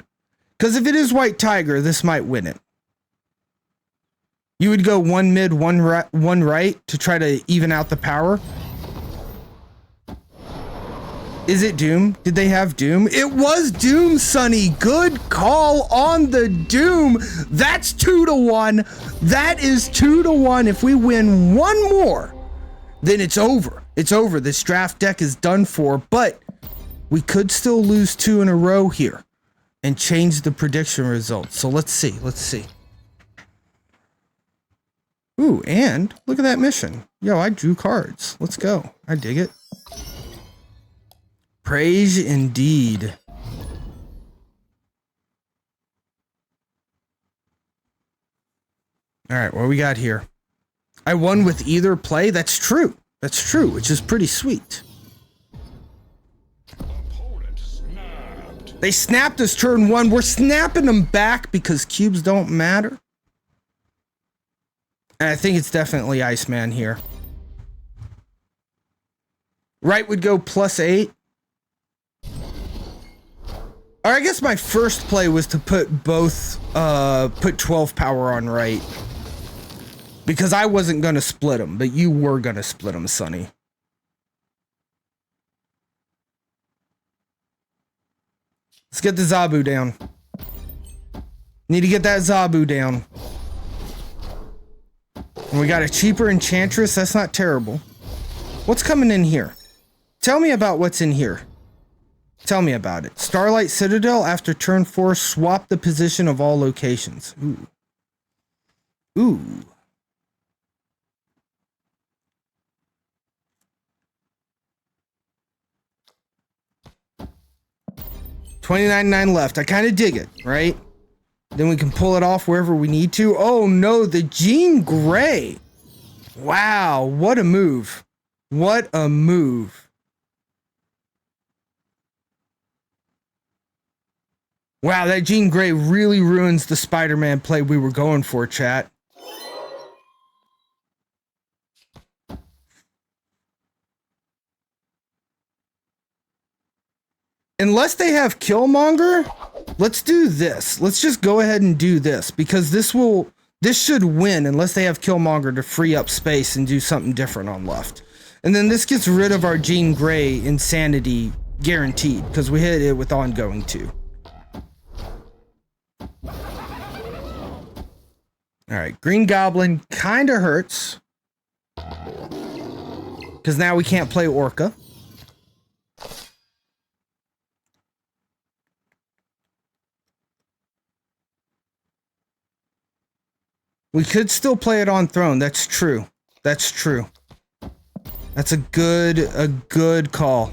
Because if it is White Tiger, this might win it. You would go 1 mid, 1 right to try to even out the power. Is it Doom? Did they have Doom? It was Doom, Sonny. Good call on the Doom. That's 2-1. That is 2-1. If we win one more, then it's over. It's over. This draft deck is done for, but we could still lose 2 in a row here and change the prediction results. So let's see. Let's see. Ooh, and look at that mission. Yo, I drew cards. Let's go. I dig it. Praise indeed. All right, what we got here? I won with either play. That's true. That's true, which is pretty sweet. They snapped us turn 1. We're snapping them back because cubes don't matter. And I think it's definitely Iceman here. Right would go +8. Or I guess my first play was to put both, put 12 power on right. Because I wasn't going to split them, but you were going to split them, Sonny. Let's get the Zabu down. Need to get that Zabu down. And we got a cheaper Enchantress. That's not terrible. What's coming in here? Tell me about what's in here. Tell me about it. Starlight Citadel, after turn 4, swap the position of all locations. Ooh. Ooh. $29.9 left. I kind of dig it, right? Then we can pull it off wherever we need to. Oh no, the Jean Grey. Wow, what a move. What a move. Wow, that Jean Grey really ruins the Spider-Man play we were going for, chat. Unless they have Killmonger, let's do this. Let's just go ahead and do this, because this should win unless they have Killmonger to free up space and do something different on left. And then this gets rid of our Jean Grey insanity guaranteed, because we hit it with ongoing too. Alright, Green Goblin kinda hurts, because now we can't play Orca. We could still play it on throne. That's true. That's true. That's a good call.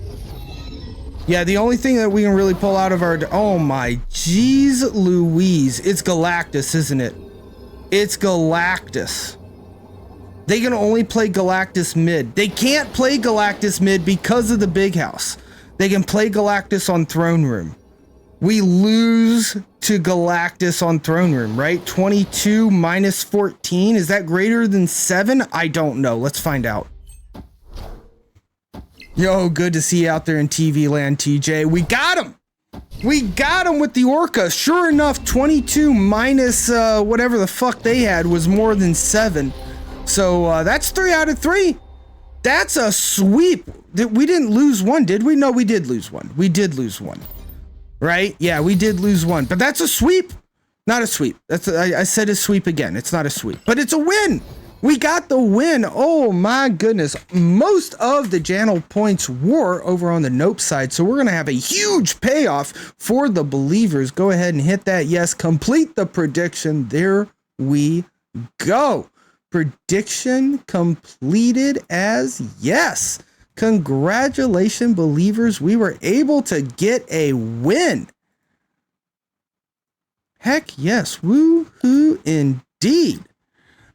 Yeah, the only thing that we can really pull out of our... Oh my jeez Louise. It's Galactus, isn't it? It's Galactus. They can only play Galactus mid. They can't play Galactus mid because of the big house. They can play Galactus on throne room. We lose to Galactus on throne room, right? 22 minus 14. Is that greater than 7? I don't know. Let's find out. Yo, good to see you out there in TV land, TJ. We got him. We got him with the Orca. Sure enough, 22 minus whatever the fuck they had was more than 7. So that's 3 out of 3. That's a sweep. We didn't lose one, did we? No, we did lose one. We did lose one. Right? Yeah, we did lose one, but that's a sweep. Not a sweep. I said a sweep again. It's not a sweep, but it's a win. We got the win. Oh my goodness. Most of the channel points were over on the Nope side, so we're going to have a huge payoff for the believers. Go ahead and hit that yes. Complete the prediction. There we go. Prediction completed as yes. Congratulations, believers. We were able to get a win. Heck yes. Woo-hoo indeed.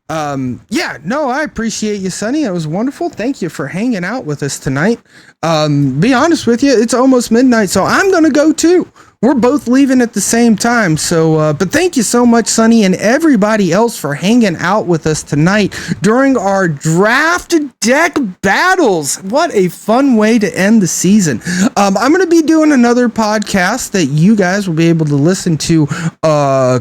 Yeah, no, I appreciate you, Sonny. It was wonderful. Thank you for hanging out with us tonight. Be honest with you, it's almost midnight, so I'm going to go too. We're both leaving at the same time. So, but thank you so much, Sonny, and everybody else for hanging out with us tonight during our draft deck battles. What a fun way to end the season. I'm going to be doing another podcast that you guys will be able to listen to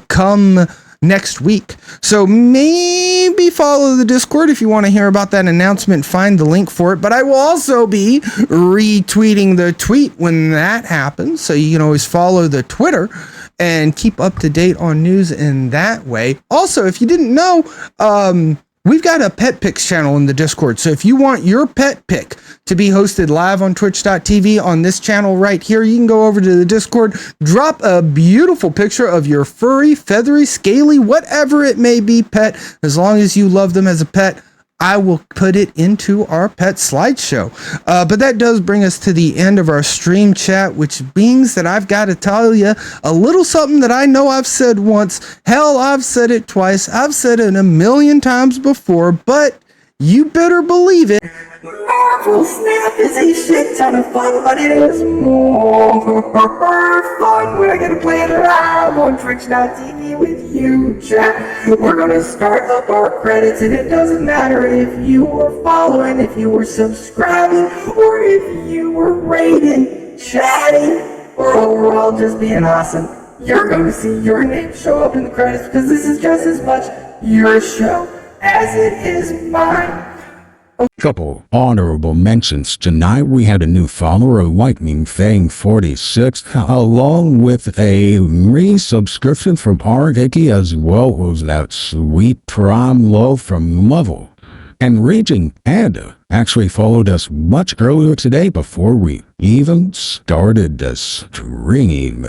come next week. So maybe follow the Discord if you want to hear about that announcement. Find the link for it. But I will also be retweeting the tweet when that happens. So you can always follow the Twitter and keep up to date on news in that way. Also, if you didn't know, we've got a pet picks channel in the Discord. So if you want your pet pick to be hosted live on twitch.tv on this channel right here, you can go over to the Discord, drop a beautiful picture of your furry, feathery, scaly, whatever it may be pet. As long as you love them as a pet, I will put it into our pet slideshow. But that does bring us to the end of our stream chat, which means that I've got to tell you a little something that I know I've said once. Hell, I've said it twice. I've said it a million times before, but you better believe it. Marvel Snap is a shit ton of fun, but it is more fun when I get to play it live on Twitch.tv with you, chat. We're gonna start up our credits, and it doesn't matter if you were following, if you were subscribing, or if you were rating, chatting, or overall just being awesome. You're gonna see your name show up in the credits, because this is just as much your show as it is mine. Couple honorable mentions tonight. We had a new follower, Lightning Fang 46, along with a resubscription from Ardiki, as well as that sweet prime love from Level. And Raging Panda actually followed us much earlier today before we even started the stream.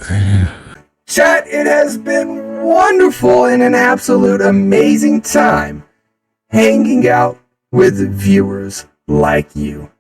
Chat, it has been wonderful and an absolute amazing time hanging out with viewers like you.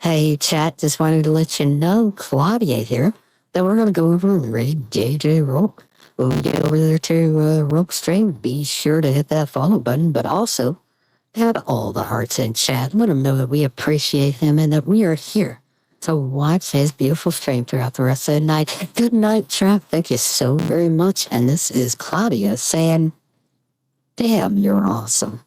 Hey, chat, just wanted to let you know, Claudia here, that we're going to go over and raid JJ Roke. When we get over there to Roke's stream, be sure to hit that follow button, but also add all the hearts in chat. Let him know that we appreciate him and that we are here to watch his beautiful stream throughout the rest of the night. Good night, chat. Thank you so very much. And this is Claudia saying, damn, you're awesome.